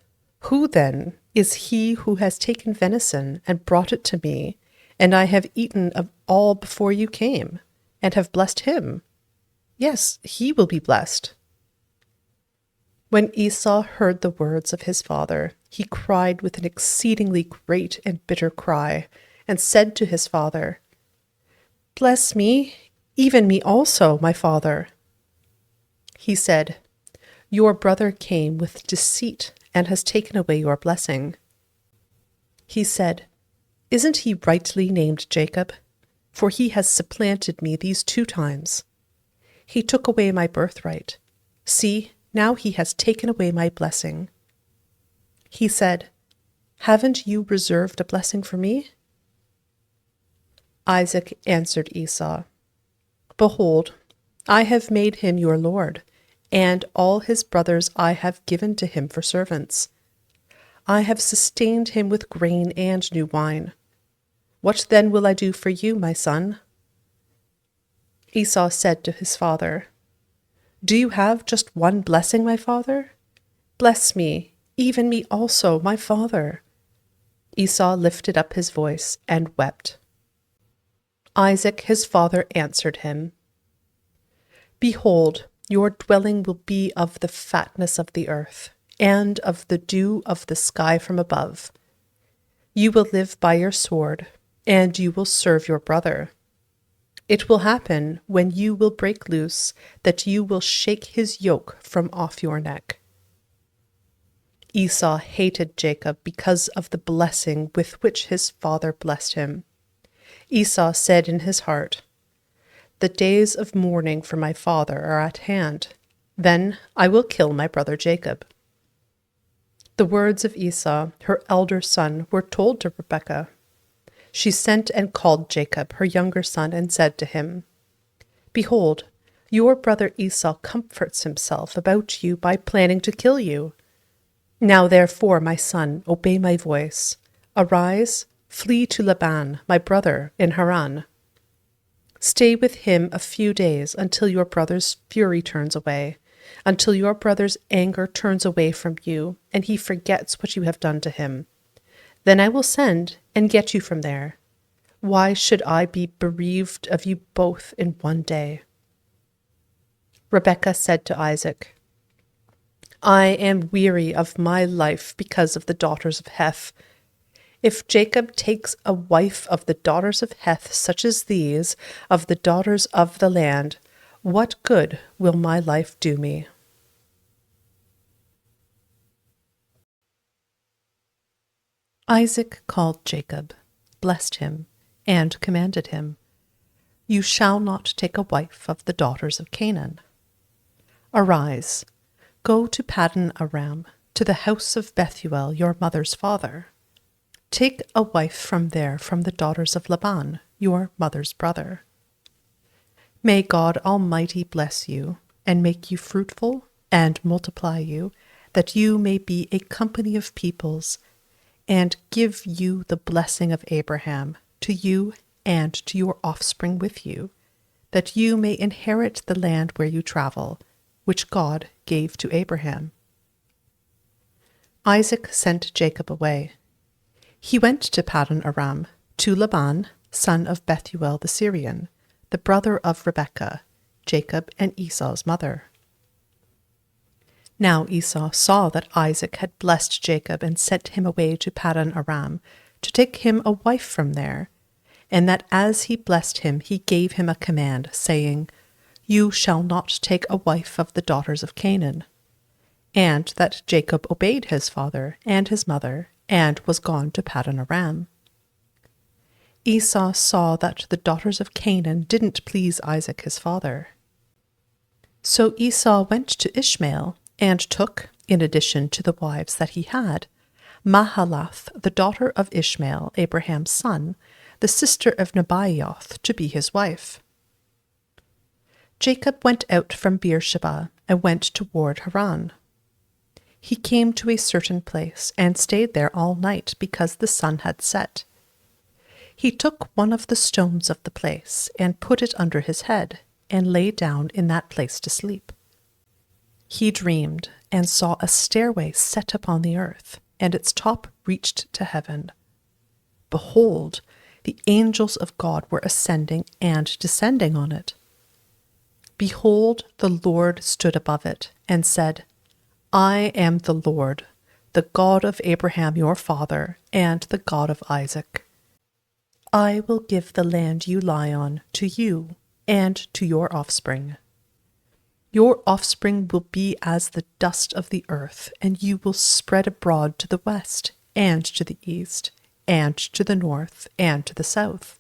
"Who then is he who has taken venison and brought it to me, and I have eaten of all before you came, and have blessed him? Yes, he will be blessed." When Esau heard the words of his father, he cried with an exceedingly great and bitter cry, and said to his father, "Bless me, even me also, my father." He said, "Your brother came with deceit and has taken away your blessing." He said, "Isn't he rightly named Jacob? For he has supplanted me these 2 times. He took away my birthright. See, now he has taken away my blessing." He said, "Haven't you reserved a blessing for me?" Isaac answered Esau, "Behold, I have made him your lord, and all his brothers I have given to him for servants. I have sustained him with grain and new wine. What then will I do for you, my son?" Esau said to his father, "Do you have just one blessing, my father? Bless me, even me also, my father." Esau lifted up his voice and wept. Isaac his father answered him, "Behold, your dwelling will be of the fatness of the earth, and of the dew of the sky from above. You will live by your sword, and you will serve your brother. It will happen when you will break loose that you will shake his yoke from off your neck." Esau hated Jacob because of the blessing with which his father blessed him. Esau said in his heart, The days of mourning for my father are at hand. Then I will kill my brother Jacob." The words of Esau, her elder son, were told to Rebekah. She sent and called Jacob, her younger son, and said to him, "Behold, your brother Esau comforts himself about you by planning to kill you. Now therefore, my son, obey my voice. Arise, flee to Laban, my brother, in Haran. Stay with him a few days until your brother's fury turns away, until your brother's anger turns away from you, and he forgets what you have done to him. Then I will send and get you from there. Why should I be bereaved of you both in one day?" Rebekah said to Isaac, "I am weary of my life because of the daughters of Heth. If Jacob takes a wife of the daughters of Heth, such as these, of the daughters of the land, what good will my life do me?" Isaac called Jacob, blessed him, and commanded him, "You shall not take a wife of the daughters of Canaan. Arise, go to Paddan Aram, to the house of Bethuel, your mother's father. Take a wife from there from the daughters of Laban, your mother's brother. May God Almighty bless you, and make you fruitful, and multiply you, that you may be a company of peoples, and give you the blessing of Abraham, to you and to your offspring with you, that you may inherit the land where you travel, which God gave to Abraham." Isaac sent Jacob away. He went to Paddan Aram, to Laban, son of Bethuel the Syrian, the brother of Rebekah, Jacob and Esau's mother. Now Esau saw that Isaac had blessed Jacob and sent him away to Paddan Aram to take him a wife from there, and that as he blessed him he gave him a command, saying, "You shall not take a wife of the daughters of Canaan," and that Jacob obeyed his father and his mother, and was gone to Paddan Aram. Esau saw that the daughters of Canaan didn't please Isaac his father. So Esau went to Ishmael, and took, in addition to the wives that he had, Mahalath, the daughter of Ishmael, Abraham's son, the sister of Nebaioth, to be his wife. Jacob went out from Beersheba and went toward Haran. He came to a certain place and stayed there all night because the sun had set. He took one of the stones of the place and put it under his head and lay down in that place to sleep. He dreamed and saw a stairway set upon the earth, and its top reached to heaven. Behold, the angels of God were ascending and descending on it. Behold, the Lord stood above it, and said, "I am the Lord, the God of Abraham your father, and the God of Isaac. I will give the land you lie on to you and to your offspring. Your offspring will be as the dust of the earth, and you will spread abroad to the west, and to the east, and to the north, and to the south.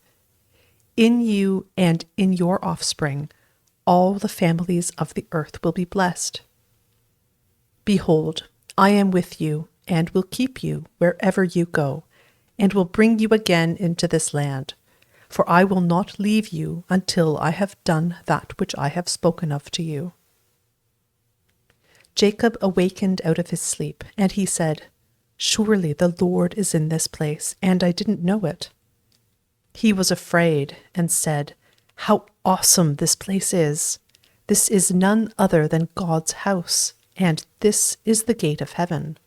In you and in your offspring, all the families of the earth will be blessed. Behold, I am with you, and will keep you wherever you go, and will bring you again into this land. For I will not leave you until I have done that which I have spoken of to you." Jacob awakened out of his sleep, and he said, "Surely the Lord is in this place, and I didn't know it." He was afraid and said, "How awesome this place is! This is none other than God's house, and this is the gate of heaven."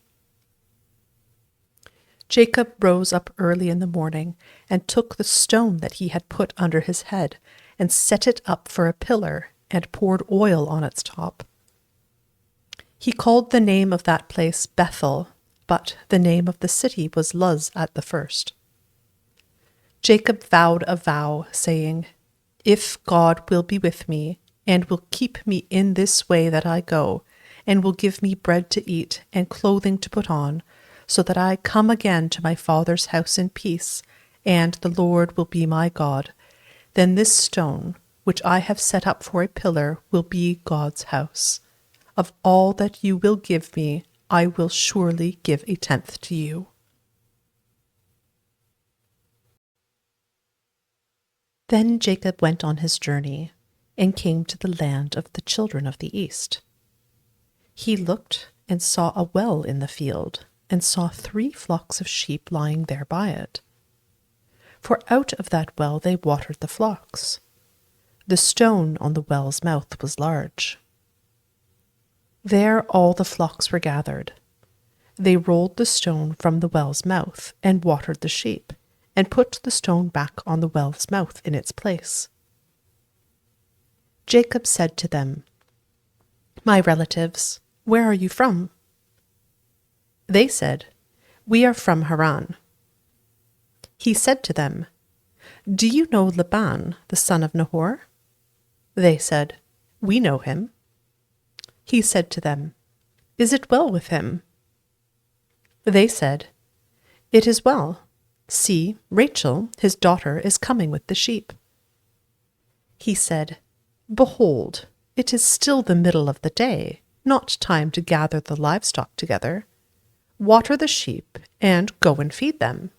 Jacob rose up early in the morning and took the stone that he had put under his head and set it up for a pillar and poured oil on its top. He called the name of that place Bethel, but the name of the city was Luz at the first. Jacob vowed a vow, saying, "If God will be with me, and will keep me in this way that I go, and will give me bread to eat and clothing to put on, so that I come again to my father's house in peace, and the Lord will be my God, then this stone, which I have set up for a pillar, will be God's house. Of all that you will give me, I will surely give a tenth to you." Then Jacob went on his journey and came to the land of the children of the east. He looked and saw a well in the field, and saw 3 flocks of sheep lying there by it. For out of that well they watered the flocks. The stone on the well's mouth was large. There all the flocks were gathered. They rolled the stone from the well's mouth and watered the sheep, and put the stone back on the well's mouth in its place. Jacob said to them, "My relatives, where are you from?" They said, "We are from Haran." He said to them, "Do you know Laban, the son of Nahor?" They said, "We know him." He said to them, "Is it well with him?" They said, "It is well. See, Rachel, his daughter, is coming with the sheep." He said, "Behold, it is still the middle of the day, not time to gather the livestock together. Water the sheep, and go and feed them."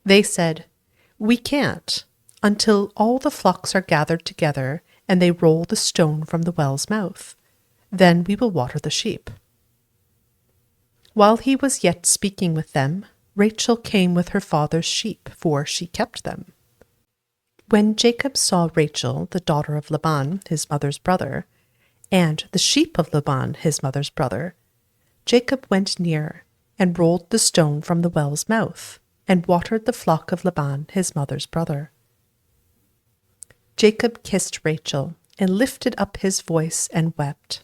They said, "We can't, until all the flocks are gathered together, and they roll the stone from the well's mouth. Then we will water the sheep." While he was yet speaking with them, Rachel came with her father's sheep, for she kept them. When Jacob saw Rachel, the daughter of Laban, his mother's brother, and the sheep of Laban, his mother's brother, Jacob went near and rolled the stone from the well's mouth, and watered the flock of Laban, his mother's brother. Jacob kissed Rachel, and lifted up his voice and wept.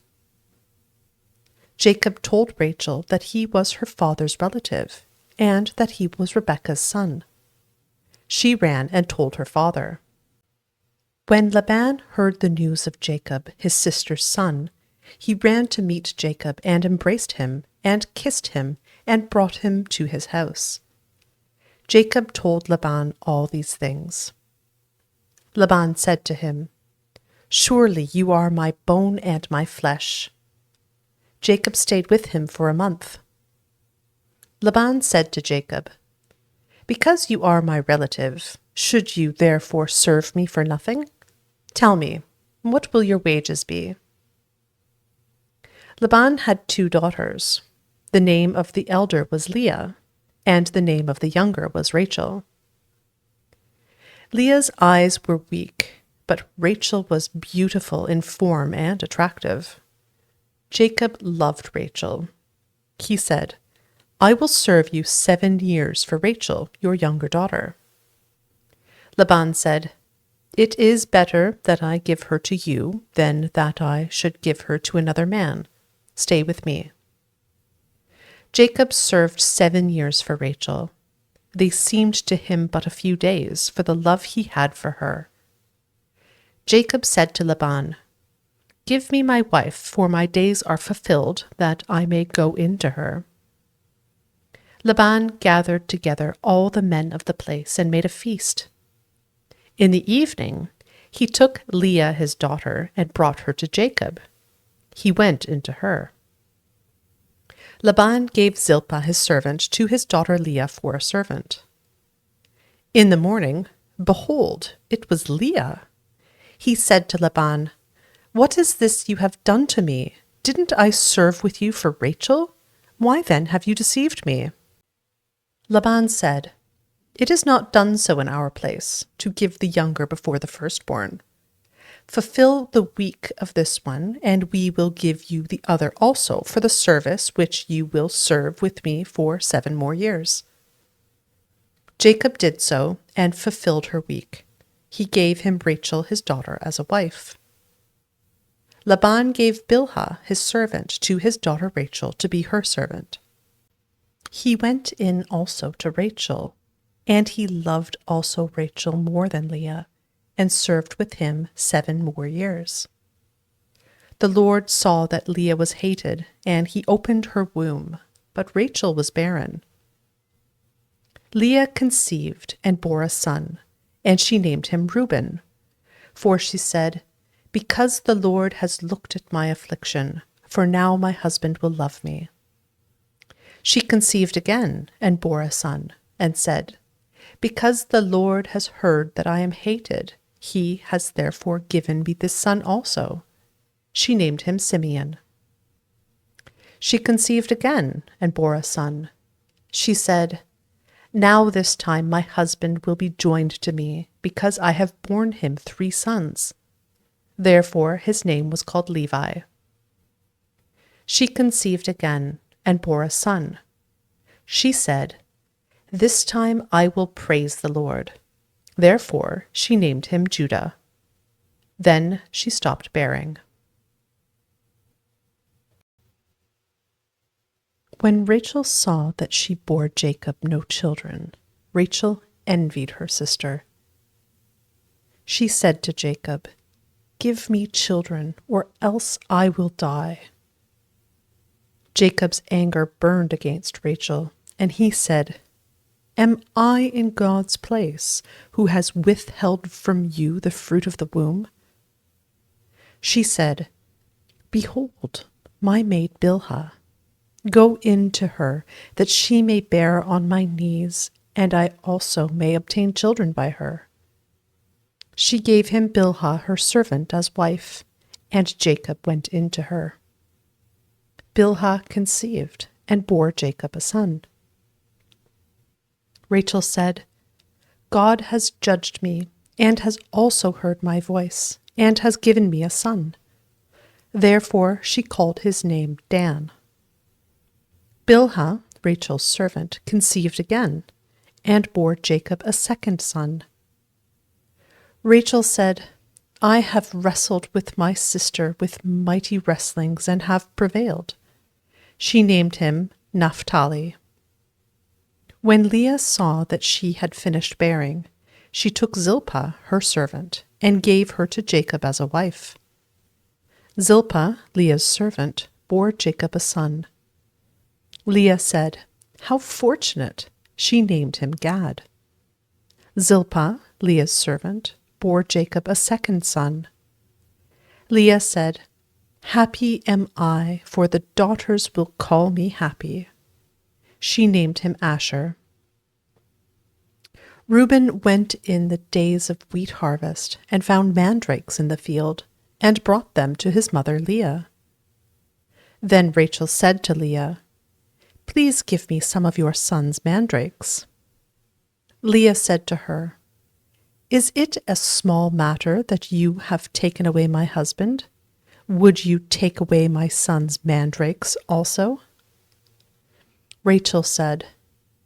Jacob told Rachel that he was her father's relative, and that he was Rebekah's son. She ran and told her father. When Laban heard the news of Jacob, his sister's son, he ran to meet Jacob and embraced him, and kissed him, and brought him to his house. Jacob told Laban all these things. Laban said to him, "Surely you are my bone and my flesh." Jacob stayed with him for a month. Laban said to Jacob, "Because you are my relative, should you therefore serve me for nothing? Tell me, what will your wages be?" Laban had 2 daughters. The name of the elder was Leah, and the name of the younger was Rachel. Leah's eyes were weak, but Rachel was beautiful in form and attractive. Jacob loved Rachel. He said, "I will serve you 7 years for Rachel, your younger daughter." Laban said, "It is better that I give her to you than that I should give her to another man. Stay with me." Jacob served 7 years for Rachel. They seemed to him but a few days for the love he had for her. Jacob said to Laban, "Give me my wife, for my days are fulfilled, that I may go in to her." Laban gathered together all the men of the place and made a feast. In the evening, he took Leah his daughter and brought her to Jacob. He went into her. Laban gave Zilpah his servant to his daughter Leah for a servant. In the morning, behold, it was Leah. He said to Laban, "What is this you have done to me? Didn't I serve with you for Rachel? Why then have you deceived me?" Laban said, "It is not done so in our place, to give the younger before the firstborn. Fulfill the week of this one, and we will give you the other also for the service which you will serve with me for 7 more years." Jacob did so, and fulfilled her week. He gave him Rachel his daughter as a wife. Laban gave Bilhah his servant to his daughter Rachel to be her servant. He went in also to Rachel, and he loved also Rachel more than Leah, and served with him 7 more years. The Lord saw that Leah was hated, and he opened her womb, but Rachel was barren. Leah conceived and bore a son, and she named him Reuben, For she said, "Because the Lord has looked at my affliction, for now my husband will love me." She conceived again and bore a son, and said, "Because the Lord has heard that I am hated, he has therefore given me this son also." She named him Simeon. She conceived again and bore a son. She said, "Now this time my husband will be joined to me, because I have borne him 3 sons." Therefore his name was called Levi. She conceived again and bore a son. She said, "This time I will praise the Lord." Therefore she named him Judah. Then she stopped bearing. When Rachel saw that she bore Jacob no children, Rachel envied her sister. She said to Jacob, "Give me children, or else I will die." Jacob's anger burned against Rachel, and he said, "Am I in God's place, who has withheld from you the fruit of the womb?" She said, "Behold, my maid Bilhah. Go in to her, that she may bear on my knees, and I also may obtain children by her." She gave him Bilhah her servant as wife, and Jacob went in to her. Bilhah conceived and bore Jacob a son. Rachel said, "God has judged me, and has also heard my voice, and has given me a son." Therefore she called his name Dan. Bilhah, Rachel's servant, conceived again, and bore Jacob a second son. Rachel said, "I have wrestled with my sister with mighty wrestlings, and have prevailed." She named him Naphtali. When Leah saw that she had finished bearing, she took Zilpah, her servant, and gave her to Jacob as a wife. Zilpah, Leah's servant, bore Jacob a son. Leah said, "How fortunate!" She named him Gad. Zilpah, Leah's servant, bore Jacob a second son. Leah said, "Happy am I, for the daughters will call me happy." She named him Asher. Reuben went in the days of wheat harvest and found mandrakes in the field, and brought them to his mother Leah. Then Rachel said to Leah, "Please give me some of your son's mandrakes." Leah said to her, "Is it a small matter that you have taken away my husband? Would you take away my son's mandrakes also?" Rachel said,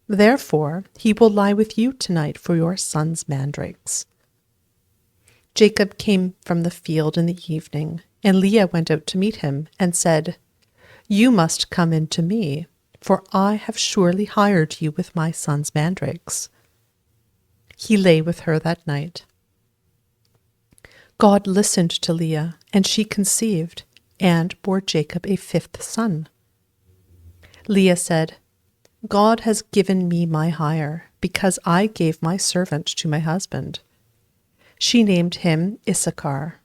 "Therefore he will lie with you tonight for your son's mandrakes." Jacob came from the field in the evening, and Leah went out to meet him, and said, "You must come in to me, for I have surely hired you with my son's mandrakes." He lay with her that night. God listened to Leah, and she conceived, and bore Jacob a 5th son. Leah said, "God has given me my hire, because I gave my servant to my husband." She named him Issachar.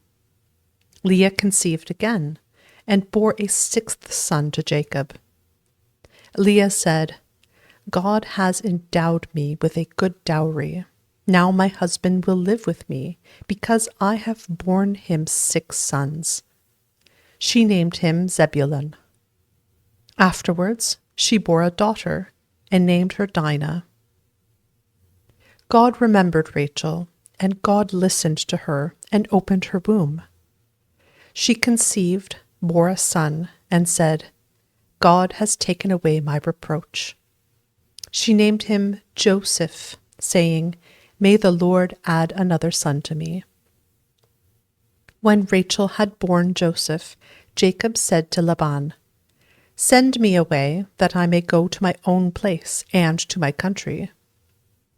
Leah conceived again, and bore a 6th son to Jacob. Leah said, "God has endowed me with a good dowry. Now my husband will live with me, because I have borne him 6 sons." She named him Zebulun. Afterwards she bore a daughter, and named her Dinah. God remembered Rachel, and God listened to her, and opened her womb. She conceived, bore a son, and said, "God has taken away my reproach." She named him Joseph, saying, "May the Lord add another son to me." When Rachel had borne Joseph, Jacob said to Laban, "Send me away, that I may go to my own place and to my country.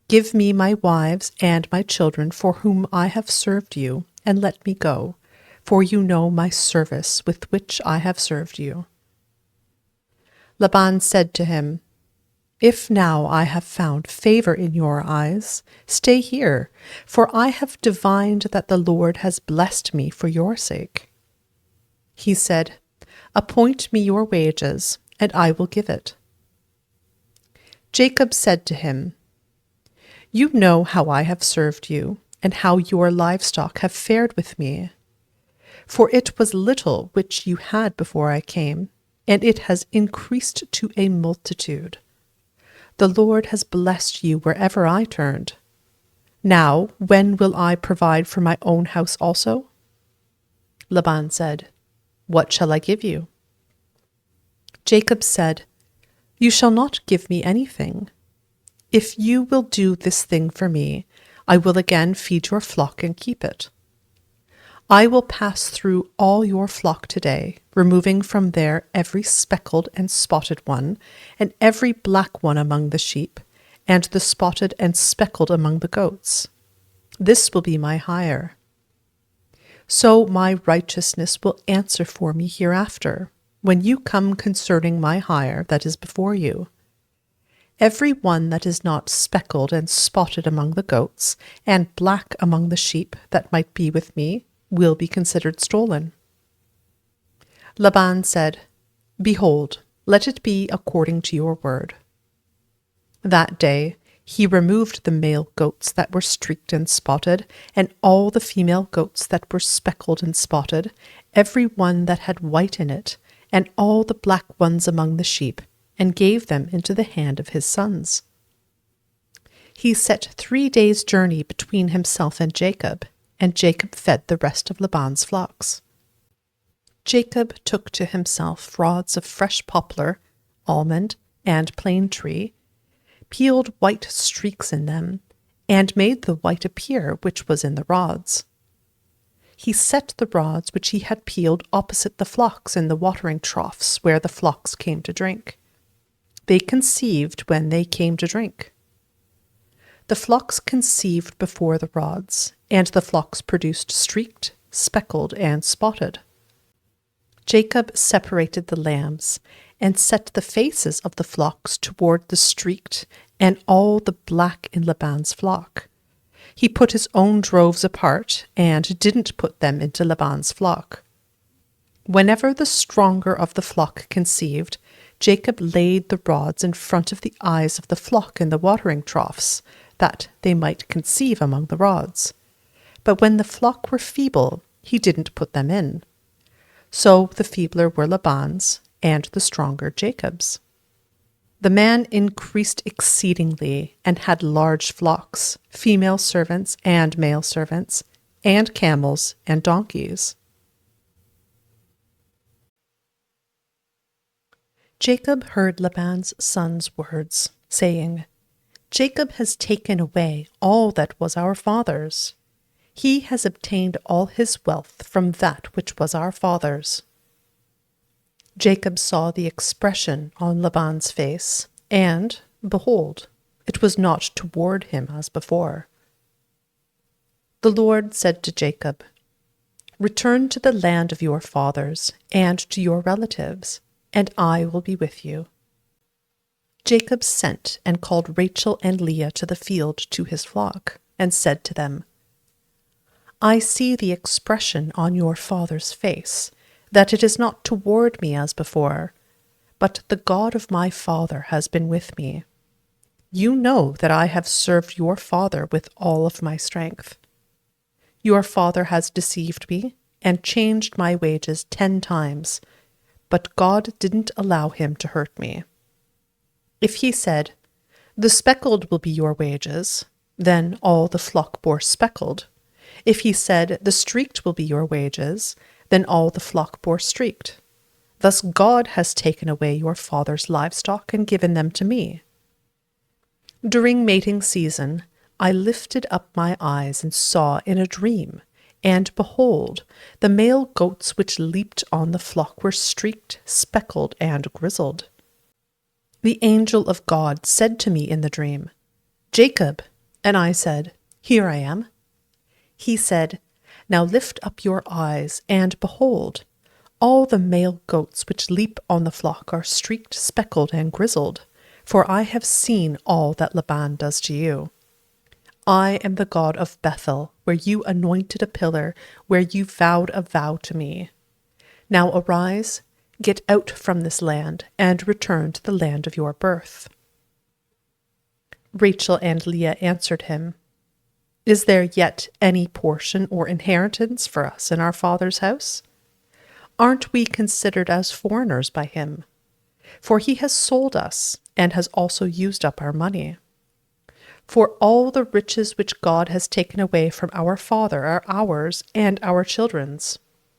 Give me my wives and my children for whom I have served you, and let me go, for you know my service with which I have served you." Laban said to him, If now I have found favor in your eyes, stay here, for I have divined that the Lord has blessed me for your sake. He said, Appoint me your wages, and I will give it. Jacob said to him, You know how I have served you, and how your livestock have fared with me. For it was little which you had before I came, and it has increased to a multitude. The Lord has blessed you wherever I turned. Now, when will I provide for my own house also? Laban said, What shall I give you? Jacob said, You shall not give me anything. If you will do this thing for me, I will again feed your flock and keep it. I will pass through all your flock today, removing from there every speckled and spotted one, and every black one among the sheep, and the spotted and speckled among the goats. This will be my hire. So my righteousness will answer for me hereafter, when you come concerning my hire that is before you. Every one that is not speckled and spotted among the goats, and black among the sheep that might be with me, will be considered stolen. Laban said, Behold, let it be according to your word. That day he removed the male goats that were streaked and spotted, and all the female goats that were speckled and spotted, every one that had white in it, and all the black ones among the sheep, and gave them into the hand of his sons. He set 3 days' journey between himself and Jacob fed the rest of Laban's flocks. Jacob took to himself rods of fresh poplar, almond, and plane tree, peeled white streaks in them, and made the white appear which was in the rods. He set the rods which he had peeled opposite the flocks in the watering troughs where the flocks came to drink. They conceived when they came to drink. The flocks conceived before the rods, and the flocks produced streaked, speckled, and spotted. Jacob separated the lambs, and set the faces of the flocks toward the streaked, and all the black in Laban's flock. He put his own droves apart, and didn't put them into Laban's flock. Whenever the stronger of the flock conceived, Jacob laid the rods in front of the eyes of the flock in the watering troughs, that they might conceive among the rods. But when the flock were feeble, he didn't put them in. So the feebler were Laban's, and the stronger Jacob's. The man increased exceedingly, and had large flocks, female servants and male servants, and camels and donkeys. Jacob heard Laban's sons' words, saying, Jacob has taken away all that was our father's. He has obtained all his wealth from that which was our father's. Jacob saw the expression on Laban's face, and, behold, it was not toward him as before. The Lord said to Jacob, Return to the land of your fathers and to your relatives, and I will be with you. Jacob sent and called Rachel and Leah to the field to his flock, and said to them, I see the expression on your father's face, that it is not toward me as before, but the God of my father has been with me. You know that I have served your father with all of my strength. Your father has deceived me and changed my wages 10 times, but God didn't allow him to hurt me. If he said, The speckled will be your wages, then all the flock bore speckled. If he said, The streaked will be your wages, then all the flock bore streaked. Thus God has taken away your father's livestock and given them to me. During mating season, I lifted up my eyes and saw in a dream, and behold, the male goats which leaped on the flock were streaked, speckled, and grizzled. The angel of God said to me in the dream, Jacob, and I said, Here I am. He said, Now lift up your eyes, and behold, all the male goats which leap on the flock are streaked, speckled, and grizzled, for I have seen all that Laban does to you. I am the God of Bethel, where you anointed a pillar, where you vowed a vow to me. Now arise, get out from this land, and return to the land of your birth." Rachel and Leah answered him, "Is there yet any portion or inheritance for us in our father's house? Aren't we considered as foreigners by him? For he has sold us, and has also used up our money. For all the riches which God has taken away from our father are ours and our children's.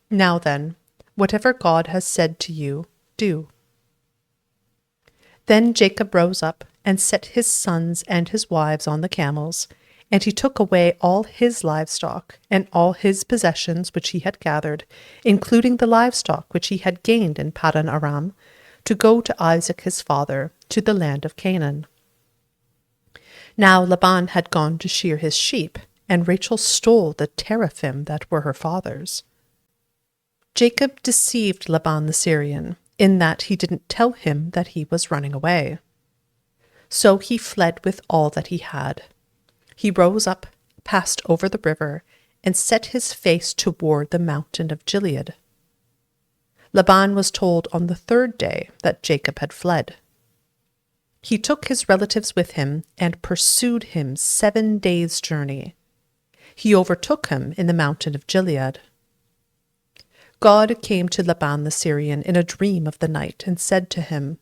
Now then, whatever God has said to you, do." Then Jacob rose up and set his sons and his wives on the camels, and he took away all his livestock and all his possessions which he had gathered, including the livestock which he had gained in Paddan Aram, to go to Isaac his father, to the land of Canaan. Now Laban had gone to shear his sheep, and Rachel stole the teraphim that were her father's. Jacob deceived Laban the Syrian, in that he didn't tell him that he was running away. So he fled with all that he had. He rose up, passed over the river, and set his face toward the mountain of Gilead. Laban was told on the third day that Jacob had fled. He took his relatives with him and pursued him 7 days' journey. He overtook him in the mountain of Gilead. God came to Laban the Syrian in a dream of the night and said to him,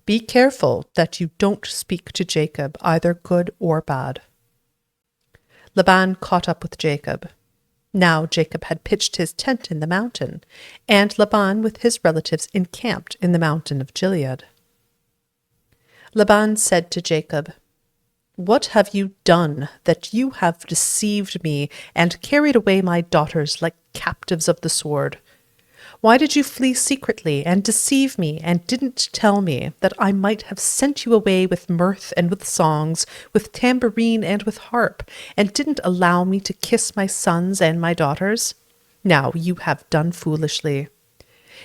"Be careful that you don't speak to Jacob, either good or bad." Laban caught up with Jacob. Now Jacob had pitched his tent in the mountain, and Laban with his relatives encamped in the mountain of Gilead. Laban said to Jacob, "What have you done that you have deceived me and carried away my daughters like captives of the sword? Why did you flee secretly and deceive me and didn't tell me that I might have sent you away with mirth and with songs, with tambourine and with harp, and didn't allow me to kiss my sons and my daughters? Now you have done foolishly.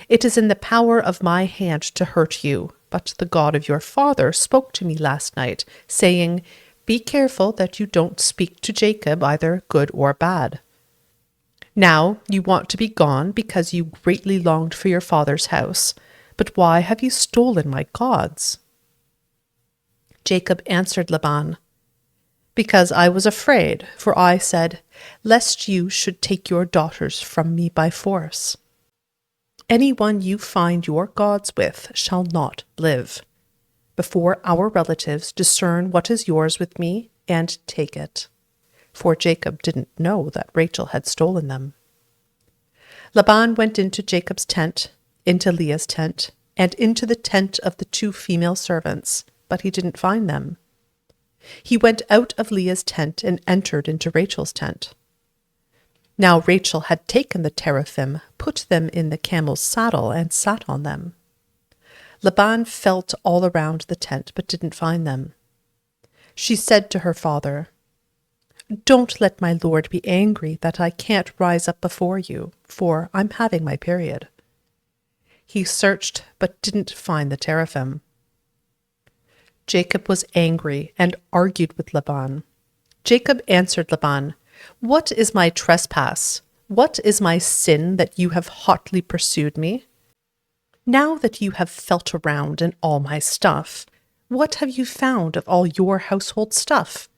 It is in the power of my hand to hurt you, but the God of your father spoke to me last night, saying, 'Be careful that you don't speak to Jacob, either good or bad.' Now you want to be gone because you greatly longed for your father's house. But why have you stolen my gods?" Jacob answered Laban, "Because I was afraid, for I said, 'Lest you should take your daughters from me by force.' Anyone you find your gods with shall not live. Before our relatives discern what is yours with me, and take it." For Jacob didn't know that Rachel had stolen them. Laban went into Jacob's tent, into Leah's tent, and into the tent of the 2 female servants, but he didn't find them. He went out of Leah's tent and entered into Rachel's tent. Now Rachel had taken the teraphim, put them in the camel's saddle, and sat on them. Laban felt all around the tent, but didn't find them. She said to her father, "Don't let my lord be angry that I can't rise up before you, for I'm having my period." He searched, but didn't find the teraphim. Jacob was angry and argued with Laban. Jacob answered Laban, "What is my trespass? What is my sin that you have hotly pursued me? Now that you have felt around in all my stuff, what have you found of all your household stuff?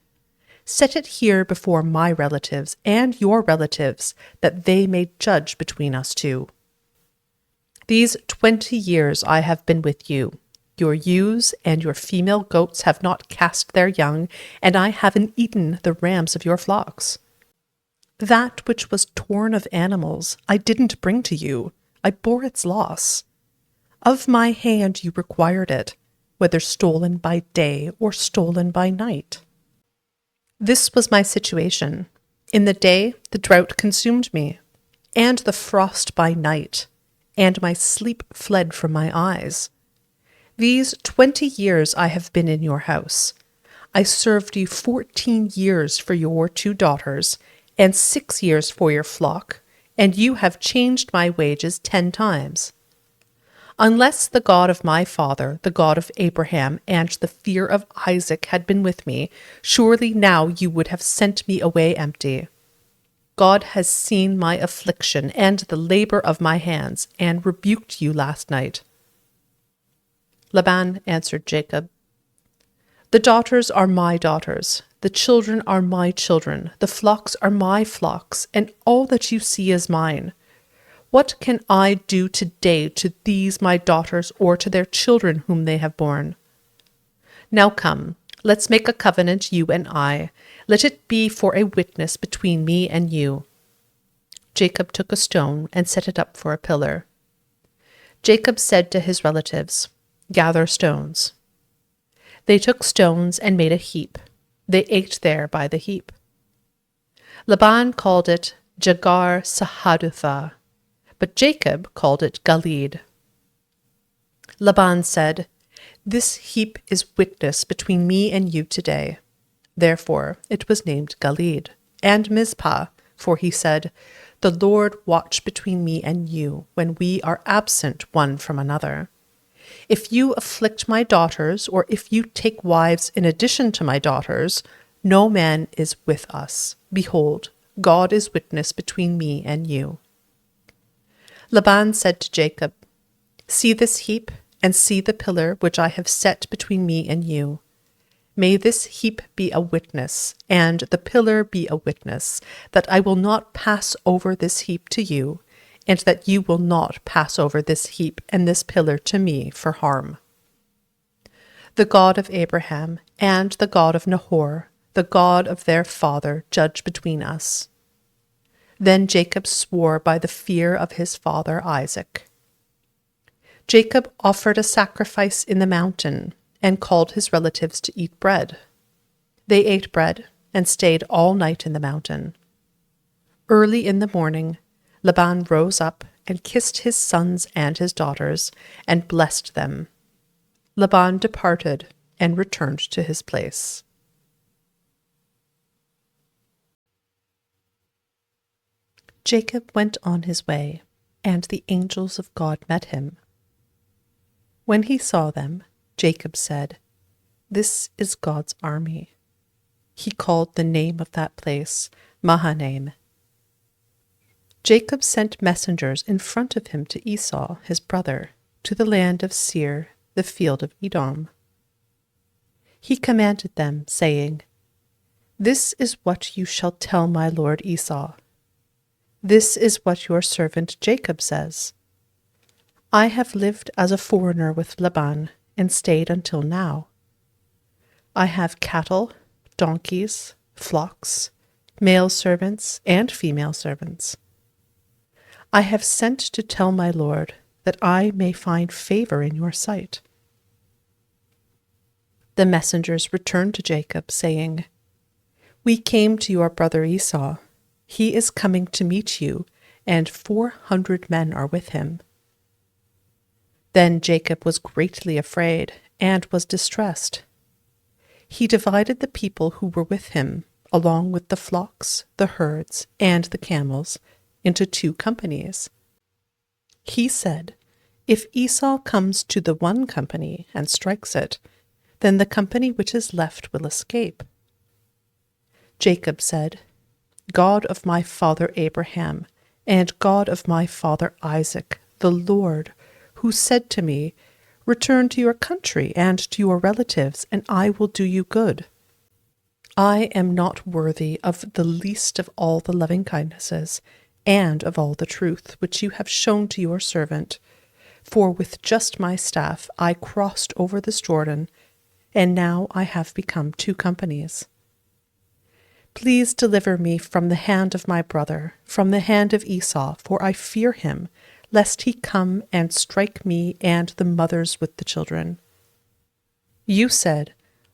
Set it here before my relatives and your relatives, that they may judge between us 2. These 20 years I have been with you. Your ewes and your female goats have not cast their young, and I haven't eaten the rams of your flocks. That which was torn of animals I didn't bring to you. I bore its loss. Of my hand you required it, whether stolen by day or stolen by night. This was my situation. In the day the drought consumed me, and the frost by night, and my sleep fled from my eyes. These 20 years I have been in your house. I served you 14 years for your 2 daughters, and 6 years for your flock, and you have changed my wages 10 times. Unless the God of my father, the God of Abraham, and the fear of Isaac had been with me, surely now you would have sent me away empty. God has seen my affliction and the labor of my hands, and rebuked you last night." Laban answered Jacob, "The daughters are my daughters, the children are my children, the flocks are my flocks, and all that you see is mine. What can I do today to these my daughters or to their children whom they have borne? Now come, let's make a covenant, you and I. Let it be for a witness between me and you." Jacob took a stone and set it up for a pillar. Jacob said to his relatives, "Gather stones." They took stones and made a heap. They ate there by the heap. Laban called it Jegar-sahadutha, but Jacob called it Gilead. Laban said, "This heap is witness between me and you today." Therefore it was named Gilead, and Mizpah, for he said, "The Lord watch between me and you when we are absent one from another. If you afflict my daughters, or if you take wives in addition to my daughters, no man is with us. Behold, God is witness between me and you." Laban said to Jacob, "See this heap, and see the pillar which I have set between me and you. May this heap be a witness, and the pillar be a witness, that I will not pass over this heap to you, and that you will not pass over this heap and this pillar to me for harm. The God of Abraham and the God of Nahor, the God of their father, judge between us." Then Jacob swore by the fear of his father Isaac. Jacob offered a sacrifice in the mountain and called his relatives to eat bread. They ate bread and stayed all night in the mountain. Early in the morning, Laban rose up and kissed his sons and his daughters and blessed them. Laban departed and returned to his place. Jacob went on his way, and the angels of God met him. When he saw them, Jacob said, "This is God's army." He called the name of that place Mahanaim. Jacob sent messengers in front of him to Esau, his brother, to the land of Seir, the field of Edom. He commanded them, saying, "This is what you shall tell my lord Esau. This is what your servant Jacob says. I have lived as a foreigner with Laban and stayed until now. I have cattle, donkeys, flocks, male servants, and female servants. I have sent to tell my lord that I may find favor in your sight." The messengers returned to Jacob, saying, "We came to your brother Esau. He is coming to meet you, and 400 men are with him." Then Jacob was greatly afraid and was distressed. He divided the people who were with him, along with the flocks, the herds, and the camels, into 2 companies. He said, "If Esau comes to the one company and strikes it, then the company which is left will escape." Jacob said, "God of my father Abraham, and God of my father Isaac, the Lord, who said to me, 'Return to your country and to your relatives, and I will do you good.' I am not worthy of the least of all the loving kindnesses and of all the truth which you have shown to your servant, for with just my staff I crossed over this Jordan, and now I have become 2 companies. Please deliver me from the hand of my brother, from the hand of Esau, for I fear him, lest he come and strike me and the mothers with the children. You said,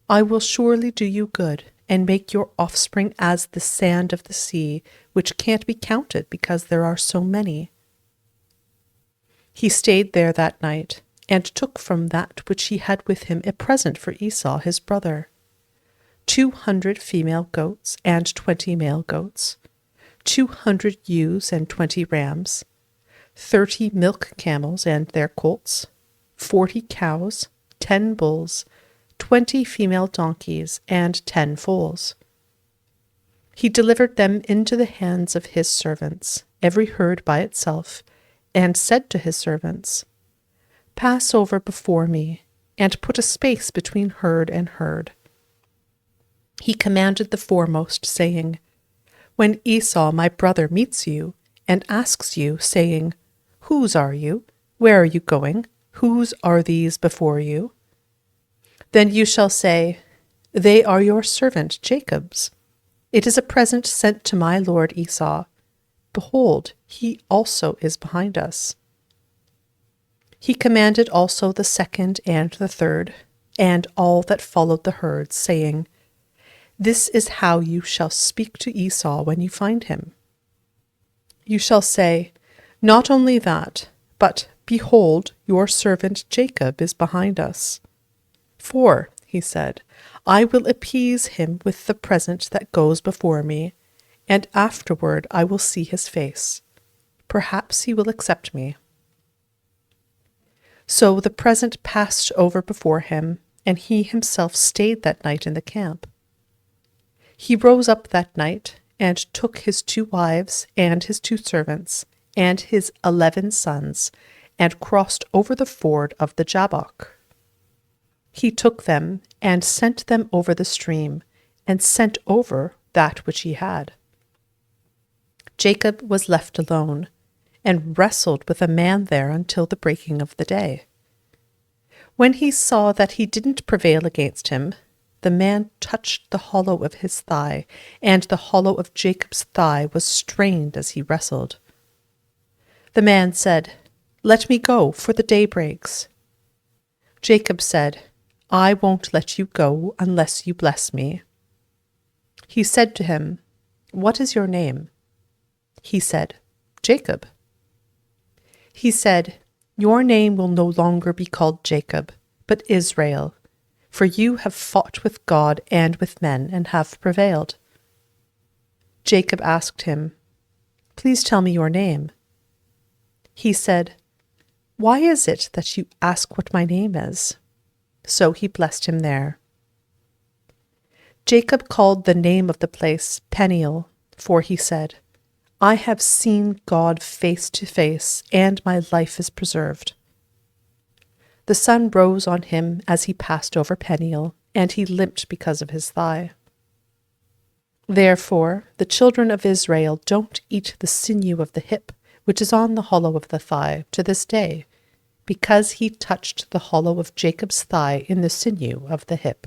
'I will surely do you good, and make your offspring as the sand of the sea, which can't be counted because there are so many.'" He stayed there that night, and took from that which he had with him a present for Esau his brother, 200 female goats and 20 male goats, 200 ewes and 20 rams, 30 milk camels and their colts, 40 cows, 10 bulls, 20 female donkeys, and 10 foals. He delivered them into the hands of his servants, every herd by itself, and said to his servants, "Pass over before me, and put a space between herd and herd." He commanded the foremost, saying, "When Esau my brother meets you, and asks you, saying, 'Whose are you? Where are you going? Whose are these before you?' Then you shall say, 'They are your servant Jacob's. It is a present sent to my lord Esau. Behold, he also is behind us.'" He commanded also the second and the third, and all that followed the herds, saying, "This is how you shall speak to Esau when you find him. You shall say, 'Not only that, but behold, your servant Jacob is behind us. For,' he said, 'I will appease him with the present that goes before me, and afterward I will see his face. Perhaps he will accept me.' So the present passed over before him, and he himself stayed that night in the camp. He rose up that night, and took his 2 wives, and his 2 servants, and his 11 sons, and crossed over the ford of the Jabbok. He took them, and sent them over the stream, and sent over that which he had. Jacob was left alone, and wrestled with a man there until the breaking of the day. When he saw that he didn't prevail against him, the man touched the hollow of his thigh, and the hollow of Jacob's thigh was strained as he wrestled. The man said, "Let me go, for the day breaks." Jacob said, "I won't let you go unless you bless me." He said to him, "What is your name?" He said, "Jacob." He said, "Your name will no longer be called Jacob, but Israel, for you have fought with God and with men and have prevailed." Jacob asked him, "Please tell me your name." He said, "Why is it that you ask what my name is?" So he blessed him there. Jacob called the name of the place Peniel, for he said, "I have seen God face to face, and my life is preserved." The sun rose on him as he passed over Peniel, and he limped because of his thigh. Therefore the children of Israel don't eat the sinew of the hip, which is on the hollow of the thigh, to this day, because he touched the hollow of Jacob's thigh in the sinew of the hip.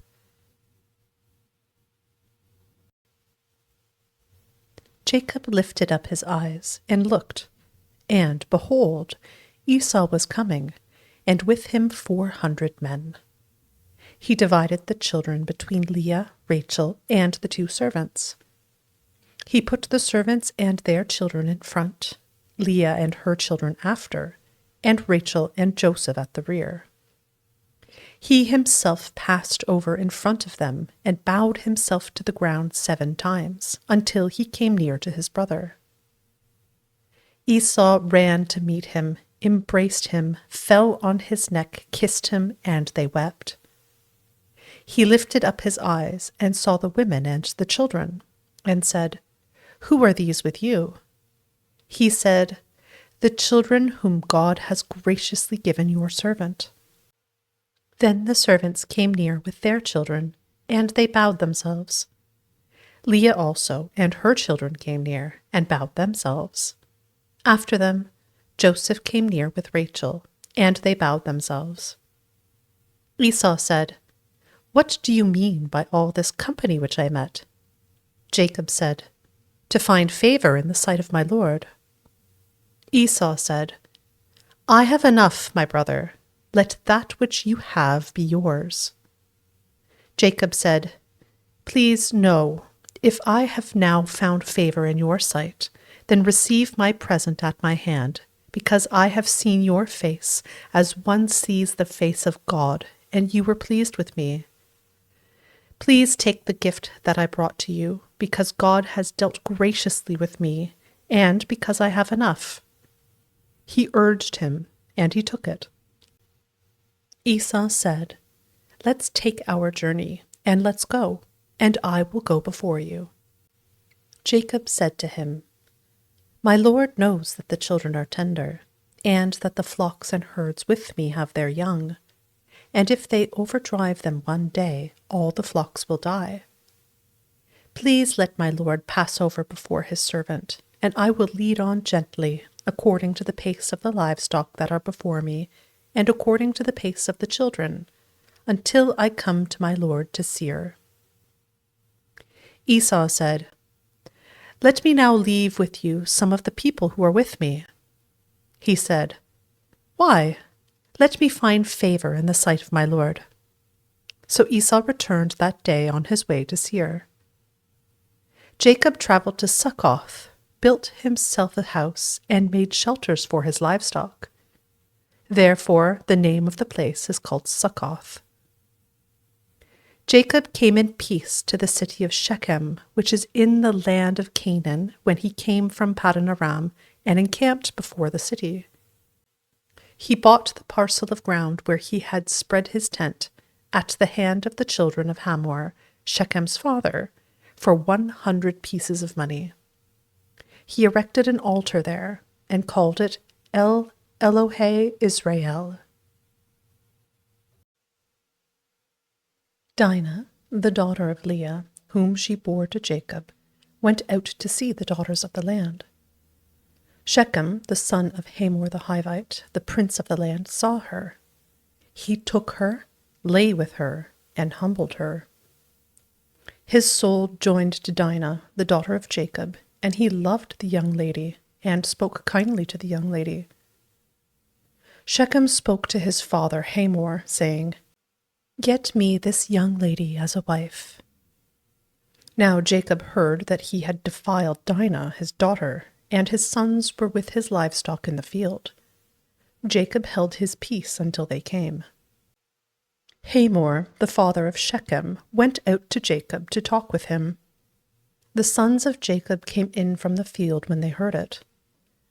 Jacob lifted up his eyes and looked, and, behold, Esau was coming, and with him 400 men. He divided the children between Leah, Rachel, and the 2 servants. He put the servants and their children in front, Leah and her children after, and Rachel and Joseph at the rear. He himself passed over in front of them and bowed himself to the ground 7 times, until he came near to his brother. Esau ran to meet him, embraced him, fell on his neck, kissed him, and they wept. He lifted up his eyes and saw the women and the children, and said, "Who are these with you?" He said, "The children whom God has graciously given your servant." Then the servants came near with their children, and they bowed themselves. Leah also and her children came near, and bowed themselves. After them, Joseph came near with Rachel, and they bowed themselves. Esau said, "What do you mean by all this company which I met?" Jacob said, "To find favor in the sight of my lord." Esau said, "I have enough, my brother. Let that which you have be yours." Jacob said, "Please know, if I have now found favor in your sight, then receive my present at my hand, because I have seen your face as one sees the face of God, and you were pleased with me. Please take the gift that I brought to you, because God has dealt graciously with me, and because I have enough." He urged him, and he took it. Esau said, "Let's take our journey, and let's go, and I will go before you." Jacob said to him, "My Lord knows that the children are tender, and that the flocks and herds with me have their young, and if they overdrive them one day, all the flocks will die. Please let my Lord pass over before his servant, and I will lead on gently, according to the pace of the livestock that are before me, and according to the pace of the children, until I come to my Lord to Seir." Esau said, "Let me now leave with you some of the people who are with me." He said, "Why? Let me find favor in the sight of my Lord." So Esau returned that day on his way to Seir. Jacob traveled to Succoth, built himself a house, and made shelters for his livestock. Therefore the name of the place is called Succoth. Jacob came in peace to the city of Shechem, which is in the land of Canaan, when he came from Paddan Aram and encamped before the city. He bought the parcel of ground where he had spread his tent at the hand of the children of Hamor, Shechem's father, for 100 pieces of money. He erected an altar there and called it El Elohe Israel. Dinah, the daughter of Leah, whom she bore to Jacob, went out to see the daughters of the land. Shechem, the son of Hamor the Hivite, the prince of the land, saw her. He took her, lay with her, and humbled her. His soul joined to Dinah, the daughter of Jacob, and he loved the young lady, and spoke kindly to the young lady. Shechem spoke to his father Hamor, saying, "Get me this young lady as a wife." Now Jacob heard that he had defiled Dinah, his daughter, and his sons were with his livestock in the field. Jacob held his peace until they came. Hamor, the father of Shechem, went out to Jacob to talk with him. The sons of Jacob came in from the field when they heard it.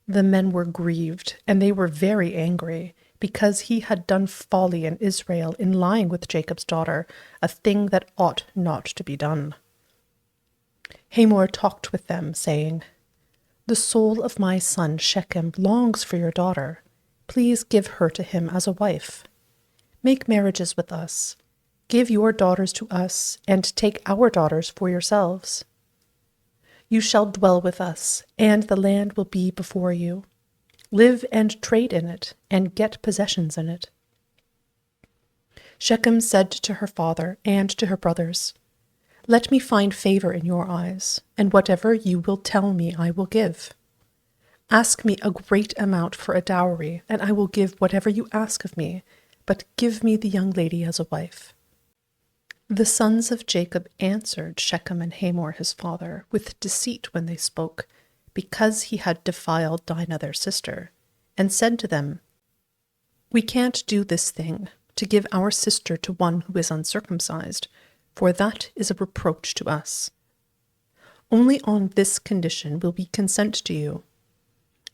The men were grieved, and they were very angry, because he had done folly in Israel in lying with Jacob's daughter, a thing that ought not to be done. Hamor talked with them, saying, "The soul of my son Shechem longs for your daughter. Please give her to him as a wife. Make marriages with us. Give your daughters to us, and take our daughters for yourselves. You shall dwell with us, and the land will be before you. Live and trade in it, and get possessions in it." Shechem said to her father and to her brothers, "Let me find favor in your eyes, and whatever you will tell me I will give. Ask me a great amount for a dowry, and I will give whatever you ask of me, but give me the young lady as a wife." The sons of Jacob answered Shechem and Hamor his father with deceit when they spoke, because he had defiled Dinah their sister, and said to them, "We can't do this thing, to give our sister to one who is uncircumcised, for that is a reproach to us. Only on this condition will we consent to you.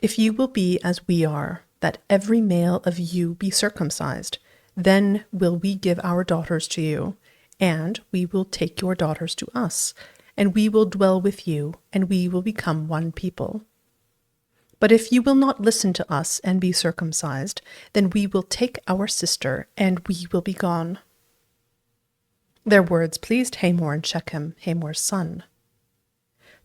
If you will be as we are, that every male of you be circumcised, then will we give our daughters to you, and we will take your daughters to us, and we will dwell with you, and we will become one people. But if you will not listen to us and be circumcised, then we will take our sister, and we will be gone." Their words pleased Hamor and Shechem, Hamor's son.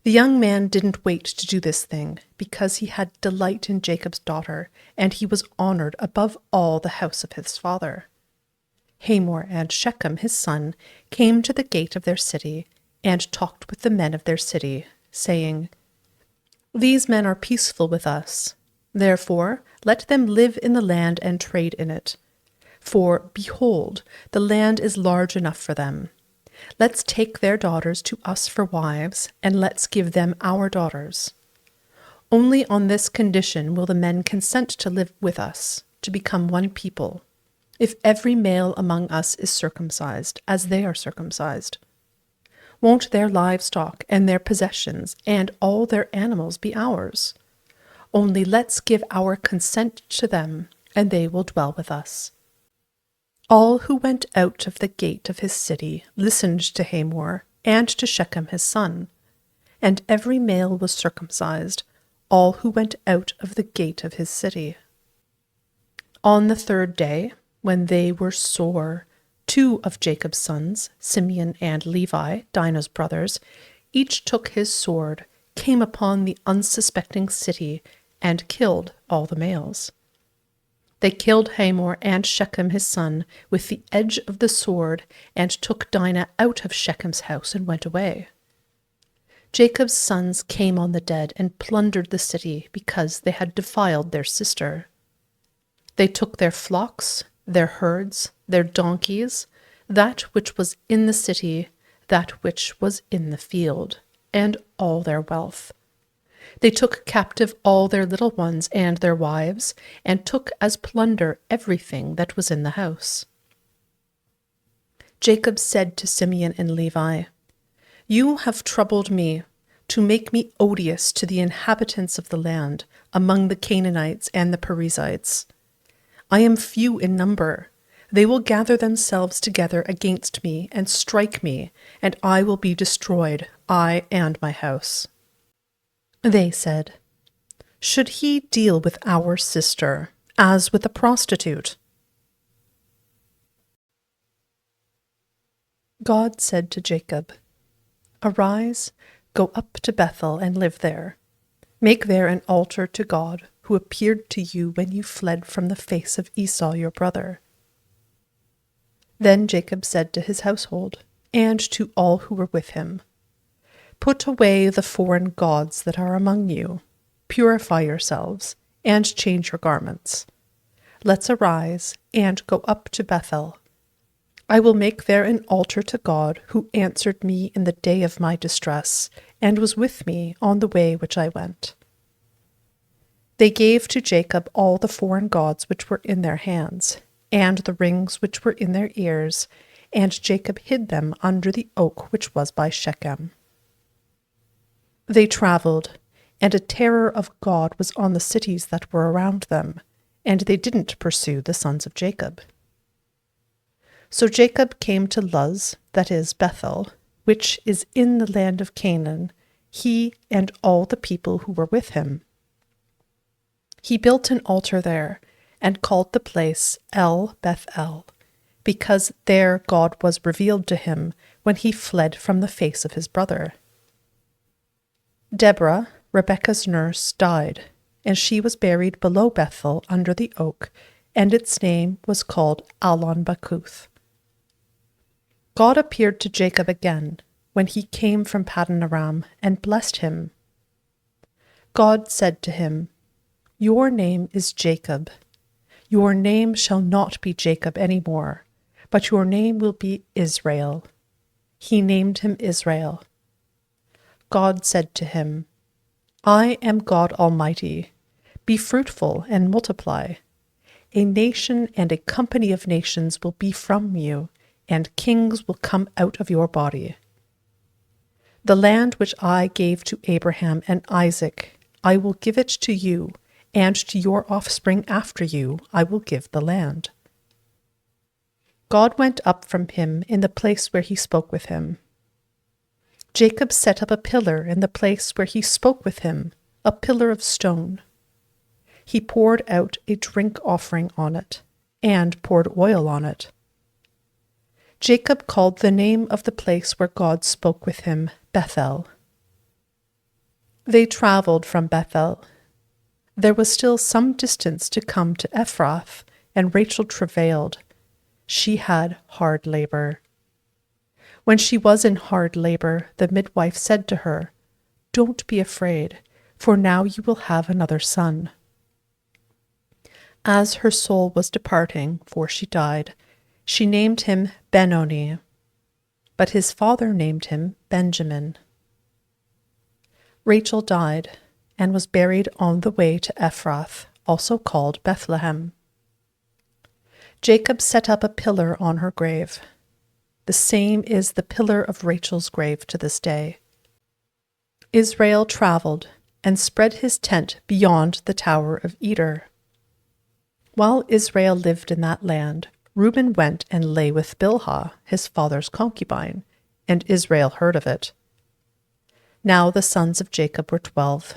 The young man didn't wait to do this thing, because he had delight in Jacob's daughter, and he was honored above all the house of his father. Hamor and Shechem his son came to the gate of their city, and talked with the men of their city, saying, "These men are peaceful with us. Therefore let them live in the land and trade in it. For, behold, the land is large enough for them. Let's take their daughters to us for wives, and let's give them our daughters. Only on this condition will the men consent to live with us, to become one people, if every male among us is circumcised, as they are circumcised. Won't their livestock and their possessions and all their animals be ours? Only let's give our consent to them, and they will dwell with us." All who went out of the gate of his city listened to Hamor and to Shechem his son, and every male was circumcised, all who went out of the gate of his city. On the third day, when they were sore, 2 of Jacob's sons, Simeon and Levi, Dinah's brothers, each took his sword, came upon the unsuspecting city, and killed all the males. They killed Hamor and Shechem his son with the edge of the sword, and took Dinah out of Shechem's house and went away. Jacob's sons came on the dead and plundered the city because they had defiled their sister. They took their flocks, their herds, their donkeys, that which was in the city, that which was in the field, and all their wealth. They took captive all their little ones and their wives, and took as plunder everything that was in the house. Jacob said to Simeon and Levi, "You have troubled me to make me odious to the inhabitants of the land, among the Canaanites and the Perizzites. I am few in number. They will gather themselves together against me and strike me, and I will be destroyed, I and my house." They said, "Should he deal with our sister as with a prostitute?" God said to Jacob, "Arise, go up to Bethel and live there. Make there an altar to God, who appeared to you when you fled from the face of Esau your brother." Then Jacob said to his household, and to all who were with him, "Put away the foreign gods that are among you. Purify yourselves, and change your garments. Let's arise, and go up to Bethel. I will make there an altar to God, who answered me in the day of my distress, and was with me on the way which I went." They gave to Jacob all the foreign gods which were in their hands, and the rings which were in their ears, and Jacob hid them under the oak which was by Shechem. They travelled, and a terror of God was on the cities that were around them, and they didn't pursue the sons of Jacob. So Jacob came to Luz, that is Bethel, which is in the land of Canaan, he and all the people who were with him. He built an altar there, and called the place El Bethel, because there God was revealed to him when he fled from the face of his brother. Deborah, Rebekah's nurse, died, and she was buried below Bethel under the oak, and its name was called Allon-Bacuth. God appeared to Jacob again when he came from Paddan Aram and blessed him. God said to him, "Your name is Jacob. Your name shall not be Jacob any more, but your name will be Israel." He named him Israel. God said to him, "I am God Almighty. Be fruitful and multiply. A nation and a company of nations will be from you, and kings will come out of your body. The land which I gave to Abraham and Isaac, I will give it to you, and to your offspring after you I will give the land." God went up from him in the place where he spoke with him. Jacob set up a pillar in the place where he spoke with him, a pillar of stone. He poured out a drink offering on it, and poured oil on it. Jacob called the name of the place where God spoke with him Bethel. They traveled from Bethel. There was still some distance to come to Ephrath, and Rachel travailed. She had hard labor. When she was in hard labor, the midwife said to her, "Don't be afraid, for now you will have another son." As her soul was departing, for she died, she named him Benoni, but his father named him Benjamin. Rachel died and was buried on the way to Ephrath, also called Bethlehem. Jacob set up a pillar on her grave. The same is the pillar of Rachel's grave to this day. Israel traveled and spread his tent beyond the Tower of Eder. While Israel lived in that land, Reuben went and lay with Bilhah, his father's concubine, and Israel heard of it. Now the sons of Jacob were 12.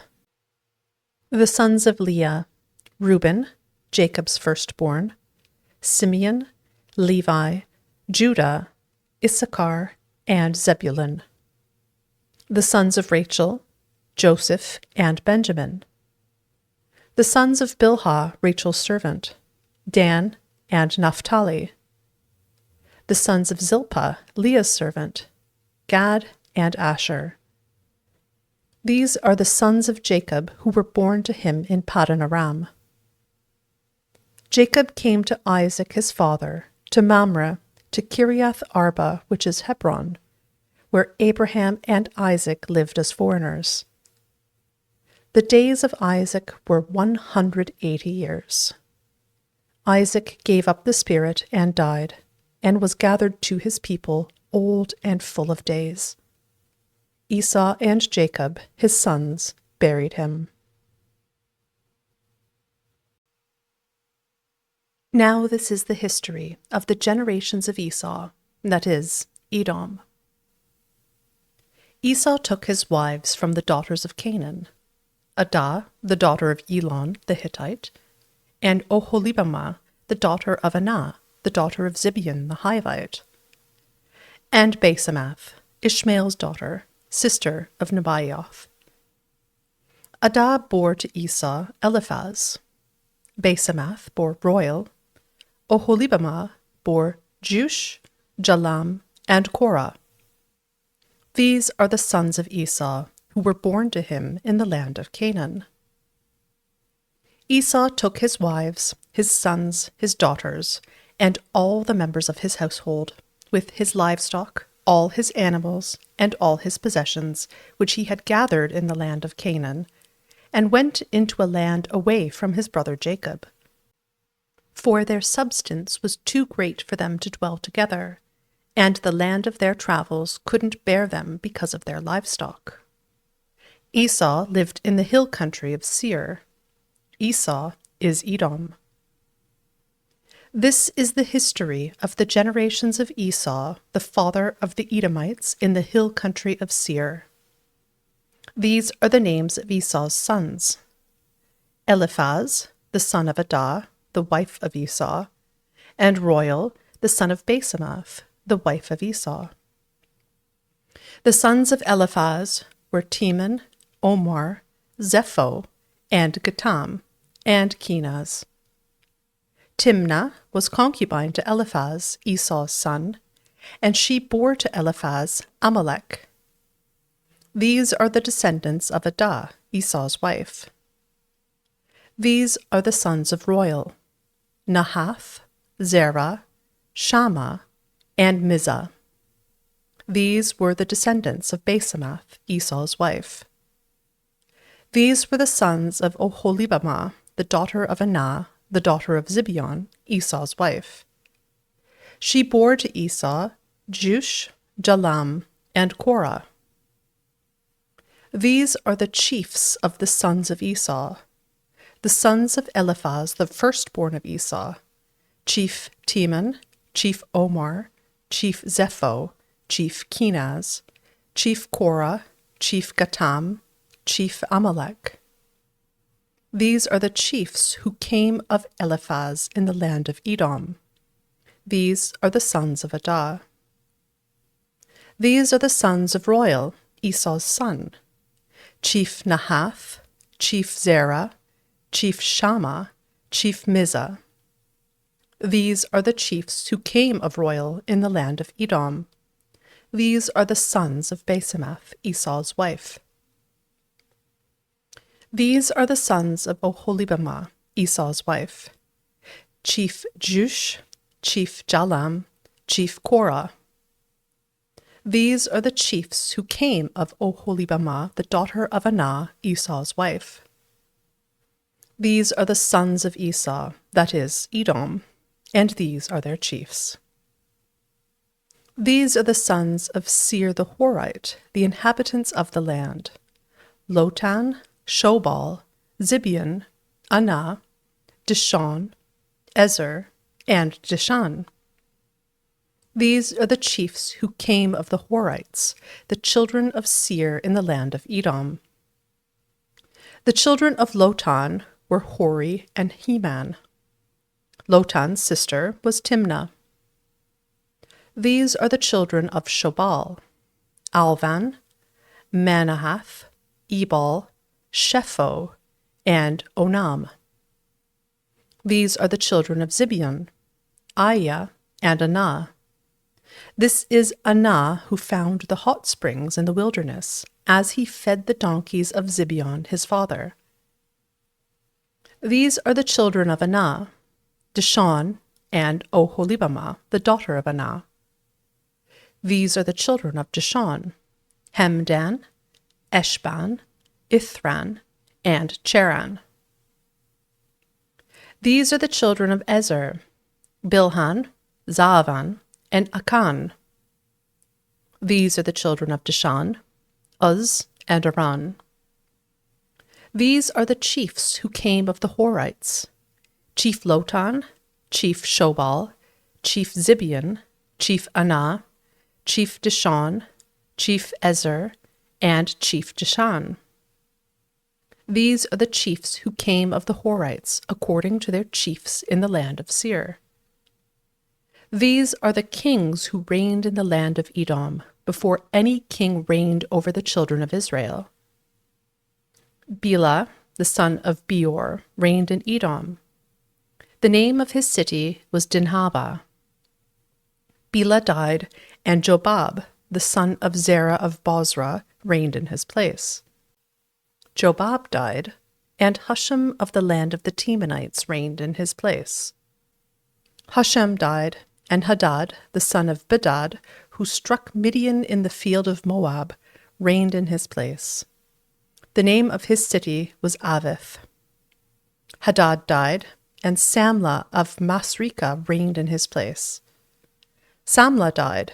The sons of Leah: Reuben, Jacob's firstborn; Simeon, Levi, Judah, Issachar, and Zebulun. The sons of Rachel: Joseph and Benjamin. The sons of Bilhah, Rachel's servant: Dan and Naphtali. The sons of Zilpah, Leah's servant: Gad and Asher. These are the sons of Jacob who were born to him in Paddan Aram. Jacob came to Isaac his father, to Mamre, to Kiriath Arba, which is Hebron, where Abraham and Isaac lived as foreigners. The days of Isaac were 180 years. Isaac gave up the spirit and died, and was gathered to his people, old and full of days. Esau and Jacob, his sons, buried him. Now this is the history of the generations of Esau, that is, Edom. Esau took his wives from the daughters of Canaan: Adah, the daughter of Elon the Hittite, and Oholibamah, the daughter of Anah, the daughter of Zibeon the Hivite, and Basemath, Ishmael's daughter, sister of Nebaioth. Adah bore to Esau Eliphaz. Basemath bore Royal. Oholibamah bore Jush, Jalam, and Korah. These are the sons of Esau, who were born to him in the land of Canaan. Esau took his wives, his sons, his daughters, and all the members of his household, with his livestock, all his animals, and all his possessions, which he had gathered in the land of Canaan, and went into a land away from his brother Jacob. For their substance was too great for them to dwell together, and the land of their travels couldn't bear them because of their livestock. Esau lived in the hill country of Seir. Esau is Edom. This is the history of the generations of Esau, the father of the Edomites in the hill country of Seir. These are the names of Esau's sons: Eliphaz, the son of Adah, the wife of Esau, and Royal, the son of Basemath, the wife of Esau. The sons of Eliphaz were Teman, Omar, Zepho, and Gatam, and Kenaz. Timnah was concubine to Eliphaz, Esau's son, and she bore to Eliphaz Amalek. These are the descendants of Adah, Esau's wife. These are the sons of Royal: Nahath, Zerah, Shammah, and Mizah. These were the descendants of Basemath, Esau's wife. These were the sons of Oholibamah, the daughter of Anah, the daughter of Zibeon, Esau's wife. She bore to Esau Jush, Jalam, and Korah. These are the chiefs of the sons of Esau: the sons of Eliphaz, the firstborn of Esau: Chief Teman, Chief Omar, Chief Zepho, Chief Kenaz, Chief Korah, Chief Gatam, Chief Amalek. These are the chiefs who came of Eliphaz in the land of Edom. These are the sons of Adah. These are the sons of Royal, Esau's son: Chief Nahath, Chief Zerah, Chief Shammah, Chief Mizah. These are the chiefs who came of Royal in the land of Edom. These are the sons of Basemath, Esau's wife. These are the sons of Oholibamah, Esau's wife: Chief Jush, Chief Jalam, Chief Korah. These are the chiefs who came of Oholibamah, the daughter of Anah, Esau's wife. These are the sons of Esau, that is, Edom, and these are their chiefs. These are the sons of Seir the Horite, the inhabitants of the land: Lotan, Shobal, Zibeon, Anah, Dishon, Ezer, and Dishan. These are the chiefs who came of the Horites, the children of Seir in the land of Edom. The children of Lotan were Hori and Heman. Lotan's sister was Timnah. These are the children of Shobal: Alvan, Manahath, Ebal, Shepho, and Onam. These are the children of Zibeon: Aiah and Anah. This is Anah who found the hot springs in the wilderness, as he fed the donkeys of Zibeon his father. These are the children of Anah: Dishan and Oholibamah, the daughter of Anah. These are the children of Dishan: Hemdan, Eshban, Ithran, and Cheran. These are the children of Ezer: Bilhan, Zaavan, and Akan. These are the children of Dishan: Uz and Aran. These are the chiefs who came of the Horites: Chief Lotan, Chief Shobal, Chief Zibeon, Chief Anah, Chief Dishan, Chief Ezer, and Chief Dishan. These are the chiefs who came of the Horites according to their chiefs in the land of Seir. These are the kings who reigned in the land of Edom before any king reigned over the children of Israel. Bela, the son of Beor, reigned in Edom. The name of his city was Dinhabah. Bela died, and Jobab, the son of Zerah of Bozrah, reigned in his place. Jobab died, and Husham of the land of the Temanites reigned in his place. Husham died, and Hadad, the son of Bedad, who struck Midian in the field of Moab, reigned in his place. The name of his city was Avith. Hadad died, and Samlah of Masrekah reigned in his place. Samlah died,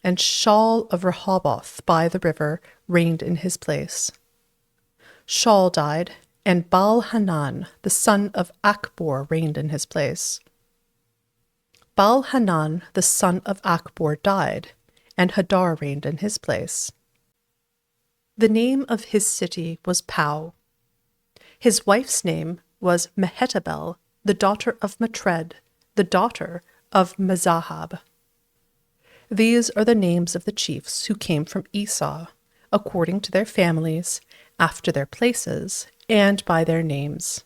and Shaul of Rehoboth by the river reigned in his place. Shaul died, and Baal-Hanan, the son of Achbor, reigned in his place. Baal-Hanan, the son of Achbor, died, and Hadar reigned in his place. The name of his city was Pau. His wife's name was Mehetabel, the daughter of Matred, the daughter of Mezahab. These are the names of the chiefs who came from Esau, according to their families, after their places, and by their names: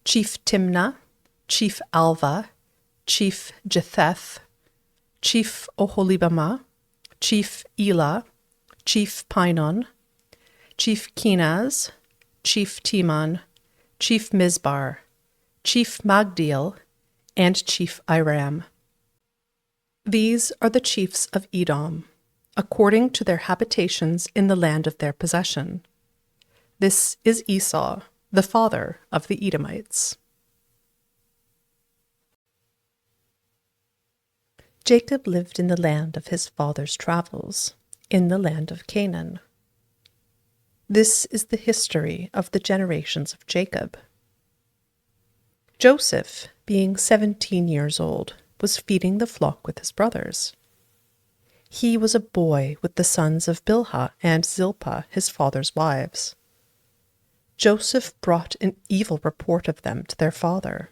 Chief Timnah, Chief Alva, Chief Jetheth, Chief Oholibamah, Chief Elah, Chief Pinon, Chief Kenaz, Chief Teman, Chief Mizbar, Chief Magdiel, and Chief Iram. These are the chiefs of Edom, according to their habitations in the land of their possession. This is Esau, the father of the Edomites. Jacob lived in the land of his father's travels, in the land of Canaan. This is the history of the generations of Jacob. Joseph, being 17 years old, was feeding the flock with his brothers. He was a boy with the sons of Bilhah and Zilpah, his father's wives. Joseph brought an evil report of them to their father.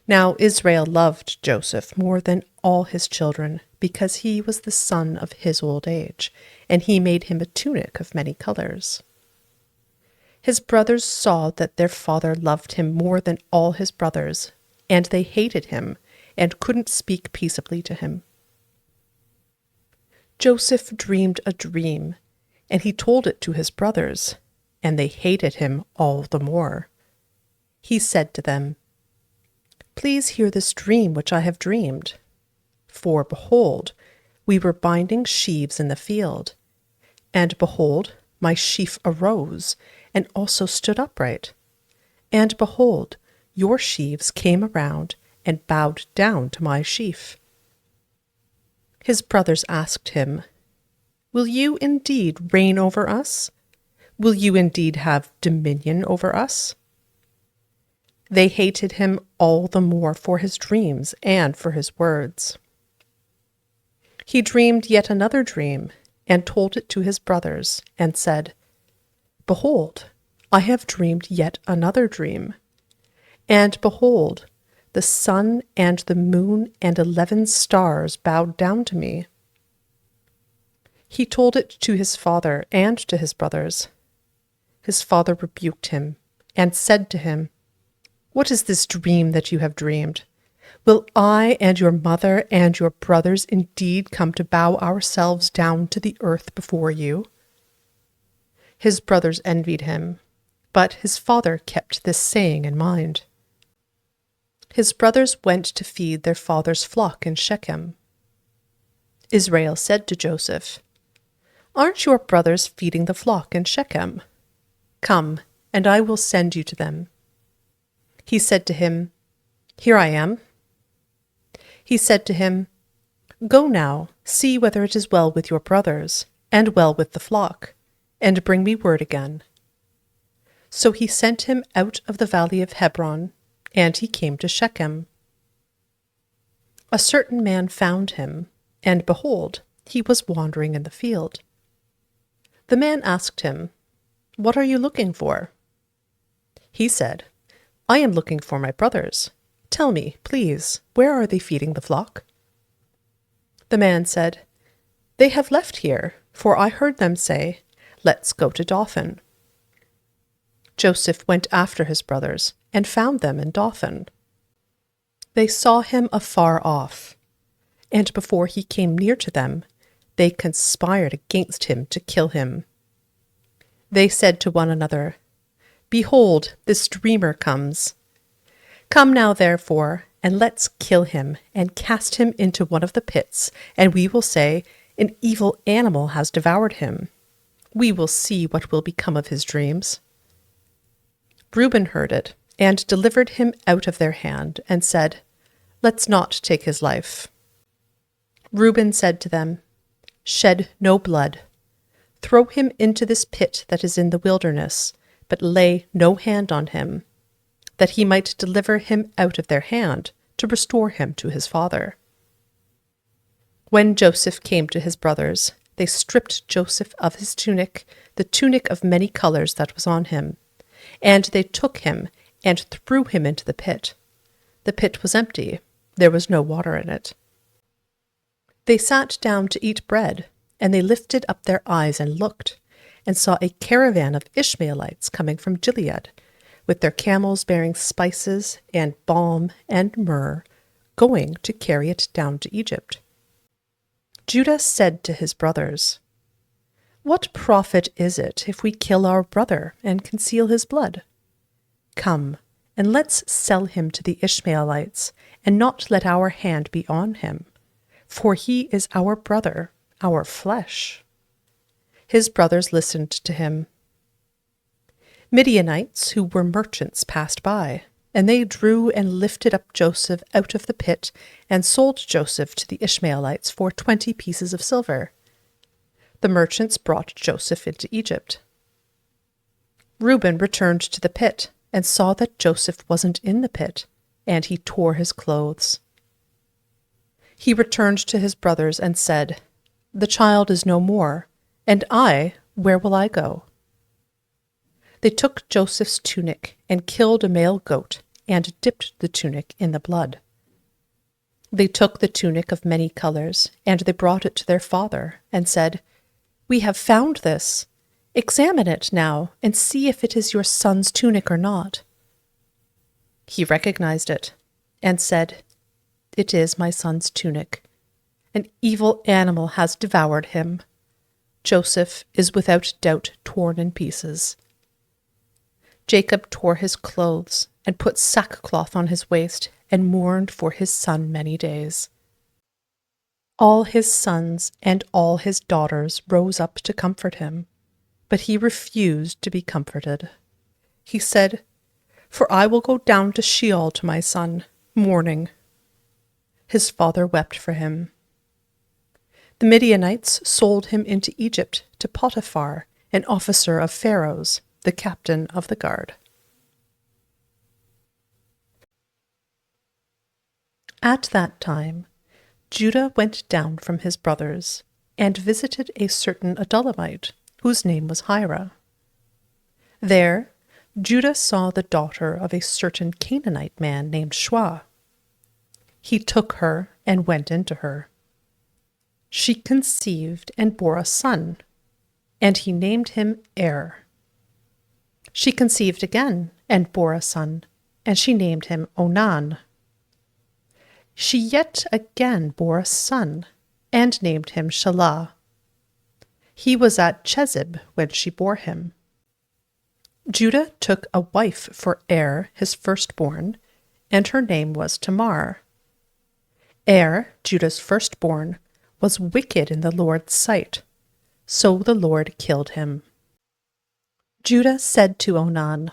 Now Israel loved Joseph more than all his children, because he was the son of his old age, and he made him a tunic of many colors. His brothers saw that their father loved him more than all his brothers, and they hated him and couldn't speak peaceably to him. Joseph dreamed a dream, and he told it to his brothers, and they hated him all the more. He said to them, "Please hear this dream which I have dreamed. For, behold, we were binding sheaves in the field, and behold, my sheaf arose, and also stood upright. And behold, your sheaves came around and bowed down to my sheaf." His brothers asked him, "Will you indeed reign over us? Will you indeed have dominion over us?" They hated him all the more for his dreams and for his words. He dreamed yet another dream, and told it to his brothers, and said, Behold, I have dreamed yet another dream. And behold, the sun and the moon and 11 stars bowed down to me. He told it to his father and to his brothers. His father rebuked him, and said to him, What is this dream that you have dreamed? Will I and your mother and your brothers indeed come to bow ourselves down to the earth before you? His brothers envied him, but his father kept this saying in mind. His brothers went to feed their father's flock in Shechem. Israel said to Joseph, Aren't your brothers feeding the flock in Shechem? Come, and I will send you to them. He said to him, Here I am. He said to him, Go now, see whether it is well with your brothers, and well with the flock, and bring me word again. So he sent him out of the valley of Hebron, and he came to Shechem. A certain man found him, and behold, he was wandering in the field. The man asked him, What are you looking for? He said, I am looking for my brothers. Tell me, please, where are they feeding the flock? The man said, They have left here, for I heard them say, Let's go to Dothan. Joseph went after his brothers, and found them in Dothan. They saw him afar off, and before he came near to them, they conspired against him to kill him. They said to one another, Behold, this dreamer comes. Come now, therefore, and let's kill him, and cast him into one of the pits, and we will say, An evil animal has devoured him. We will see what will become of his dreams. Reuben heard it, and delivered him out of their hand, and said, Let's not take his life. Reuben said to them, Shed no blood. Throw him into this pit that is in the wilderness, but lay no hand on him, that he might deliver him out of their hand, to restore him to his father. When Joseph came to his brothers, they stripped Joseph of his tunic, the tunic of many colors that was on him, and they took him and threw him into the pit. The pit was empty, there was no water in it. They sat down to eat bread, and they lifted up their eyes and looked, and saw a caravan of Ishmaelites coming from Gilead, with their camels bearing spices and balm and myrrh, going to carry it down to Egypt. Judah said to his brothers, What profit is it if we kill our brother and conceal his blood? Come, and let's sell him to the Ishmaelites, and not let our hand be on him, for he is our brother, our flesh. His brothers listened to him. Midianites who were merchants passed by, and they drew and lifted up Joseph out of the pit, and sold Joseph to the Ishmaelites for 20 pieces of silver. The merchants brought Joseph into Egypt. Reuben returned to the pit, and saw that Joseph wasn't in the pit, and he tore his clothes. He returned to his brothers and said, The child is no more, and I, where will I go? They took Joseph's tunic and killed a male goat and dipped the tunic in the blood. They took the tunic of many colors, and they brought it to their father and said, We have found this. Examine it now and see if it is your son's tunic or not. He recognized it and said, It is my son's tunic. An evil animal has devoured him. Joseph is without doubt torn in pieces. Jacob tore his clothes and put sackcloth on his waist and mourned for his son many days. All his sons and all his daughters rose up to comfort him, but he refused to be comforted. He said, For I will go down to Sheol to my son, mourning. His father wept for him. The Midianites sold him into Egypt to Potiphar, an officer of Pharaoh's, the captain of the guard. At that time, Judah went down from his brothers and visited a certain Adulamite, whose name was Hira. There, Judah saw the daughter of a certain Canaanite man named Shua. He took her and went into her. She conceived and bore a son, and he named him Er. She conceived again and bore a son, and she named him Onan. She yet again bore a son, and named him Shelah. He was at Chezib when she bore him. Judah took a wife for Er, his firstborn, and her name was Tamar. Er, Judah's firstborn, was wicked in the Lord's sight, so the Lord killed him. Judah said to Onan,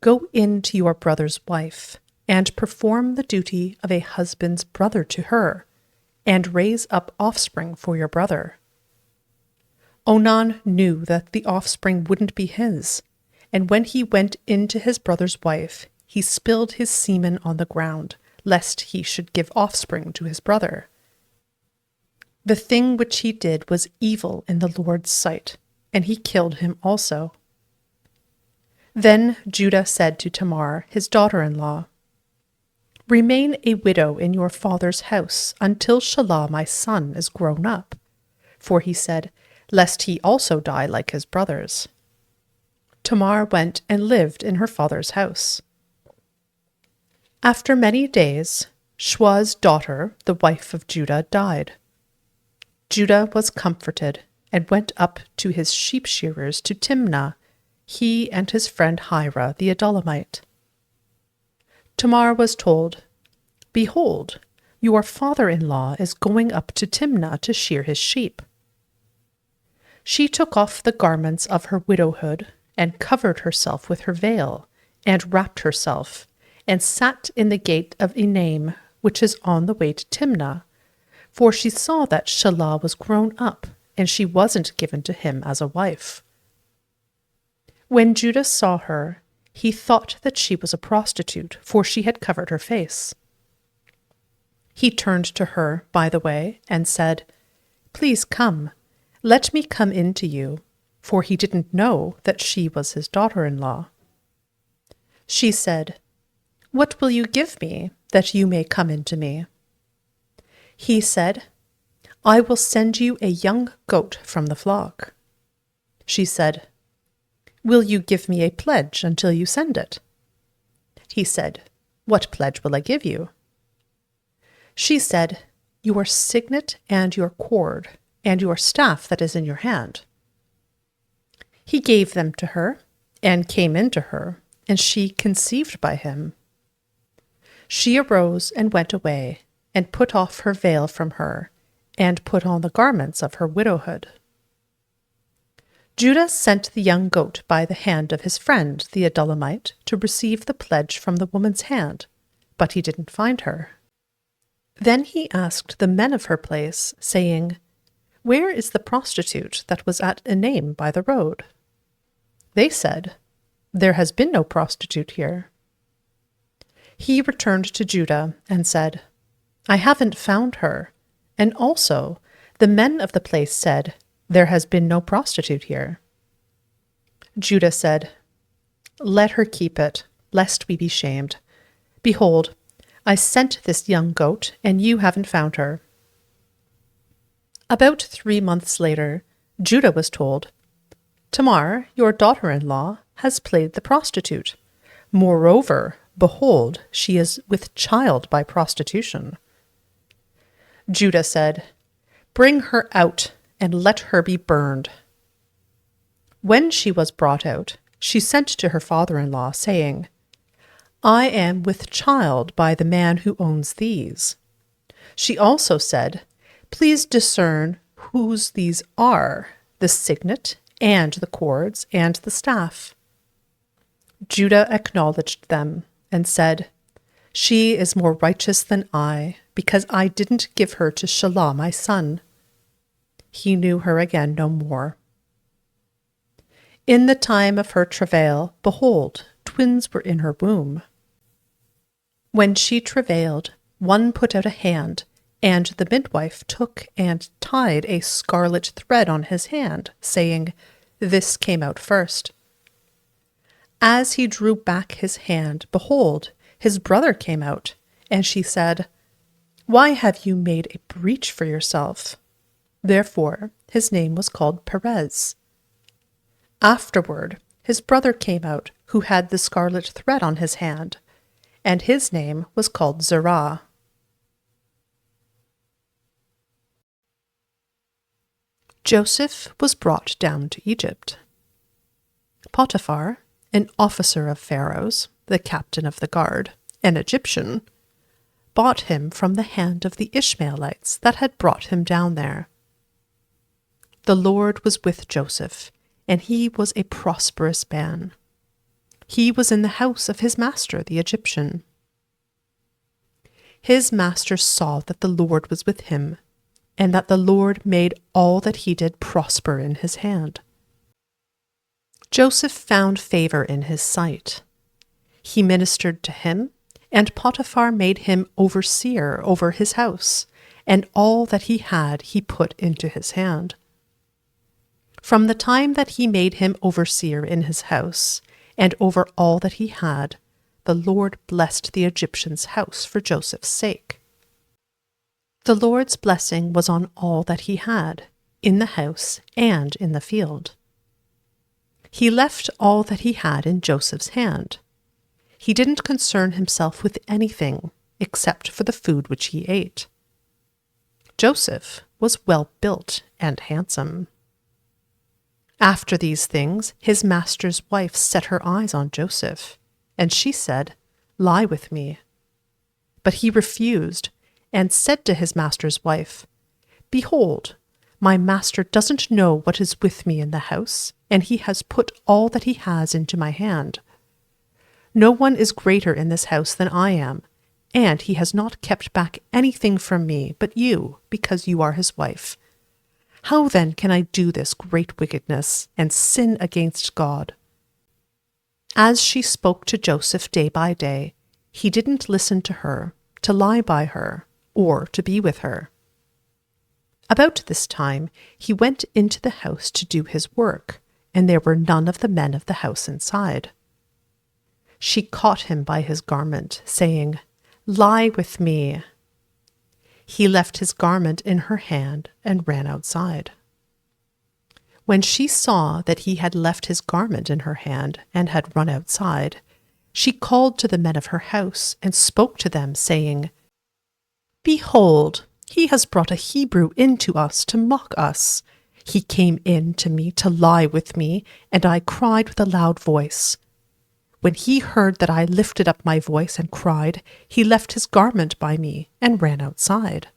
"Go in to your brother's wife, and perform the duty of a husband's brother to her, and raise up offspring for your brother." Onan knew that the offspring wouldn't be his, and when he went in to his brother's wife, he spilled his semen on the ground, lest he should give offspring to his brother. The thing which he did was evil in the Lord's sight, and he killed him also. Then Judah said to Tamar, his daughter-in-law, "Remain a widow in your father's house until Shelah my son is grown up." For he said, lest he also die like his brothers. Tamar went and lived in her father's house. After many days, Shua's daughter, the wife of Judah, died. Judah was comforted and went up to his sheep shearers to Timnah, he and his friend Hira the Adulamite. Tamar was told, "Behold, your father-in-law is going up to Timnah to shear his sheep." She took off the garments of her widowhood and covered herself with her veil, and wrapped herself, and sat in the gate of Enaim, which is on the way to Timnah, for she saw that Shelah was grown up, and she wasn't given to him as a wife. When Judah saw her, he thought that she was a prostitute, for she had covered her face. He turned to her by the way and said, "Please come, let me come in to you," for he didn't know that she was his daughter-in-law. She said, "What will you give me, that you may come in to me?" He said, "I will send you a young goat from the flock." She said, "Will you give me a pledge until you send it?" He said, "What pledge will I give you?" She said, "Your signet and your cord, and your staff that is in your hand." He gave them to her, and came in to her, and she conceived by him. She arose and went away, and put off her veil from her, and put on the garments of her widowhood. Judah sent the young goat by the hand of his friend, the Adulamite, to receive the pledge from the woman's hand, but he didn't find her. Then he asked the men of her place, saying, "Where is the prostitute that was at Enaim by the road?" They said, "There has been no prostitute here." He returned to Judah and said, "I haven't found her, and also the men of the place said, 'There has been no prostitute here.'" Judah said, "Let her keep it, lest we be shamed. Behold, I sent this young goat, and you haven't found her." About 3 months later, Judah was told, "Tamar, your daughter-in-law, has played the prostitute. Moreover, behold, she is with child by prostitution." Judah said, "Bring her out, and let her be burned." When she was brought out, she sent to her father-in-law, saying, "I am with child by the man who owns these." She also said, "Please discern whose these are, the signet, and the cords, and the staff." Judah acknowledged them, and said, "She is more righteous than I, because I didn't give her to Shelah my son." He knew her again no more. In the time of her travail, behold, twins were in her womb. When she travailed, one put out a hand, and the midwife took and tied a scarlet thread on his hand, saying, "This came out first." As he drew back his hand, behold, his brother came out, and she said, "Why have you made a breach for yourself?" Therefore his name was called Perez. Afterward his brother came out, who had the scarlet thread on his hand, and his name was called Zerah. Joseph was brought down to Egypt. Potiphar, an officer of Pharaoh's, the captain of the guard, an Egyptian, bought him from the hand of the Ishmaelites that had brought him down there. The Lord was with Joseph, and he was a prosperous man. He was in the house of his master, the Egyptian. His master saw that the Lord was with him, and that the Lord made all that he did prosper in his hand. Joseph found favor in his sight. He ministered to him, and Potiphar made him overseer over his house, and all that he had he put into his hand. From the time that he made him overseer in his house, and over all that he had, the Lord blessed the Egyptian's house for Joseph's sake. The Lord's blessing was on all that he had, in the house and in the field. He left all that he had in Joseph's hand. He didn't concern himself with anything except for the food which he ate. Joseph was well built and handsome. After these things, his master's wife set her eyes on Joseph, and she said, "Lie with me." But he refused, and said to his master's wife, "Behold, my master doesn't know what is with me in the house, and he has put all that he has into my hand. No one is greater in this house than I am, and he has not kept back anything from me but you, because you are his wife. How then can I do this great wickedness and sin against God?" As she spoke to Joseph day by day, he didn't listen to her, to lie by her, or to be with her. About this time he went into the house to do his work, and there were none of the men of the house inside. She caught him by his garment, saying, "Lie with me." He left his garment in her hand and ran outside. When she saw that he had left his garment in her hand and had run outside, she called to the men of her house and spoke to them, saying, "Behold, he has brought a Hebrew in to us to mock us. He came in to me to lie with me, and I cried with a loud voice. When he heard that I lifted up my voice and cried, he left his garment by me and ran outside."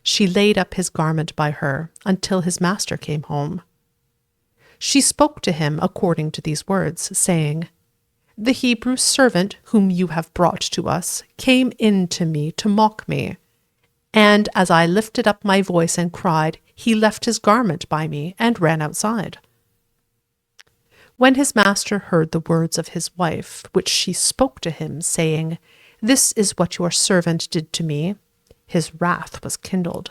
She laid up his garment by her until his master came home. She spoke to him according to these words, saying, "The Hebrew servant whom you have brought to us came in to me to mock me. And as I lifted up my voice and cried, he left his garment by me and ran outside." When his master heard the words of his wife, which she spoke to him, saying, "This is what your servant did to me," his wrath was kindled.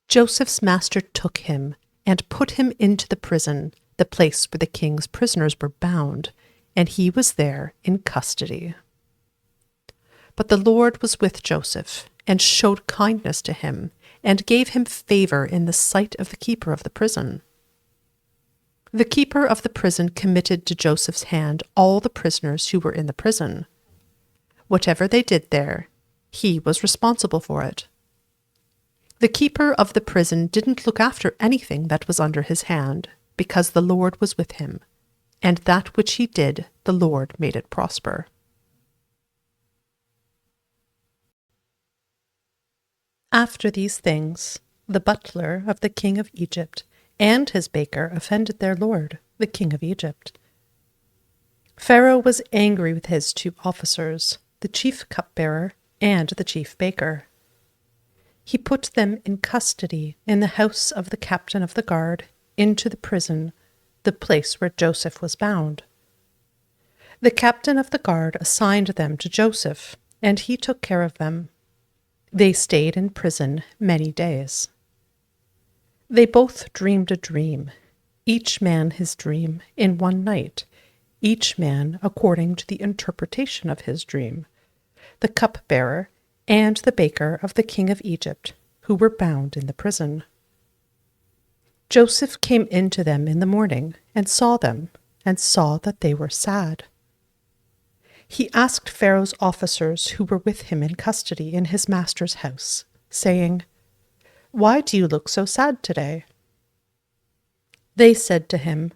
Joseph's master took him and put him into the prison, the place where the king's prisoners were bound, and he was there in custody. But the Lord was with Joseph, and showed kindness to him, and gave him favor in the sight of the keeper of the prison. The keeper of the prison committed to Joseph's hand all the prisoners who were in the prison. Whatever they did there, he was responsible for it. The keeper of the prison didn't look after anything that was under his hand, because the Lord was with him, and that which he did, the Lord made it prosper. After these things, the butler of the king of Egypt and his baker offended their lord, the king of Egypt. Pharaoh was angry with his 2 officers, the chief cupbearer and the chief baker. He put them in custody in the house of the captain of the guard, into the prison, the place where Joseph was bound. The captain of the guard assigned them to Joseph, and he took care of them. They stayed in prison many days. They both dreamed a dream, each man his dream, in one night, each man according to the interpretation of his dream, the cupbearer and the baker of the king of Egypt, who were bound in the prison. Joseph came in to them in the morning and saw them, and saw that they were sad. He asked Pharaoh's officers who were with him in custody in his master's house, saying, "Why do you look so sad today?" They said to him,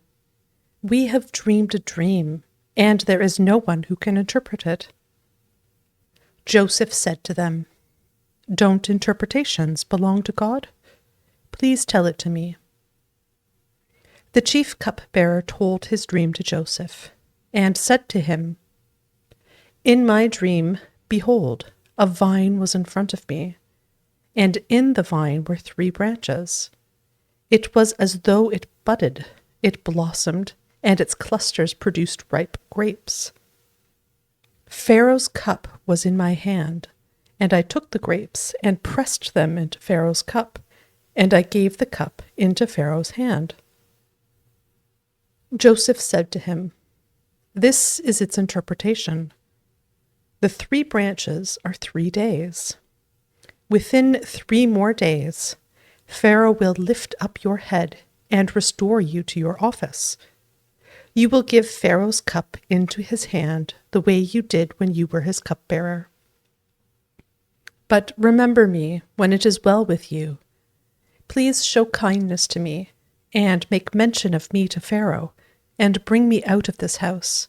"We have dreamed a dream, and there is no one who can interpret it." Joseph said to them, "Don't interpretations belong to God? Please tell it to me." The chief cupbearer told his dream to Joseph, and said to him, "In my dream, behold, a vine was in front of me, and in the vine were 3 branches. It was as though it budded, it blossomed, and its clusters produced ripe grapes. Pharaoh's cup was in my hand, and I took the grapes and pressed them into Pharaoh's cup, and I gave the cup into Pharaoh's hand." Joseph said to him, "This is its interpretation. The 3 branches are 3 days. Within 3 more days, Pharaoh will lift up your head and restore you to your office. You will give Pharaoh's cup into his hand the way you did when you were his cupbearer. But remember me when it is well with you. Please show kindness to me, and make mention of me to Pharaoh, and bring me out of this house.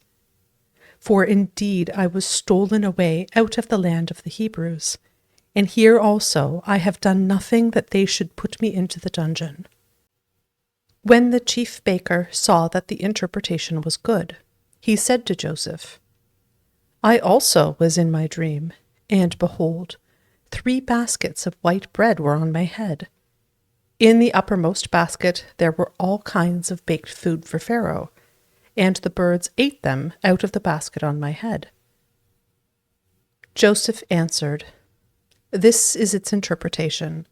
For indeed I was stolen away out of the land of the Hebrews, and here also I have done nothing that they should put me into the dungeon." When the chief baker saw that the interpretation was good, he said to Joseph, "I also was in my dream, and behold, 3 baskets of white bread were on my head. In the uppermost basket there were all kinds of baked food for Pharaoh, and the birds ate them out of the basket on my head." Joseph answered, "This is its interpretation.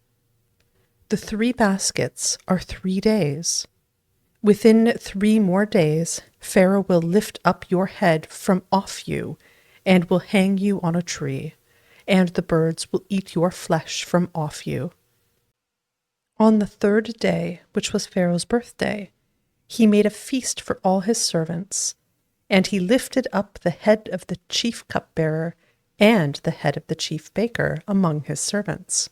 The 3 baskets are 3 days. Within 3 more days, Pharaoh will lift up your head from off you, and will hang you on a tree, and the birds will eat your flesh from off you." On the 3rd day, which was Pharaoh's birthday, he made a feast for all his servants, and he lifted up the head of the chief cupbearer and the head of the chief baker among his servants.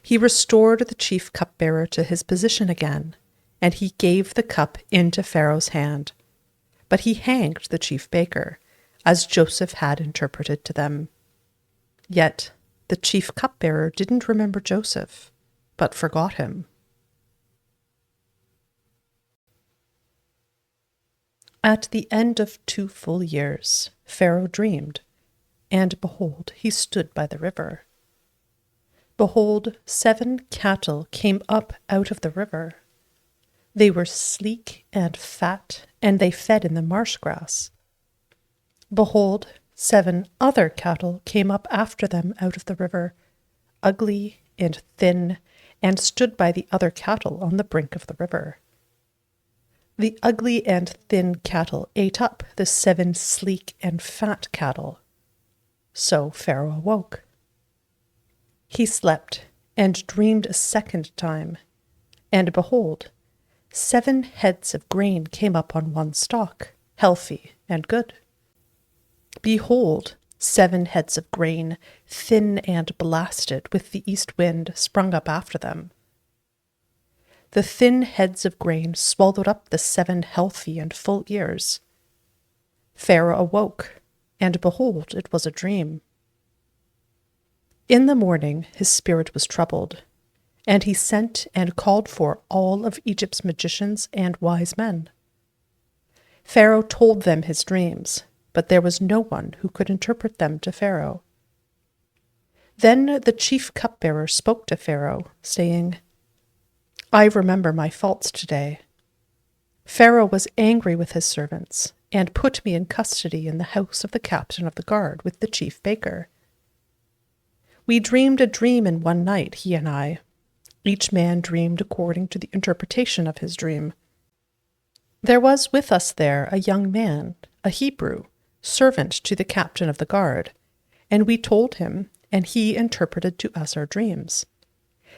He restored the chief cupbearer to his position again, and he gave the cup into Pharaoh's hand. But he hanged the chief baker, as Joseph had interpreted to them. Yet the chief cupbearer didn't remember Joseph, but forgot him. At the end of 2 full years, Pharaoh dreamed, and behold, he stood by the river. Behold, 7 cattle came up out of the river. They were sleek and fat, and they fed in the marsh grass. Behold, 7 other cattle came up after them out of the river, ugly and thin, and stood by the other cattle on the brink of the river. The ugly and thin cattle ate up the 7 sleek and fat cattle. So Pharaoh awoke. He slept and dreamed a 2nd time, and behold, 7 heads of grain came up on one stalk, healthy and good. Behold, 7 heads of grain, thin and blasted with the east wind, sprung up after them. The thin heads of grain swallowed up the 7 healthy and full ears. Pharaoh awoke, and behold, it was a dream. In the morning his spirit was troubled, and he sent and called for all of Egypt's magicians and wise men. Pharaoh told them his dreams, but there was no one who could interpret them to Pharaoh. Then the chief cupbearer spoke to Pharaoh, saying, "I remember my faults today." Pharaoh was angry with his servants, and put me in custody in the house of the captain of the guard with the chief baker. We dreamed a dream in one night, he and I. Each man dreamed according to the interpretation of his dream. There was with us there a young man, a Hebrew, servant to the captain of the guard, and we told him, and he interpreted to us our dreams.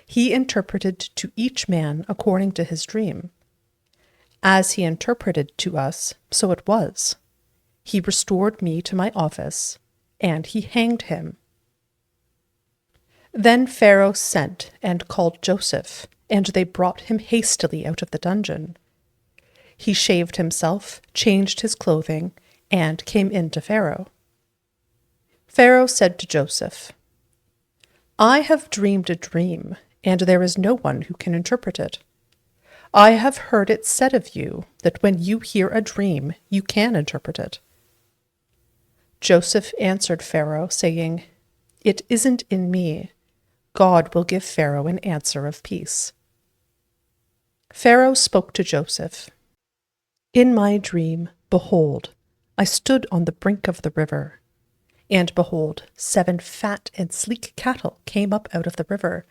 He interpreted to each man according to his dream. As he interpreted to us, so it was. He restored me to my office, and he hanged him. Then Pharaoh sent and called Joseph, and they brought him hastily out of the dungeon. He shaved himself, changed his clothing, and came in to Pharaoh. Pharaoh said to Joseph, I have dreamed a dream, and there is no one who can interpret it. I have heard it said of you that when you hear a dream, you can interpret it. Joseph answered Pharaoh, saying, It isn't in me. God will give Pharaoh an answer of peace. Pharaoh spoke to Joseph. In my dream, behold, I stood on the brink of the river, and behold, 7 fat and sleek cattle came up out of the river.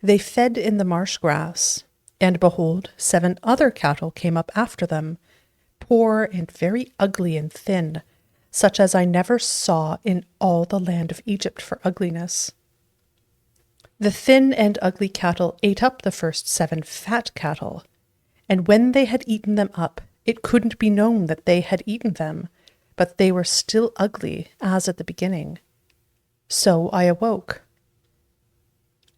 They fed in the marsh grass, and behold, 7 other cattle came up after them, poor and very ugly and thin, such as I never saw in all the land of Egypt for ugliness. The thin and ugly cattle ate up the first 7 fat cattle, and when they had eaten them up, it couldn't be known that they had eaten them, but they were still ugly as at the beginning. So I awoke.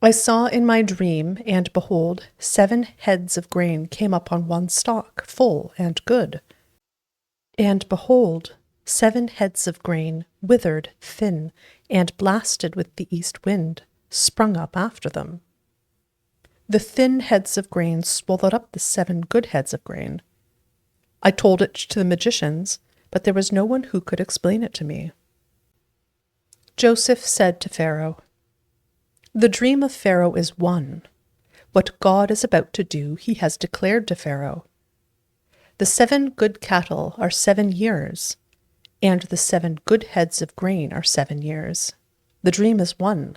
I saw in my dream, and behold, 7 heads of grain came up on one stalk, full and good. And behold, 7 heads of grain, withered, thin, and blasted with the east wind, sprung up after them. The thin heads of grain swallowed up the 7 good heads of grain. I told it to the magicians, but there was no one who could explain it to me. Joseph said to Pharaoh, The dream of Pharaoh is one. What God is about to do, he has declared to Pharaoh. The 7 good cattle are 7 years, and the 7 good heads of grain are 7 years. The dream is one.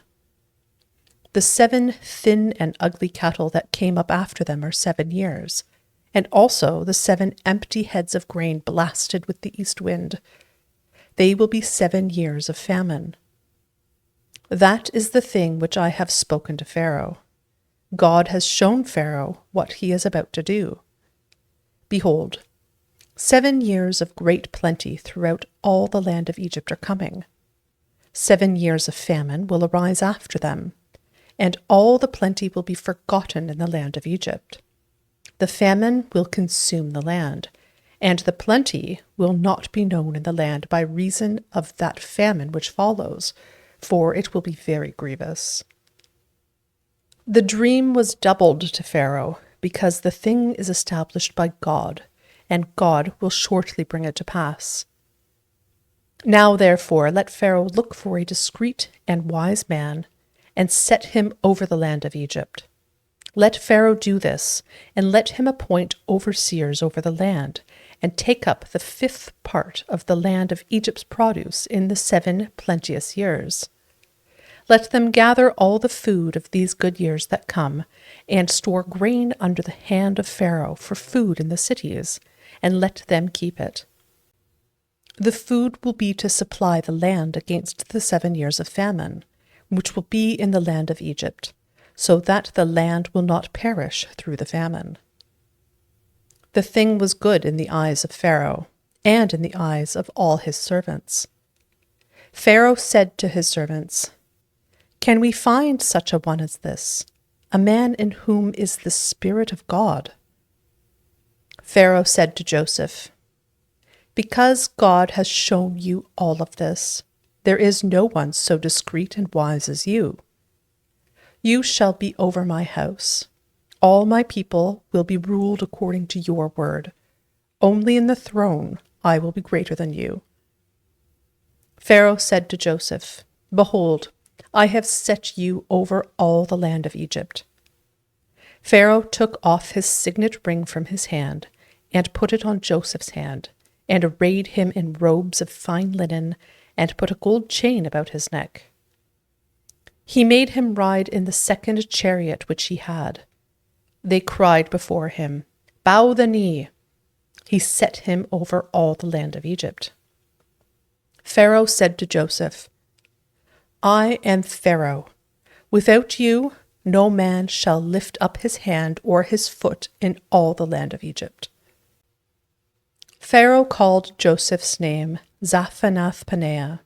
The 7 thin and ugly cattle that came up after them are 7 years, and also the 7 empty heads of grain blasted with the east wind. They will be 7 years of famine. That is the thing which I have spoken to Pharaoh. God has shown Pharaoh what he is about to do. Behold, 7 years of great plenty throughout all the land of Egypt are coming. 7 years of famine will arise after them, and all the plenty will be forgotten in the land of Egypt. The famine will consume the land, and the plenty will not be known in the land by reason of that famine which follows, for it will be very grievous. The dream was doubled to Pharaoh, because the thing is established by God, and God will shortly bring it to pass. Now, therefore, let Pharaoh look for a discreet and wise man, and set him over the land of Egypt. Let Pharaoh do this, and let him appoint overseers over the land, and take up the 5th part of the land of Egypt's produce in the 7 plenteous years. Let them gather all the food of these good years that come, and store grain under the hand of Pharaoh for food in the cities, and let them keep it. The food will be to supply the land against the 7 years of famine, which will be in the land of Egypt, so that the land will not perish through the famine. The thing was good in the eyes of Pharaoh, and in the eyes of all his servants. Pharaoh said to his servants, Can we find such a one as this, a man in whom is the Spirit of God? Pharaoh said to Joseph, Because God has shown you all of this, there is no one so discreet and wise as you. You shall be over my house. All my people will be ruled according to your word. Only in the throne I will be greater than you. Pharaoh said to Joseph, Behold, I have set you over all the land of Egypt. Pharaoh took off his signet ring from his hand and put it on Joseph's hand, and arrayed him in robes of fine linen, and put a gold chain about his neck. He made him ride in the second chariot which he had. They cried before him, "Bow the knee." He set him over all the land of Egypt. Pharaoh said to Joseph, "I am Pharaoh. Without you, no man shall lift up his hand or his foot in all the land of Egypt." Pharaoh called Joseph's name Zaphanath-Paneah.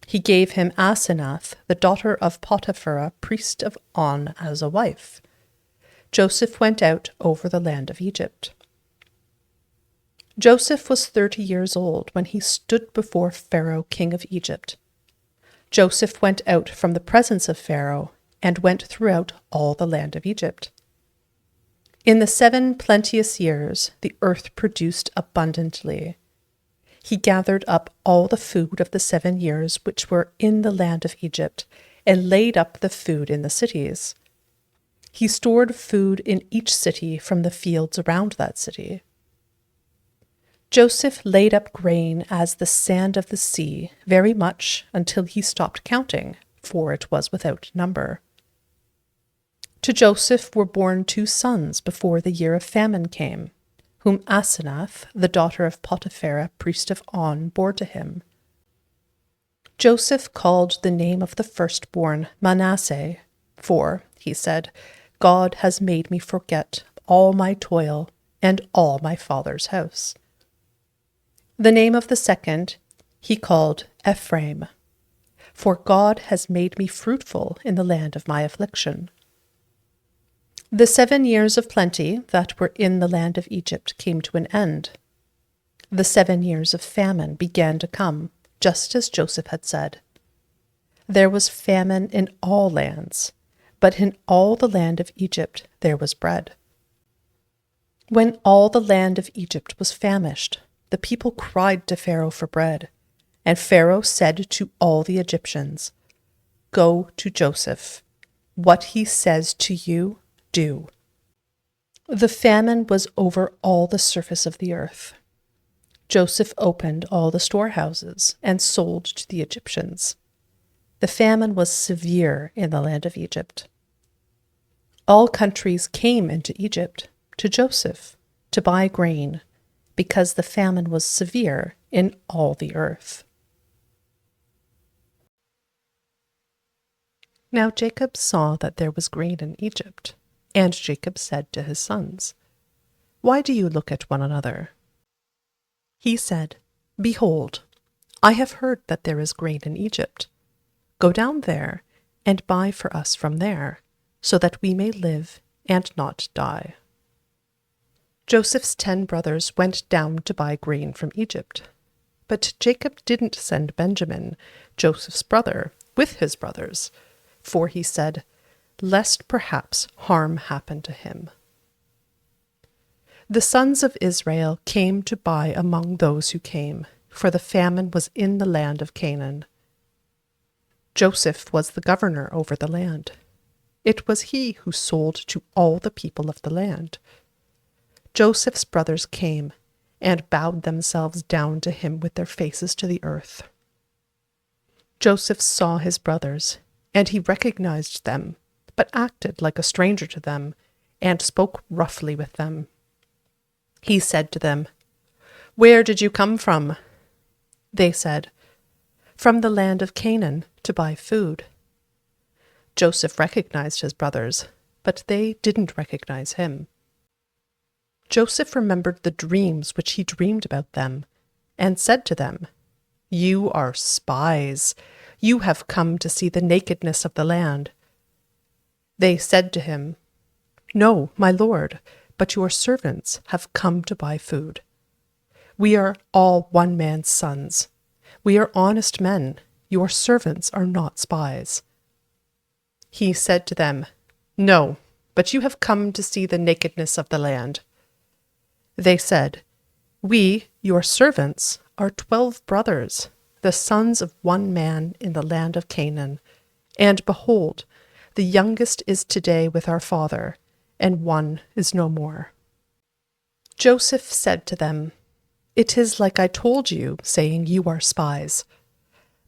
He gave him Asenath, the daughter of Potiphar, priest of On, as a wife. Joseph went out over the land of Egypt. Joseph was 30 years old when he stood before Pharaoh, king of Egypt. Joseph went out from the presence of Pharaoh and went throughout all the land of Egypt. In the 7 plenteous years, the earth produced abundantly. He gathered up all the food of the 7 years which were in the land of Egypt, and laid up the food in the cities. He stored food in each city from the fields around that city. Joseph laid up grain as the sand of the sea, very much, until he stopped counting, for it was without number. To Joseph were born 2 sons before the year of famine came, whom Asenath, the daughter of Potiphar, priest of On, bore to him. Joseph called the name of the firstborn Manasseh, for, he said, "God has made me forget all my toil and all my father's house." The name of the second he called Ephraim, for God has made me fruitful in the land of my affliction. The 7 years of plenty that were in the land of Egypt came to an end. The 7 years of famine began to come, just as Joseph had said. There was famine in all lands, but in all the land of Egypt there was bread. When all the land of Egypt was famished, the people cried to Pharaoh for bread, and Pharaoh said to all the Egyptians, "Go to Joseph. What he says to you, do." The famine was over all the surface of the earth. Joseph opened all the storehouses and sold to the Egyptians. The famine was severe in the land of Egypt. All countries came into Egypt to Joseph to buy grain, because the famine was severe in all the earth. Now Jacob saw that there was grain in Egypt, and Jacob said to his sons, "Why do you look at one another?" He said, "Behold, I have heard that there is grain in Egypt. Go down there and buy for us from there, so that we may live and not die." Joseph's 10 brothers went down to buy grain from Egypt. But Jacob didn't send Benjamin, Joseph's brother, with his brothers, for he said, lest perhaps harm happen to him. The sons of Israel came to buy among those who came, for the famine was in the land of Canaan. Joseph was the governor over the land. It was he who sold to all the people of the land. Joseph's brothers came and bowed themselves down to him with their faces to the earth. Joseph saw his brothers, and he recognized them, but acted like a stranger to them, and spoke roughly with them. He said to them, "Where did you come from?" They said, "From the land of Canaan, to buy food." Joseph recognized his brothers, but they didn't recognize him. Joseph remembered the dreams which he dreamed about them, and said to them, "You are spies. You have come to see the nakedness of the land." They said to him, "No, my lord, but your servants have come to buy food. We are all one man's sons. We are honest men. Your servants are not spies." He said to them, "No, but you have come to see the nakedness of the land." They said, "We, your servants, are 12 brothers, the sons of one man in the land of Canaan. And behold, the youngest is today with our father, and one is no more." Joseph said to them, It is like I told you, saying, you are spies.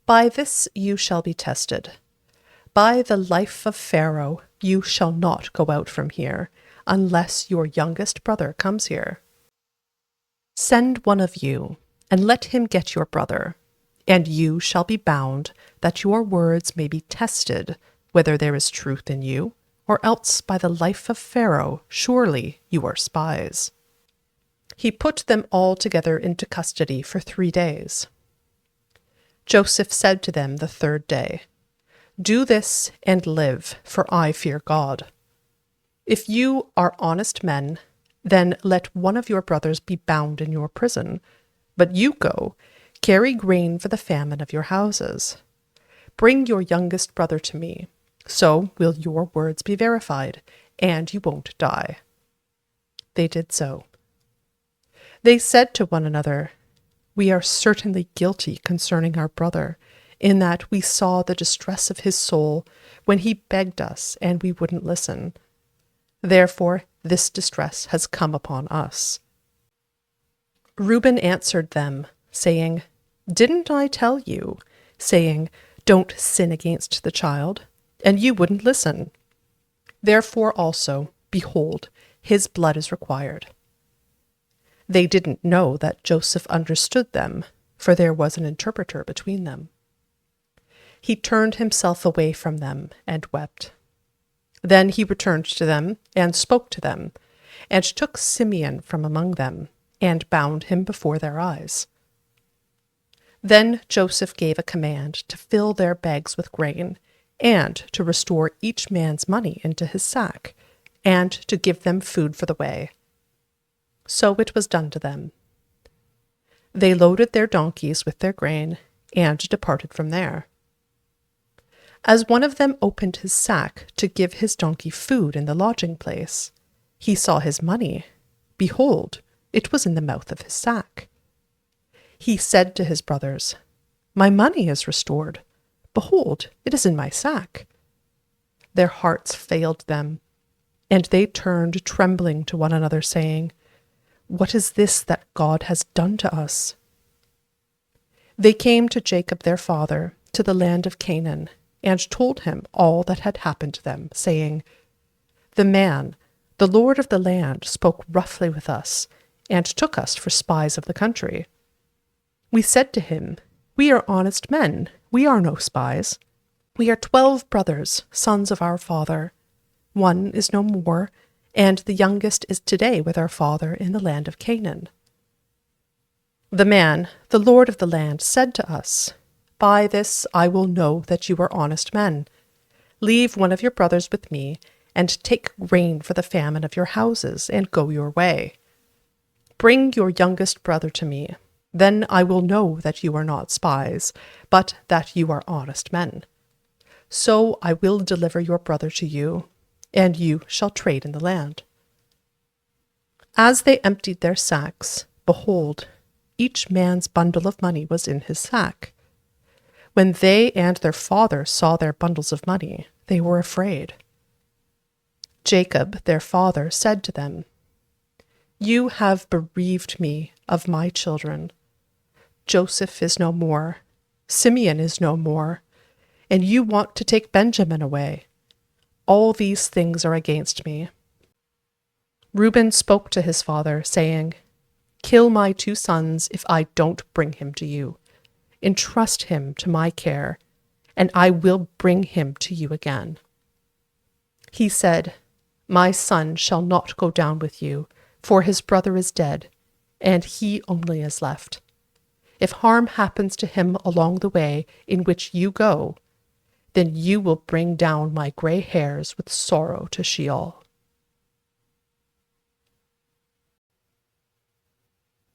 By this you shall be tested. By the life of Pharaoh, you shall not go out from here, unless your youngest brother comes here. Send one of you, and let him get your brother, and you shall be bound, that your words may be tested, whether there is truth in you, or else by the life of Pharaoh, surely you are spies. He put them all together into custody for 3 days. Joseph said to them the 3rd day, Do this and live, for I fear God. If you are honest men, then let one of your brothers be bound in your prison. But you go, carry grain for the famine of your houses. Bring your youngest brother to me, so will your words be verified, and you won't die. They did so. They said to one another, We are certainly guilty concerning our brother, in that we saw the distress of his soul when he begged us, and we wouldn't listen. Therefore this distress has come upon us. Reuben answered them, saying, Didn't I tell you, saying, Don't sin against the child? And you wouldn't listen. Therefore also, behold, his blood is required. They didn't know that Joseph understood them, for there was an interpreter between them. He turned himself away from them and wept. Then he returned to them and spoke to them, and took Simeon from among them, and bound him before their eyes. Then Joseph gave a command to fill their bags with grain, and to restore each man's money into his sack, and to give them food for the way. So it was done to them. They loaded their donkeys with their grain, and departed from there. As one of them opened his sack to give his donkey food in the lodging place, he saw his money. Behold, it was in the mouth of his sack. He said to his brothers, My money is restored. Behold, it is in my sack. Their hearts failed them, and they turned trembling to one another, saying, What is this that God has done to us? They came to Jacob their father, to the land of Canaan, and told him all that had happened to them, saying, The man, the Lord of the land, spoke roughly with us, and took us for spies of the country. We said to him, We are honest men, we are no spies. We are 12 brothers, sons of our father. One is no more, and the youngest is today with our father in the land of Canaan. The man, the Lord of the land, said to us, By this I will know that you are honest men. Leave one of your brothers with me, and take grain for the famine of your houses, and go your way. Bring your youngest brother to me. Then I will know that you are not spies, but that you are honest men. So I will deliver your brother to you, and you shall trade in the land. As they emptied their sacks, behold, each man's bundle of money was in his sack. When they and their father saw their bundles of money, they were afraid. Jacob, their father, said to them, You have bereaved me of my children. Joseph is no more, Simeon is no more, and you want to take Benjamin away. All these things are against me. Reuben spoke to his father, saying, Kill my 2 sons if I don't bring him to you. Entrust him to my care, and I will bring him to you again. He said, My son shall not go down with you, for his brother is dead, and he only is left. If harm happens to him along the way in which you go, then you will bring down my gray hairs with sorrow to Sheol.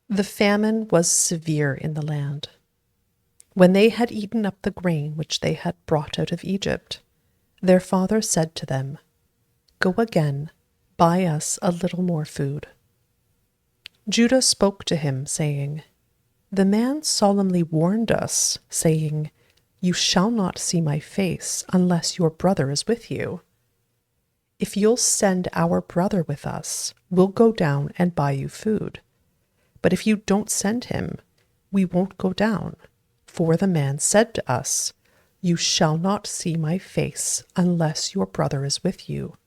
The famine was severe in the land. When they had eaten up the grain which they had brought out of Egypt, their father said to them, Go again, buy us a little more food. Judah spoke to him, saying, The man solemnly warned us, saying, You shall not see my face unless your brother is with you. If you'll send our brother with us, we'll go down and buy you food. But if you don't send him, we won't go down. For the man said to us, 'You shall not see my face unless your brother is with you.'"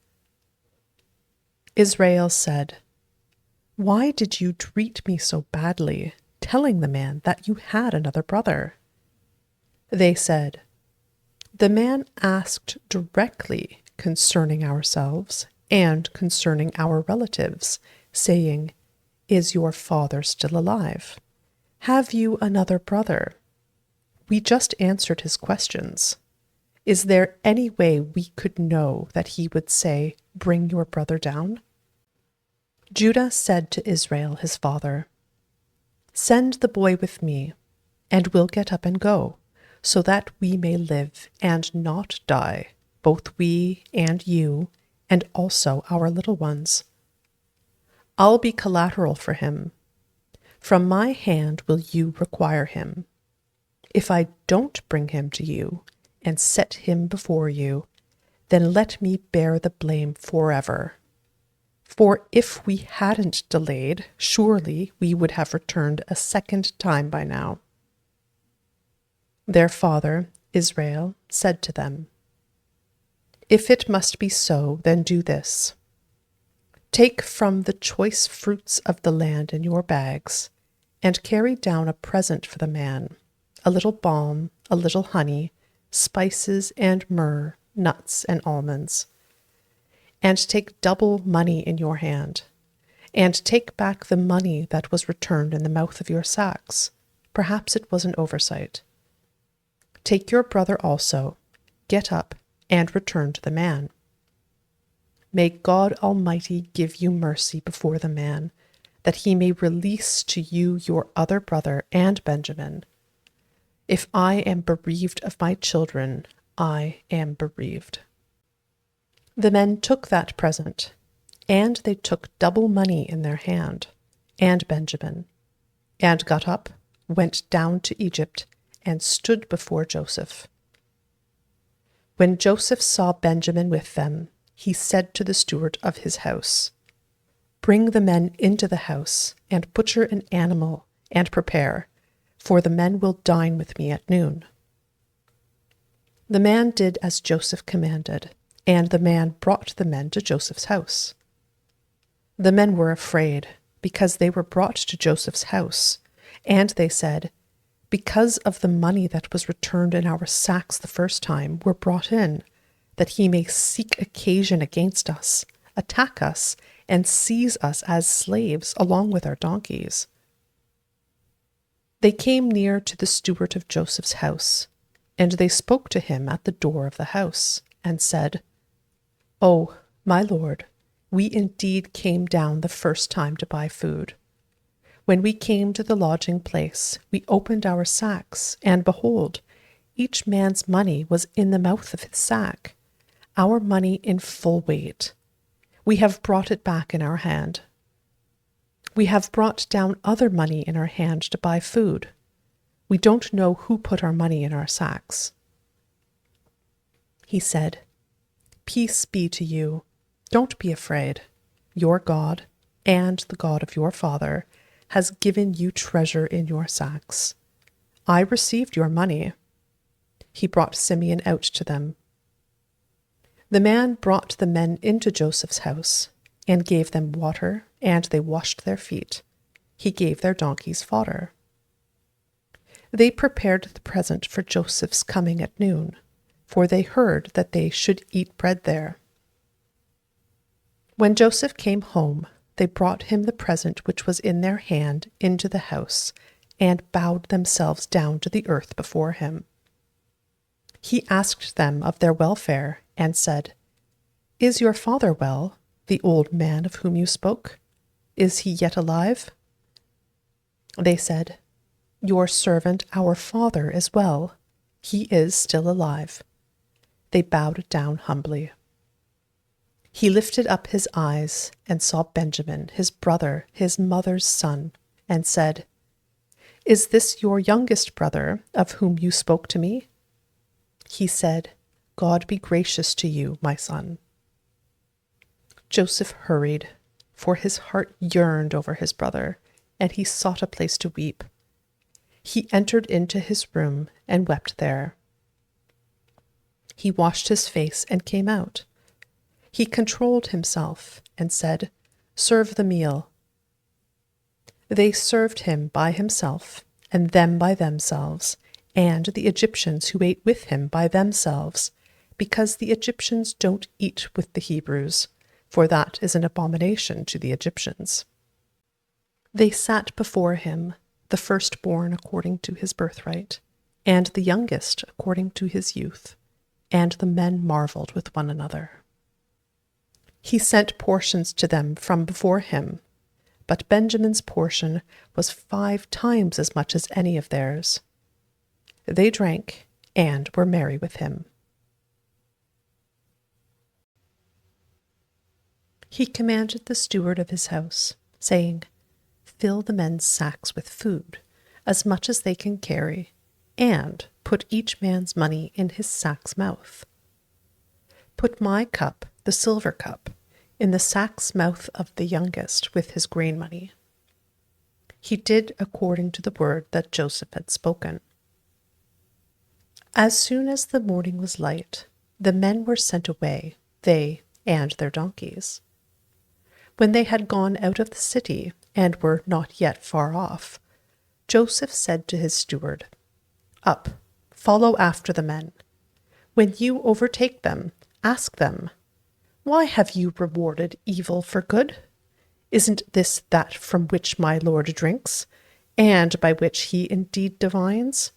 Israel said, "Why did you treat me so badly, telling the man that you had another brother?" They said, "The man asked directly concerning ourselves and concerning our relatives, saying, 'Is your father still alive? Have you another brother?' We just answered his questions. Is there any way we could know that he would say, 'Bring your brother down'?" Judah said to Israel his father, "Send the boy with me, and we'll get up and go, so that we may live and not die, both we and you, and also our little ones. I'll be collateral for him. From my hand will you require him. If I don't bring him to you and set him before you, then let me bear the blame forever. For if we hadn't delayed, surely we would have returned a second time by now." Their father, Israel, said to them, "If it must be so, then do this. Take from the choice fruits of the land in your bags, and carry down a present for the man, a little balm, a little honey, spices and myrrh, nuts and almonds. And take double money in your hand, and take back the money that was returned in the mouth of your sacks. Perhaps it was an oversight. Take your brother also, get up, and return to the man. May God Almighty give you mercy before the man, that he may release to you your other brother and Benjamin. If I am bereaved of my children, I am bereaved." The men took that present, and they took double money in their hand, and Benjamin, and got up, went down to Egypt, and stood before Joseph. When Joseph saw Benjamin with them, he said to the steward of his house, "Bring the men into the house, and butcher an animal, and prepare, for the men will dine with me at noon." The man did as Joseph commanded, and the man brought the men to Joseph's house. The men were afraid, because they were brought to Joseph's house, and they said, "Because of the money that was returned in our sacks the first time, we're brought in, that he may seek occasion against us, attack us, and seize us as slaves along with our donkeys." They came near to the steward of Joseph's house, and they spoke to him at the door of the house, and said, "Oh, my lord, we indeed came down the first time to buy food. When we came to the lodging place, we opened our sacks, and behold, each man's money was in the mouth of his sack, our money in full weight. We have brought it back in our hand. We have brought down other money in our hand to buy food. We don't know who put our money in our sacks." He said, "Peace be to you. Don't be afraid. Your God, and the God of your father, has given you treasure in your sacks. I received your money." He brought Simeon out to them. The man brought the men into Joseph's house, and gave them water, and they washed their feet. He gave their donkeys fodder. They prepared the present for Joseph's coming at noon, for they heard that they should eat bread there. When Joseph came home, they brought him the present which was in their hand into the house, and bowed themselves down to the earth before him. He asked them of their welfare, and said, "Is your father well, the old man of whom you spoke? Is he yet alive?" They said, "Your servant, our father, is well. He is still alive." They bowed down humbly. He lifted up his eyes and saw Benjamin, his brother, his mother's son, and said, "Is this your youngest brother, of whom you spoke to me?" He said, "God be gracious to you, my son." Joseph hurried, for his heart yearned over his brother, and he sought a place to weep. He entered into his room and wept there. He washed his face and came out. He controlled himself and said, "Serve the meal." They served him by himself, and them by themselves, and the Egyptians who ate with him by themselves, because the Egyptians don't eat with the Hebrews, for that is an abomination to the Egyptians. They sat before him, the firstborn according to his birthright, and the youngest according to his youth, and the men marveled with one another. He sent portions to them from before him, but Benjamin's portion was 5 times as much as any of theirs. They drank and were merry with him. He commanded the steward of his house, saying, "Fill the men's sacks with food, as much as they can carry, and put each man's money in his sack's mouth. Put my cup, the silver cup, in the sack's mouth of the youngest with his grain money." He did according to the word that Joseph had spoken. As soon as the morning was light, the men were sent away, they and their donkeys. When they had gone out of the city and were not yet far off, Joseph said to his steward, "Up, follow after the men. When you overtake them, ask them, 'Why have you rewarded evil for good? Isn't this that from which my Lord drinks, and by which he indeed divines?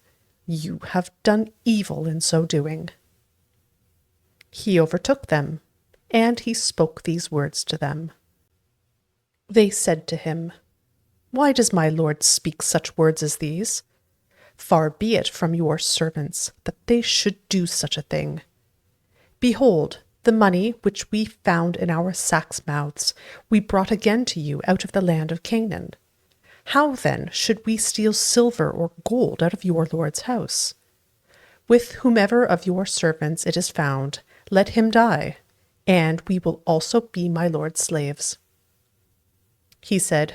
You have done evil in so doing.'" He overtook them, and he spoke these words to them. They said to him, "Why does my Lord speak such words as these? Far be it from your servants that they should do such a thing. Behold, the money which we found in our sacks' mouths we brought again to you out of the land of Canaan. How then should we steal silver or gold out of your Lord's house? With whomever of your servants it is found, let him die, and we will also be my Lord's slaves." He said,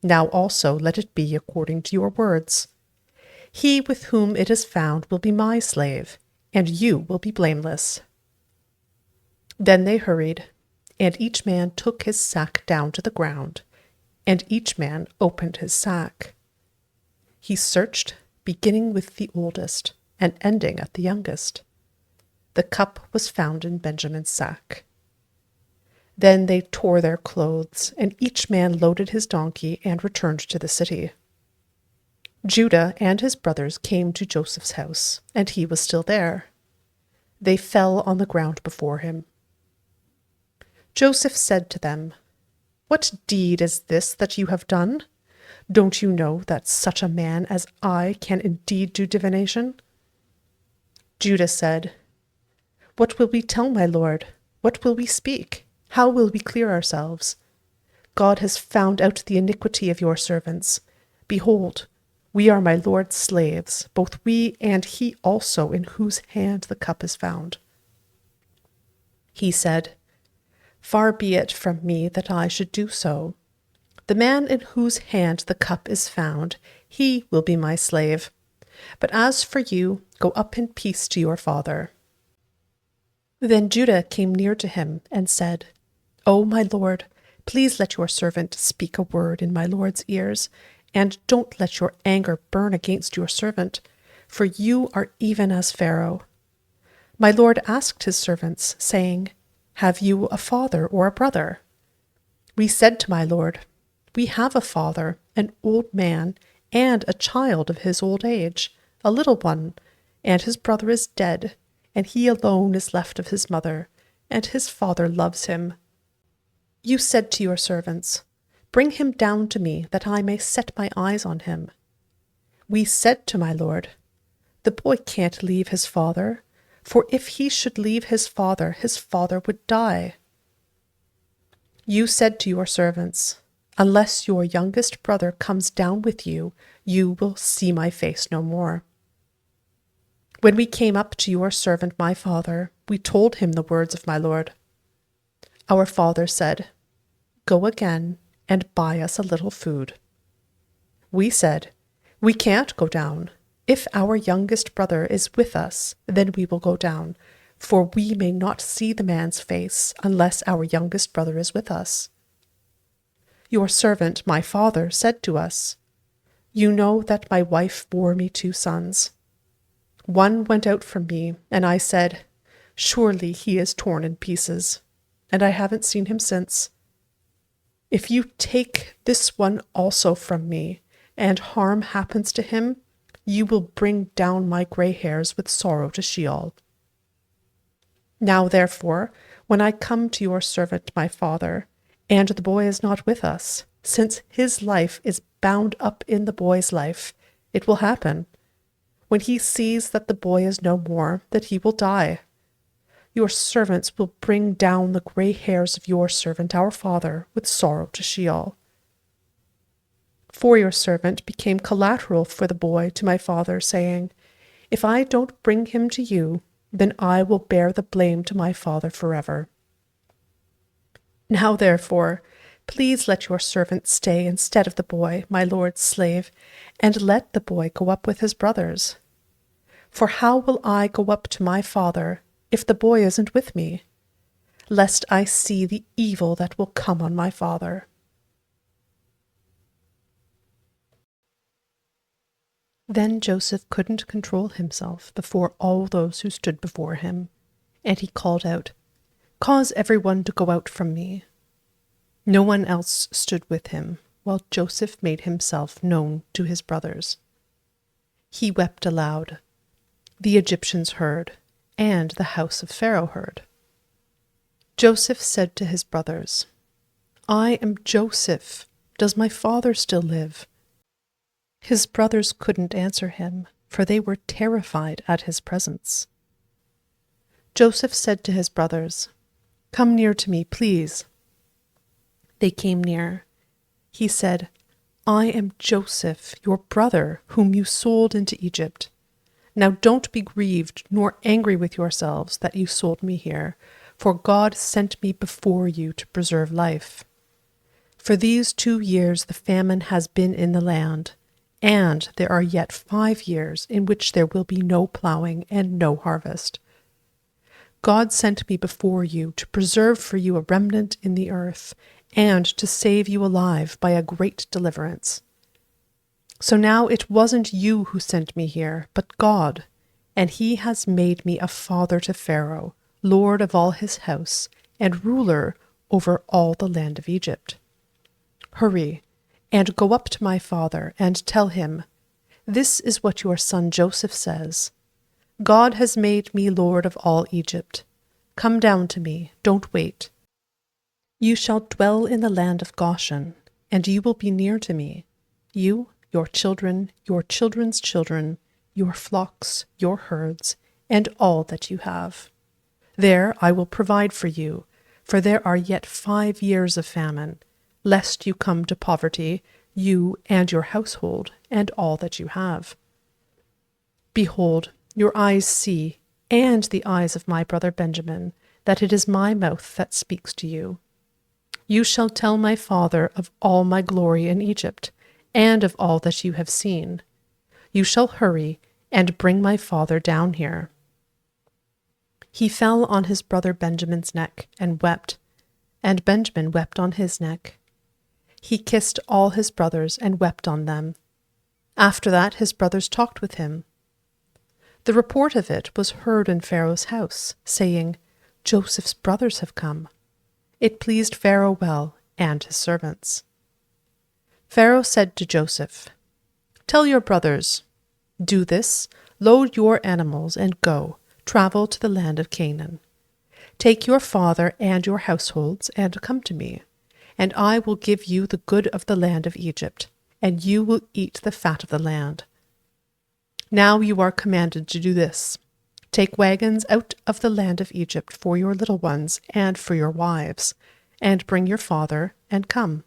"Now also let it be according to your words. He with whom it is found will be my slave, and you will be blameless." Then they hurried, and each man took his sack down to the ground, and each man opened his sack. He searched, beginning with the oldest and ending at the youngest. The cup was found in Benjamin's sack. Then they tore their clothes, and each man loaded his donkey and returned to the city. Judah and his brothers came to Joseph's house, and he was still there. They fell on the ground before him. Joseph said to them, "What deed is this that you have done? Don't you know that such a man as I can indeed do divination?" Judah said, "What will we tell my lord? What will we speak? How will we clear ourselves? God has found out the iniquity of your servants. Behold, we are my Lord's slaves, both we and he also in whose hand the cup is found." He said, "Far be it from me that I should do so. The man in whose hand the cup is found, he will be my slave. But as for you, go up in peace to your father." Then Judah came near to him and said, "O my lord, please let your servant speak a word in my lord's ears, and don't let your anger burn against your servant, for you are even as Pharaoh. My lord asked his servants, saying, 'Have you a father or a brother?' We said to my lord, 'We have a father, an old man, and a child of his old age, a little one, and his brother is dead, and he alone is left of his mother, and his father loves him. You said to your servants, Bring him down to me, that I may set my eyes on him. We said to my lord, The boy can't leave his father, for if he should leave his father would die. You said to your servants, Unless your youngest brother comes down with you, you will see my face no more. When we came up to your servant my father, we told him the words of my lord. Our father said, Go again and buy us a little food. We said, 'We can't go down. If our youngest brother is with us, then we will go down, for we may not see the man's face unless our youngest brother is with us.' Your servant, my father, said to us, 'You know that my wife bore me 2 sons. One went out from me, and I said, "Surely he is torn in pieces," and I haven't seen him since. If you take this one also from me, and harm happens to him, you will bring down my gray hairs with sorrow to Sheol. Now therefore, when I come to your servant my father, and the boy is not with us, since his life is bound up in the boy's life, it will happen, when he sees that the boy is no more, that he will die. Your servants will bring down the gray hairs of your servant our father with sorrow to Sheol. For your servant became collateral for the boy to my father, saying, 'If I don't bring him to you, then I will bear the blame to my father forever.' Now therefore, please let your servant stay instead of the boy, my lord's slave, and let the boy go up with his brothers. For how will I go up to my father if the boy isn't with me, lest I see the evil that will come on my father?" Then Joseph couldn't control himself before all those who stood before him, and he called out, "Cause everyone to go out from me." No one else stood with him, while Joseph made himself known to his brothers. He wept aloud. The Egyptians heard, and the house of Pharaoh heard. Joseph said to his brothers, "I am Joseph. Does my father still live?" His brothers couldn't answer him, for they were terrified at his presence. Joseph said to his brothers, "Come near to me, please." They came near. He said, "I am Joseph, your brother, whom you sold into Egypt. Now don't be grieved nor angry with yourselves that you sold me here, for God sent me before you to preserve life. For these 2 years the famine has been in the land, and there are yet 5 years in which there will be no plowing and no harvest. God sent me before you to preserve for you a remnant in the earth, and to save you alive by a great deliverance. So now it wasn't you who sent me here, but God, and he has made me a father to Pharaoh, lord of all his house, and ruler over all the land of Egypt. Hurry, and go up to my father, and tell him, 'This is what your son Joseph says. God has made me lord of all Egypt. Come down to me, don't wait. You shall dwell in the land of Goshen, and you will be near to me, you, your children, your children's children, your flocks, your herds, and all that you have. There I will provide for you, for there are yet 5 years of famine, lest you come to poverty, you and your household, and all that you have. Behold, your eyes see, and the eyes of my brother Benjamin, that it is my mouth that speaks to you. You shall tell my father of all my glory in Egypt, and of all that you have seen. You shall hurry and bring my father down here." He fell on his brother Benjamin's neck and wept, and Benjamin wept on his neck. He kissed all his brothers and wept on them. After that his brothers talked with him. The report of it was heard in Pharaoh's house, saying, "Joseph's brothers have come." It pleased Pharaoh well, and his servants. Pharaoh said to Joseph, "Tell your brothers, 'Do this, load your animals, and go, travel to the land of Canaan. Take your father and your households, and come to me, and I will give you the good of the land of Egypt, and you will eat the fat of the land.' Now you are commanded to do this. Take wagons out of the land of Egypt for your little ones and for your wives, and bring your father, and come.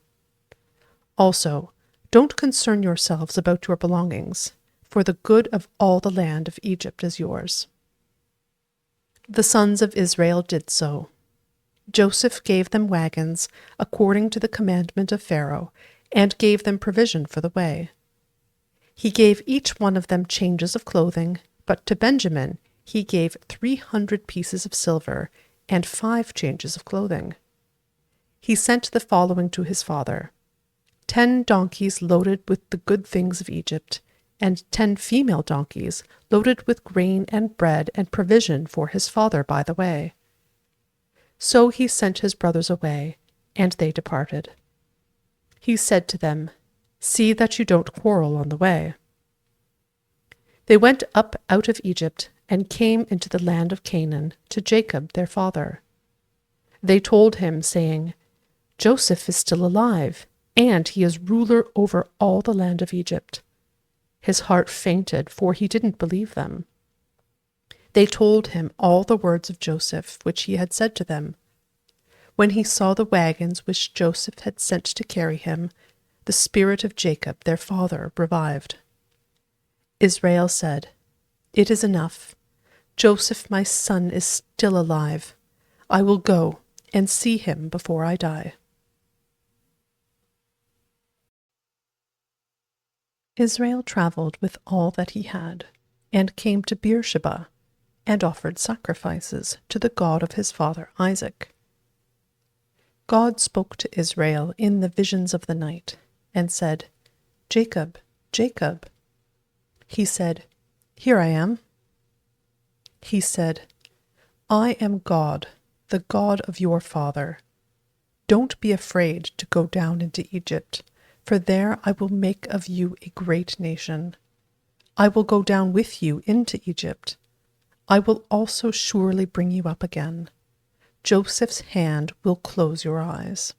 Also, don't concern yourselves about your belongings, for the good of all the land of Egypt is yours." The sons of Israel did so. Joseph gave them wagons according to the commandment of Pharaoh, and gave them provision for the way. He gave each one of them changes of clothing, but to Benjamin he gave 300 pieces of silver and 5 changes of clothing. He sent the following to his father: 10 donkeys loaded with the good things of Egypt, and 10 female donkeys loaded with grain and bread and provision for his father by the way. So he sent his brothers away, and they departed. He said to them, "See that you don't quarrel on the way." They went up out of Egypt and came into the land of Canaan to Jacob their father. They told him, saying, "Joseph is still alive, and he is ruler over all the land of Egypt." His heart fainted, for he didn't believe them. They told him all the words of Joseph, which he had said to them. When he saw the wagons which Joseph had sent to carry him, the spirit of Jacob their father revived. Israel said, "It is enough. Joseph my son is still alive. I will go and see him before I die." Israel traveled with all that he had, and came to Beersheba, and offered sacrifices to the God of his father Isaac. God spoke to Israel in the visions of the night, and said, "Jacob, Jacob." He said, "Here I am." He said, "I am God, the God of your father. Don't be afraid to go down into Egypt, for there I will make of you a great nation. I will go down with you into Egypt. I will also surely bring you up again. Joseph's hand will close your eyes."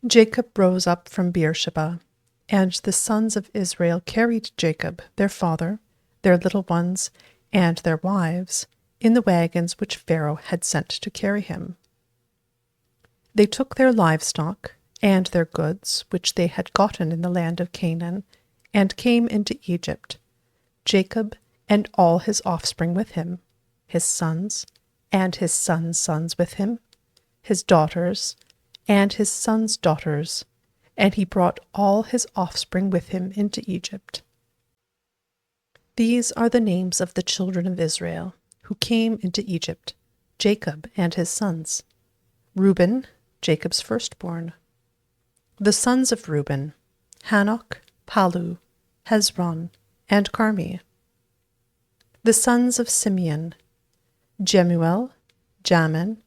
Jacob rose up from Beersheba, and the sons of Israel carried Jacob, their father, their little ones, and their wives, in the wagons which Pharaoh had sent to carry him. They took their livestock and their goods, which they had gotten in the land of Canaan, and came into Egypt, Jacob and all his offspring with him, his sons, and his sons' sons with him, his daughters, and his sons' daughters, and he brought all his offspring with him into Egypt. These are the names of the children of Israel, who came into Egypt, Jacob and his sons. Reuben, Jacob's firstborn. The sons of Reuben, Hanok, Palu, Hezron, and Carmi. The sons of Simeon, Jemuel, Jamin,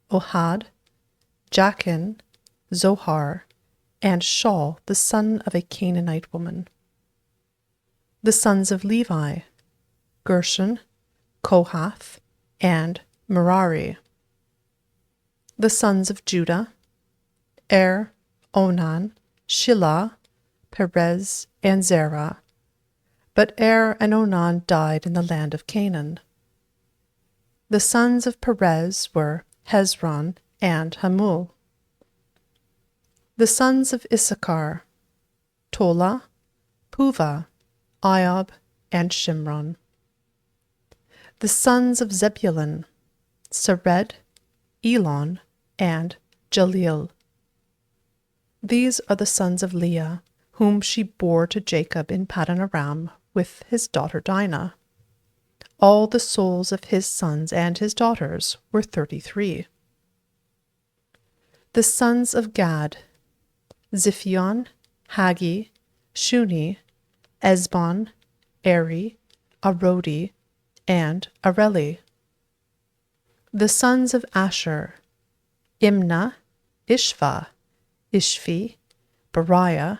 Ohad, Jachin, Zohar, and Shaul, the son of a Canaanite woman. The sons of Levi, Gershon, Kohath, and Merari. The sons of Judah, Onan, Shelah, Perez, and Zerah. But and Onan died in the land of Canaan. The sons of Perez were Hezron and Hamul. The sons of Issachar, Tola, Puvah, Iob, and Shimron. The sons of Zebulun, Sered, Elon, and Jalil. These are the sons of Leah, whom she bore to Jacob in Paddan Aram with his daughter Dinah. All the souls of his sons and his daughters were 33. The sons of Gad, Ziphion, Hagi, Shuni, Ezbon, Eri, Arodi, and Areli. The sons of Asher, Imnah, Ishva, Ishvi, Beriah,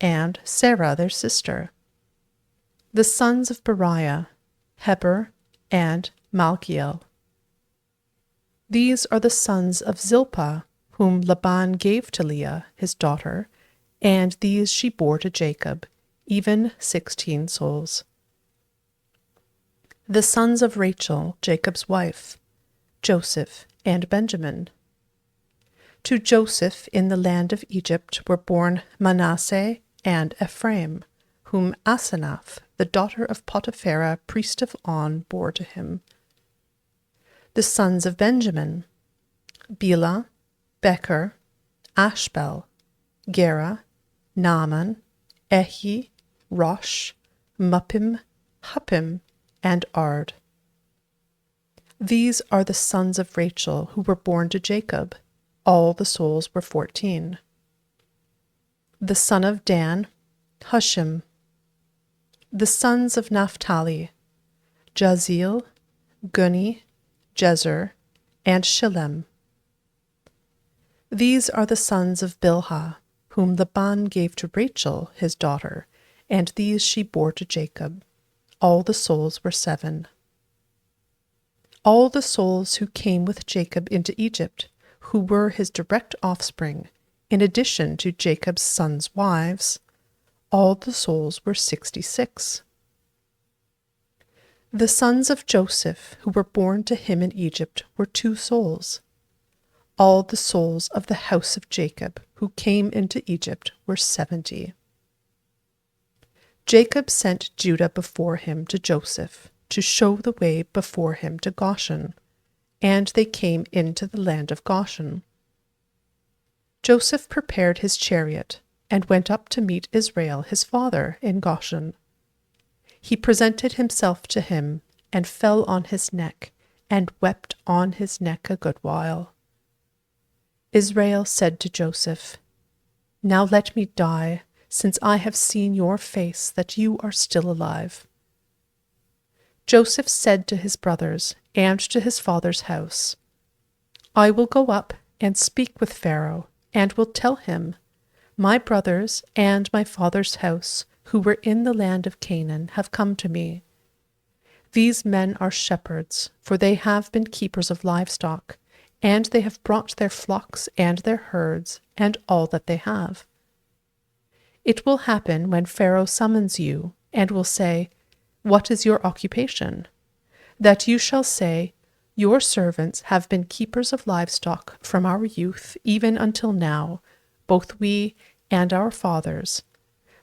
and Sarah their sister. The sons of Beriah, Heber, and Malchiel. These are the sons of Zilpah, whom Laban gave to Leah, his daughter, and these she bore to Jacob, even 16 souls. The sons of Rachel, Jacob's wife, Joseph and Benjamin. To Joseph in the land of Egypt were born Manasseh and Ephraim, whom Asenath, the daughter of Potipharah, priest of On, bore to him. The sons of Benjamin, Bela, Becher, Ashbel, Gera, Naaman, Ehi, Rosh, Muppim, Huppim, and Ard. These are the sons of Rachel who were born to Jacob. All the souls were 14. The son of Dan, Hushim. The sons of Naphtali, Jazeel, Guni, Jezer, and Shillem. These are the sons of Bilhah, whom Laban gave to Rachel, his daughter, and these she bore to Jacob. All the souls were 7. All the souls who came with Jacob into Egypt, who were his direct offspring, in addition to Jacob's sons' wives, all the souls were 66. The sons of Joseph, who were born to him in Egypt, were 2 souls. All the souls of the house of Jacob, who came into Egypt, were 70. Jacob sent Judah before him to Joseph, to show the way before him to Goshen, and they came into the land of Goshen. Joseph prepared his chariot, and went up to meet Israel his father in Goshen. He presented himself to him, and fell on his neck, and wept on his neck a good while. Israel said to Joseph, "Now let me die, since I have seen your face, that you are still alive." Joseph said to his brothers and to his father's house, "I will go up and speak with Pharaoh, and will tell him, 'My brothers and my father's house, who were in the land of Canaan, have come to me. These men are shepherds, for they have been keepers of livestock, and they have brought their flocks and their herds and all that they have. It will happen when Pharaoh summons you, and will say, "What is your occupation?" that you shall say, "Your servants have been keepers of livestock from our youth even until now, both we and our fathers,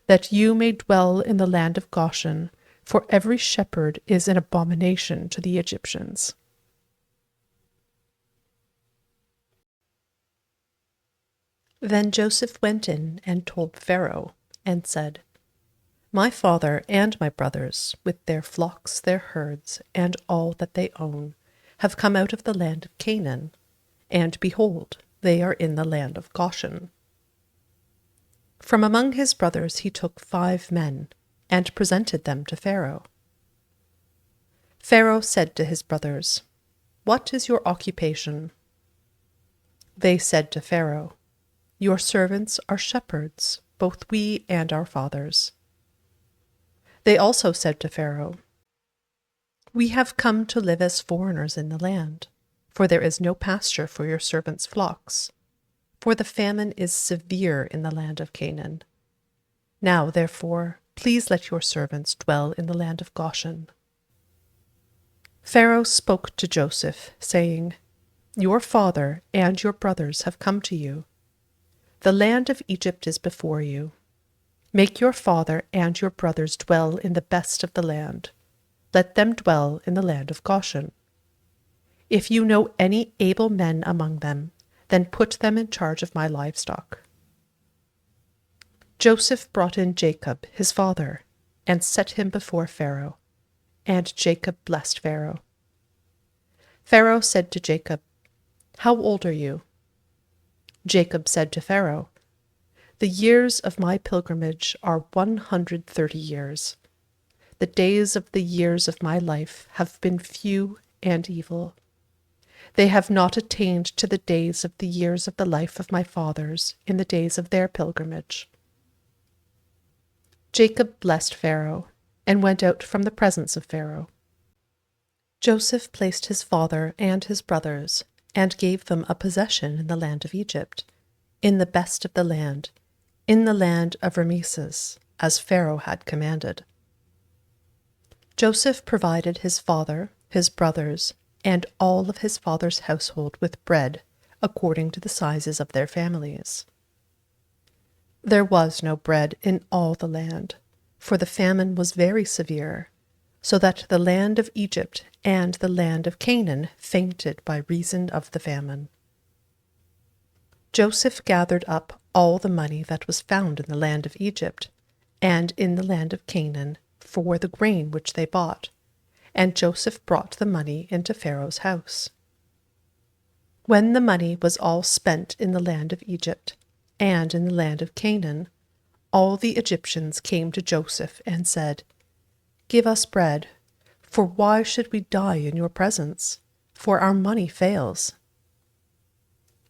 that you may dwell in the land of Goshen, for every shepherd is an abomination to the Egyptians." Then Joseph went in and told Pharaoh, and said, "My father and my brothers, with their flocks, their herds, and all that they own, have come out of the land of Canaan, and behold, they are in the land of Goshen." From among his brothers he took 5 men, and presented them to Pharaoh. Pharaoh said to his brothers, "What is your occupation?" They said to Pharaoh, "Your servants are shepherds, both we and our fathers." They also said to Pharaoh, "We have come to live as foreigners in the land, for there is no pasture for your servants' flocks, for the famine is severe in the land of Canaan. Now, therefore, please let your servants dwell in the land of Goshen." Pharaoh spoke to Joseph, saying, "Your father and your brothers have come to you. The land of Egypt is before you. Make your father and your brothers dwell in the best of the land. Let them dwell in the land of Goshen. If you know any able men among them, then put them in charge of my livestock." Joseph brought in Jacob, his father, and set him before Pharaoh, and Jacob blessed Pharaoh. Pharaoh said to Jacob, "How old are you?" Jacob said to Pharaoh, "The years of my pilgrimage are 130 years. The days of the years of my life have been few and evil. They have not attained to the days of the years of the life of my fathers in the days of their pilgrimage." Jacob blessed Pharaoh, and went out from the presence of Pharaoh. Joseph placed his father and his brothers, and gave them a possession in the land of Egypt, in the best of the land, in the land of Rameses, as Pharaoh had commanded. Joseph provided his father, his brothers, and all of his father's household with bread, according to the sizes of their families. There was no bread in all the land, for the famine was very severe, so that the land of Egypt and the land of Canaan fainted by reason of the famine. Joseph gathered up all the money that was found in the land of Egypt, and in the land of Canaan, for the grain which they bought. And Joseph brought the money into Pharaoh's house. When the money was all spent in the land of Egypt, and in the land of Canaan, all the Egyptians came to Joseph and said, "Give us bread, for why should we die in your presence? For our money fails."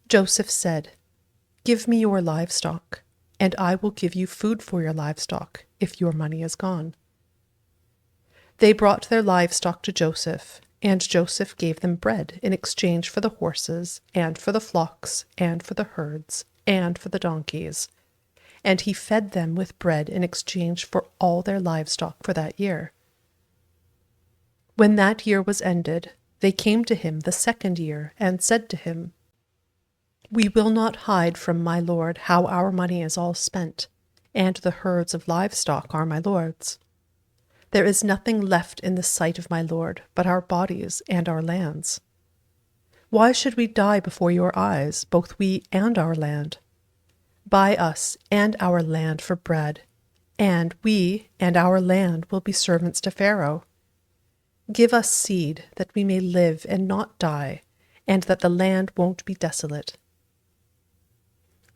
Joseph said, "Give me your livestock, and I will give you food for your livestock, if your money is gone." They brought their livestock to Joseph, and Joseph gave them bread in exchange for the horses, and for the flocks, and for the herds, and for the donkeys. And he fed them with bread in exchange for all their livestock for that year. When that year was ended, they came to him the second year, and said to him, "We will not hide from my lord how our money is all spent, and the herds of livestock are my lord's. There is nothing left in the sight of my lord but our bodies and our lands. Why should we die before your eyes, both we and our land? Buy us and our land for bread, and we and our land will be servants to Pharaoh. Give us seed that we may live and not die, and that the land won't be desolate."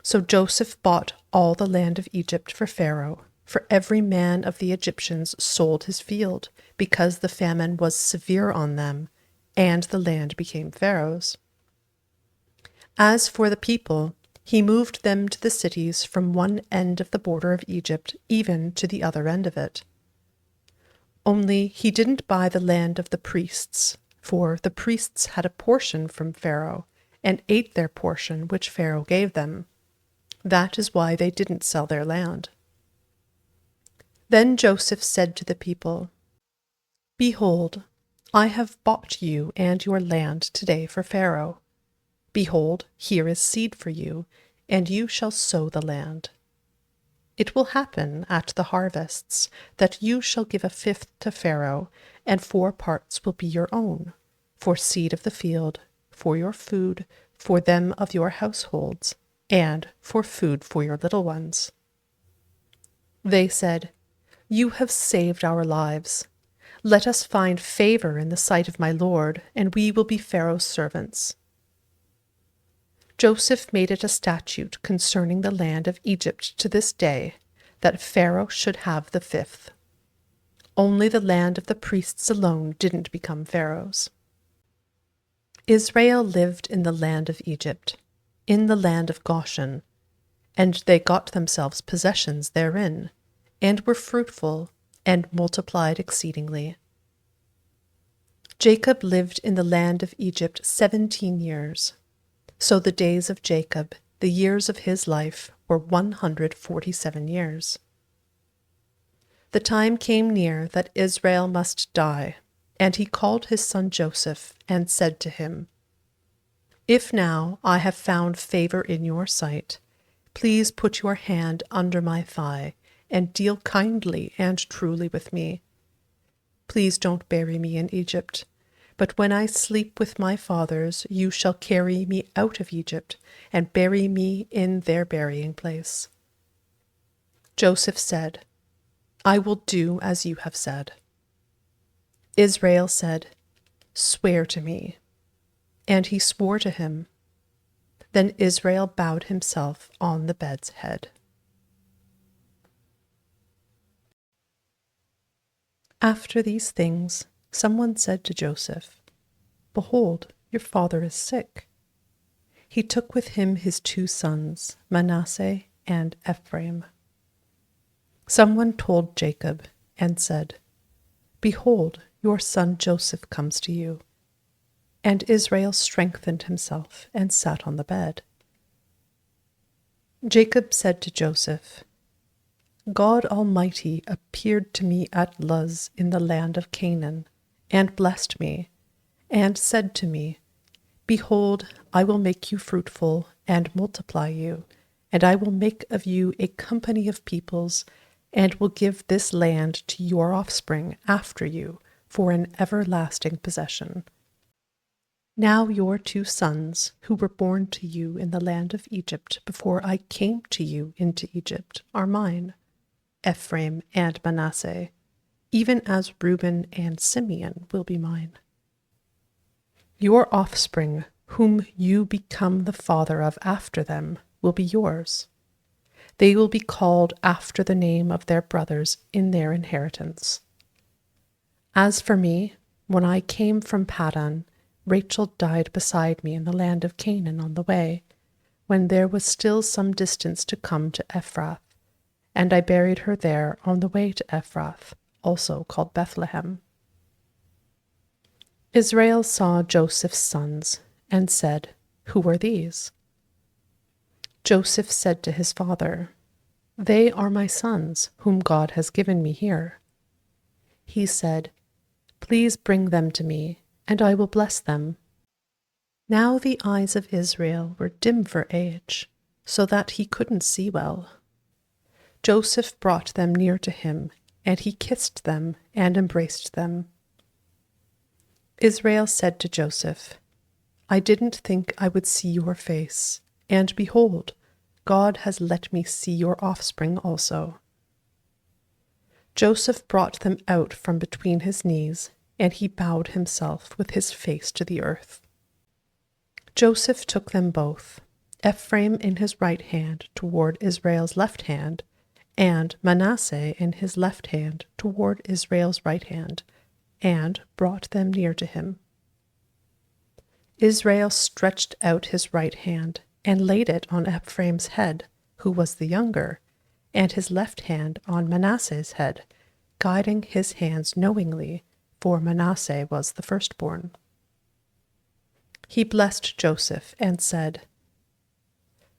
So Joseph bought all the land of Egypt for Pharaoh, for every man of the Egyptians sold his field, because the famine was severe on them, and the land became Pharaoh's. As for the people, he moved them to the cities from one end of the border of Egypt even to the other end of it. Only he didn't buy the land of the priests, for the priests had a portion from Pharaoh, and ate their portion which Pharaoh gave them. That is why they didn't sell their land. Then Joseph said to the people, "Behold, I have bought you and your land today for Pharaoh. Behold, here is seed for you, and you shall sow the land. It will happen at the harvests that you shall give a fifth to Pharaoh, and 4 parts will be your own, for seed of the field, for your food, for them of your households, and for food for your little ones." They said, "You have saved our lives. Let us find favor in the sight of my lord, and we will be Pharaoh's servants." Joseph made it a statute concerning the land of Egypt to this day, that Pharaoh should have the fifth. Only the land of the priests alone didn't become Pharaoh's. Israel lived in the land of Egypt, in the land of Goshen, and they got themselves possessions therein, and were fruitful, and multiplied exceedingly. Jacob lived in the land of Egypt 17 years. So the days of Jacob, the years of his life, were 147 years. The time came near that Israel must die, and he called his son Joseph, and said to him, "If now I have found favor in your sight, please put your hand under my thigh, and deal kindly and truly with me. Please don't bury me in Egypt, but when I sleep with my fathers, you shall carry me out of Egypt, and bury me in their burying place." Joseph said, "I will do as you have said." Israel said, "Swear to me." And he swore to him. Then Israel bowed himself on the bed's head. After these things, someone said to Joseph, "Behold, your father is sick." He took with him his 2 sons, Manasseh and Ephraim. Someone told Jacob and said, "Behold, your son Joseph comes to you." And Israel strengthened himself and sat on the bed. Jacob said to Joseph, "God Almighty appeared to me at Luz in the land of Canaan, and blessed me, and said to me, Behold, I will make you fruitful, and multiply you, and I will make of you a company of peoples, and will give this land to your offspring after you for an everlasting possession. Now your 2 sons, who were born to you in the land of Egypt before I came to you into Egypt, are mine. Ephraim and Manasseh, even as Reuben and Simeon will be mine. Your offspring, whom you become the father of after them, will be yours. They will be called after the name of their brothers in their inheritance. As for me, when I came from Paddan, Rachel died beside me in the land of Canaan on the way, when there was still some distance to come to Ephrath, and I buried her there on the way to Ephrath, also called Bethlehem. Israel saw Joseph's sons, and said, Who are these? Joseph said to his father, They are my sons, whom God has given me here. He said, Please bring them to me, and I will bless them. Now the eyes of Israel were dim for age, so that he couldn't see well. Joseph brought them near to him, and he kissed them and embraced them. Israel said to Joseph, I didn't think I would see your face, and behold, God has let me see your offspring also. Joseph brought them out from between his knees, and he bowed himself with his face to the earth. Joseph took them both, Ephraim in his right hand toward Israel's left hand, and Manasseh in his left hand toward Israel's right hand, and brought them near to him. Israel stretched out his right hand and laid it on Ephraim's head, who was the younger, and his left hand on Manasseh's head, guiding his hands knowingly, for Manasseh was the firstborn. He blessed Joseph and said,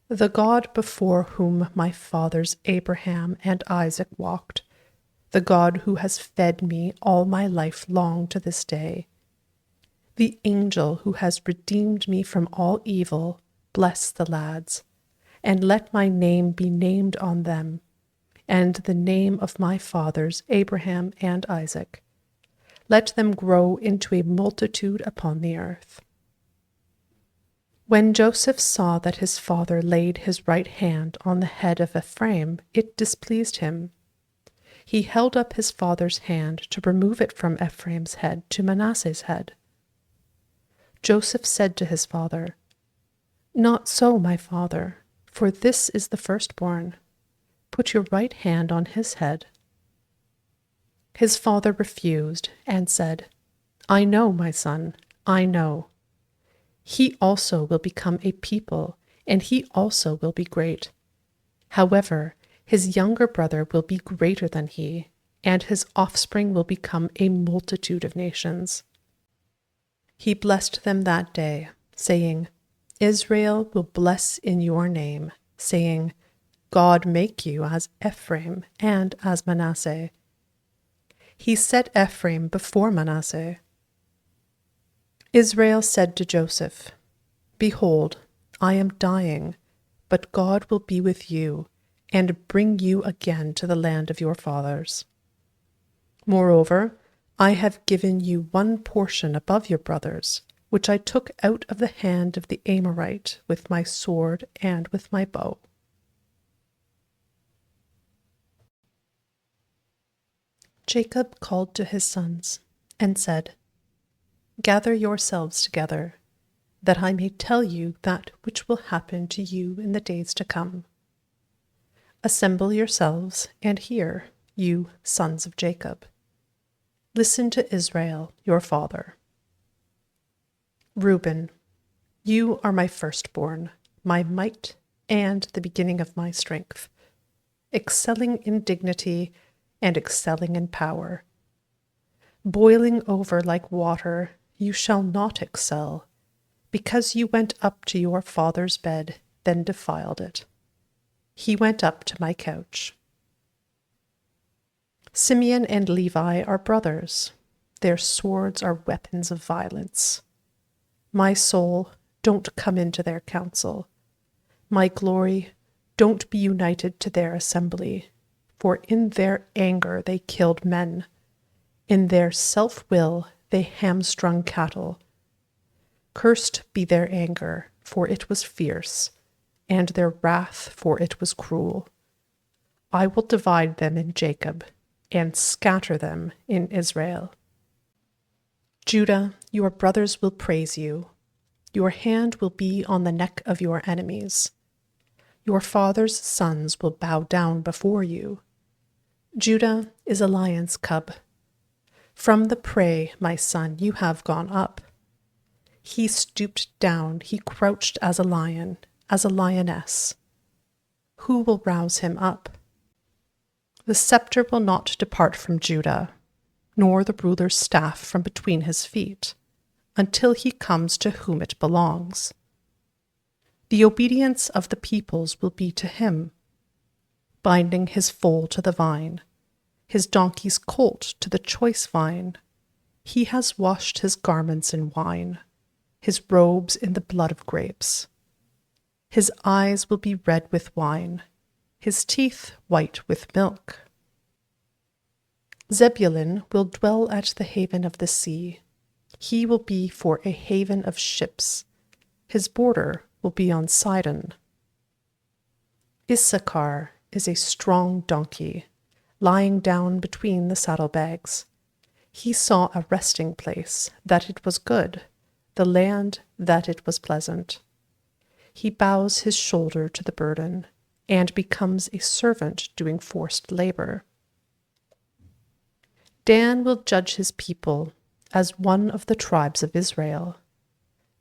The God before whom my fathers Abraham and Isaac walked, the God who has fed me all my life long to this day, the angel who has redeemed me from all evil, bless the lads, and let my name be named on them, and the name of my fathers Abraham and Isaac. Let them grow into a multitude upon the earth. When Joseph saw that his father laid his right hand on the head of Ephraim, it displeased him. He held up his father's hand to remove it from Ephraim's head to Manasseh's head. Joseph said to his father, Not so, my father, for this is the firstborn. Put your right hand on his head. His father refused and said, I know, my son, I know. He also will become a people, and he also will be great. However, his younger brother will be greater than he, and his offspring will become a multitude of nations. He blessed them that day, saying, Israel will bless in your name, saying, God make you as Ephraim and as Manasseh. He set Ephraim before Manasseh. Israel said to Joseph, Behold, I am dying, but God will be with you, and bring you again to the land of your fathers. Moreover, I have given you one portion above your brothers, which I took out of the hand of the Amorite with my sword and with my bow. Jacob called to his sons, and said, Gather yourselves together, that I may tell you that which will happen to you in the days to come. Assemble yourselves, and hear, you sons of Jacob. Listen to Israel, your father. Reuben, you are my firstborn, my might, and the beginning of my strength, excelling in dignity and excelling in power. Boiling over like water, you shall not excel, because you went up to your father's bed, then defiled it. He went up to my couch. Simeon and Levi are brothers. Their swords are weapons of violence. My soul, don't come into their council. My glory, don't be united to their assembly, for in their anger they killed men. In their self-will they hamstrung cattle. Cursed be their anger, for it was fierce, and their wrath, for it was cruel. I will divide them in Jacob and scatter them in Israel. Judah, your brothers will praise you. Your hand will be on the neck of your enemies. Your father's sons will bow down before you. Judah is a lion's cub. From the prey, my son, you have gone up. He stooped down, he crouched as a lion, as a lioness. Who will rouse him up? The scepter will not depart from Judah, nor the ruler's staff from between his feet, until he comes to whom it belongs. The obedience of the peoples will be to him, binding his foal to the vine, his donkey's colt to the choice vine. He has washed his garments in wine, his robes in the blood of grapes. His eyes will be red with wine, his teeth white with milk. Zebulun will dwell at the haven of the sea. He will be for a haven of ships. His border will be on Sidon. Issachar is a strong donkey, lying down between the saddlebags. He saw a resting place, that it was good, the land, that it was pleasant. He bows his shoulder to the burden, and becomes a servant doing forced labor. Dan will judge his people as one of the tribes of Israel.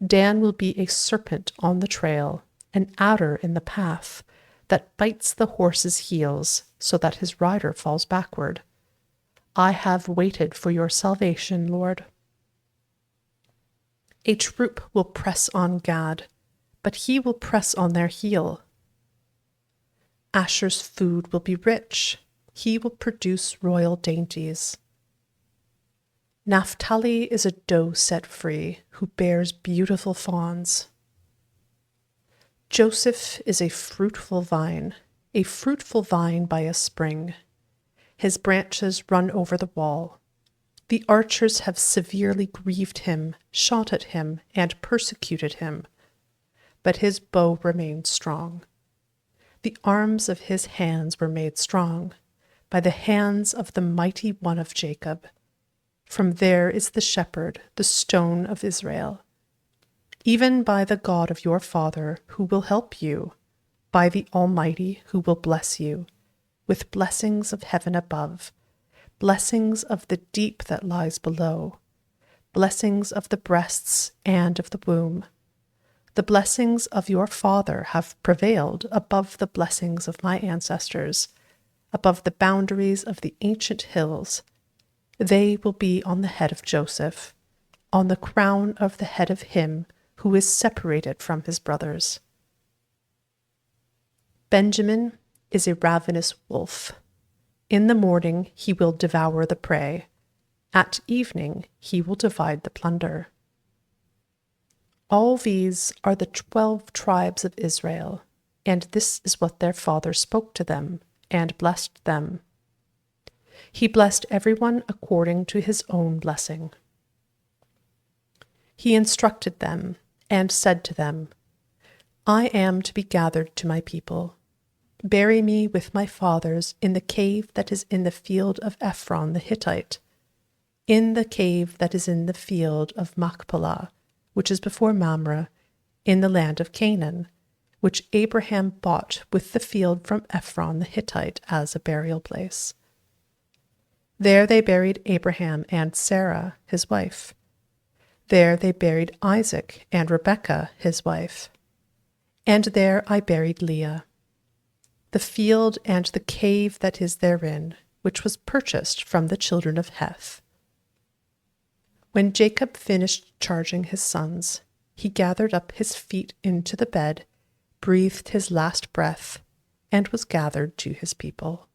Dan will be a serpent on the trail, an adder in the path, that bites the horse's heels so that his rider falls backward. I have waited for your salvation, Lord. A troop will press on Gad, but he will press on their heel. Asher's food will be rich. He will produce royal dainties. Naphtali is a doe set free, who bears beautiful fawns. Joseph is a fruitful vine by a spring. His branches run over the wall. The archers have severely grieved him, shot at him, and persecuted him. But his bow remained strong. The arms of his hands were made strong by the hands of the mighty one of Jacob. From there is the shepherd, the stone of Israel. Even by the God of your father, who will help you, by the Almighty, who will bless you, with blessings of heaven above, blessings of the deep that lies below, blessings of the breasts and of the womb. The blessings of your father have prevailed above the blessings of my ancestors, above the boundaries of the ancient hills. They will be on the head of Joseph, on the crown of the head of him who is separated from his brothers. Benjamin is a ravenous wolf. In the morning he will devour the prey. At evening he will divide the plunder. All these are the 12 tribes of Israel, and this is what their father spoke to them, and blessed them. He blessed everyone according to his own blessing. He instructed them, and said to them, I am to be gathered to my people. Bury me with my fathers in the cave that is in the field of Ephron the Hittite, in the cave that is in the field of Machpelah, which is before Mamre, in the land of Canaan, which Abraham bought with the field from Ephron the Hittite as a burial place. There they buried Abraham and Sarah, his wife. There they buried Isaac and Rebekah, his wife. And there I buried Leah. The field and the cave that is therein, which was purchased from the children of Heth. When Jacob finished charging his sons, he gathered up his feet into the bed, breathed his last breath, and was gathered to his people.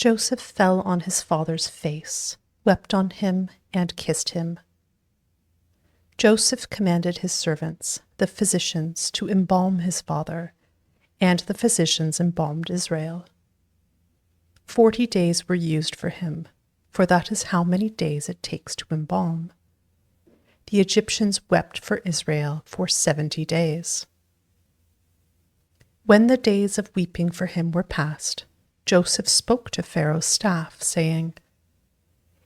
Joseph fell on his father's face, wept on him, and kissed him. Joseph commanded his servants, the physicians, to embalm his father, and the physicians embalmed Israel. 40 days were used for him, for that is how many days it takes to embalm. The Egyptians wept for Israel for 70 days. When the days of weeping for him were past, Joseph spoke to Pharaoh's staff, saying,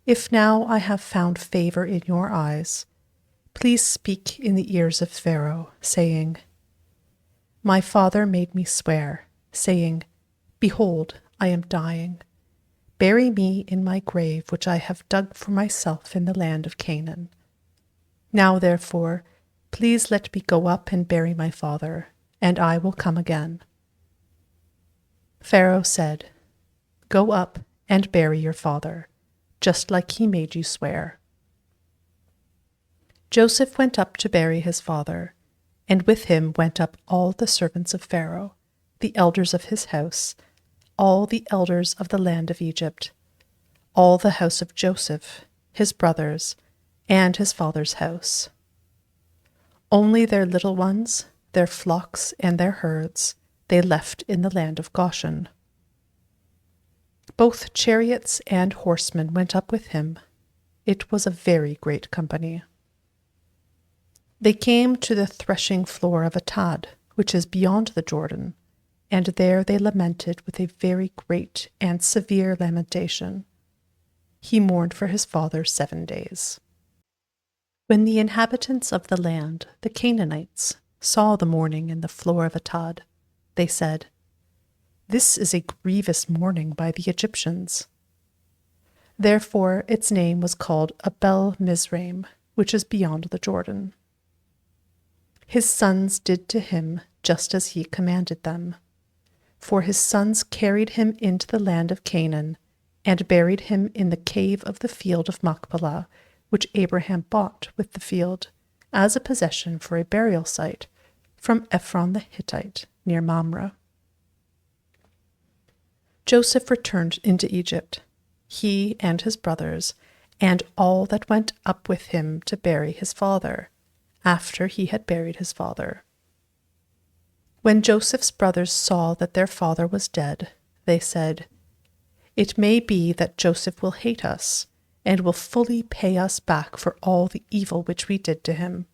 "If now I have found favor in your eyes, please speak in the ears of Pharaoh, saying, My father made me swear, saying, Behold, I am dying. Bury me in my grave which I have dug for myself in the land of Canaan. Now therefore, please let me go up and bury my father, and I will come again." Pharaoh said, "Go up and bury your father, just like he made you swear." Joseph went up to bury his father, and with him went up all the servants of Pharaoh, the elders of his house, all the elders of the land of Egypt, all the house of Joseph, his brothers, and his father's house. Only their little ones, their flocks, and their herds they left in the land of Goshen. Both chariots and horsemen went up with him. It was a very great company. They came to the threshing floor of Atad, which is beyond the Jordan, and there they lamented with a very great and severe lamentation. He mourned for his father 7 days. When the inhabitants of the land, the Canaanites, saw the mourning in the floor of Atad, they said, "This is a grievous mourning by the Egyptians." Therefore its name was called Abel Mizraim, which is beyond the Jordan. His sons did to him just as he commanded them. For his sons carried him into the land of Canaan, and buried him in the cave of the field of Machpelah, which Abraham bought with the field, as a possession for a burial site, from Ephron the Hittite, near Mamre. Joseph returned into Egypt, he and his brothers, and all that went up with him to bury his father, after he had buried his father. When Joseph's brothers saw that their father was dead, they said, "It may be that Joseph will hate us, and will fully pay us back for all the evil which we did to him."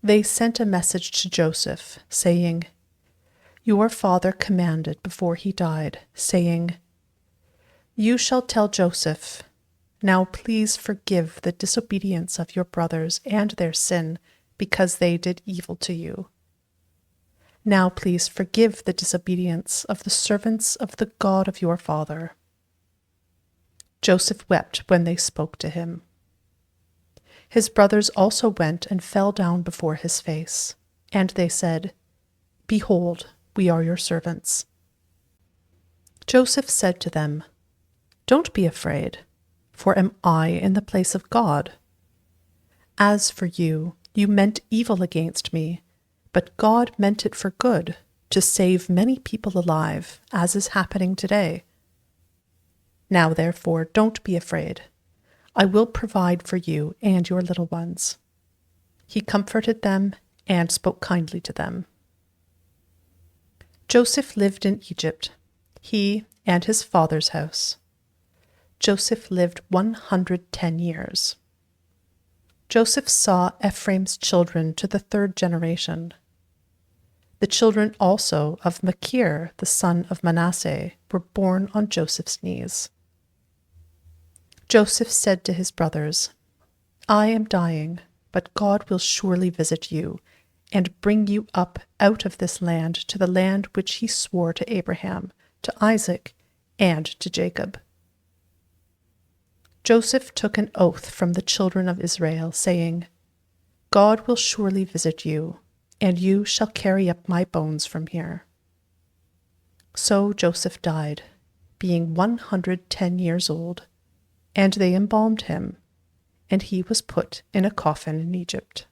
They sent a message to Joseph, saying, "Your father commanded before he died, saying, 'You shall tell Joseph, now please forgive the disobedience of your brothers and their sin, because they did evil to you. Now please forgive the disobedience of the servants of the God of your father.'" Joseph wept when they spoke to him. His brothers also went and fell down before his face, and they said, "Behold, we are your servants." Joseph said to them, "Don't be afraid, for am I in the place of God? As for you, you meant evil against me, but God meant it for good, to save many people alive, as is happening today. Now therefore, don't be afraid. I will provide for you and your little ones." He comforted them and spoke kindly to them. Joseph lived in Egypt, he and his father's house. Joseph lived 110 years. Joseph saw Ephraim's children to the 3rd generation. The children also of Machir, the son of Manasseh, were born on Joseph's knees. Joseph said to his brothers, "I am dying, but God will surely visit you, and bring you up out of this land to the land which he swore to Abraham, to Isaac, and to Jacob." Joseph took an oath from the children of Israel, saying, "God will surely visit you, and you shall carry up my bones from here." So Joseph died, being 110 years old, and they embalmed him, and he was put in a coffin in Egypt.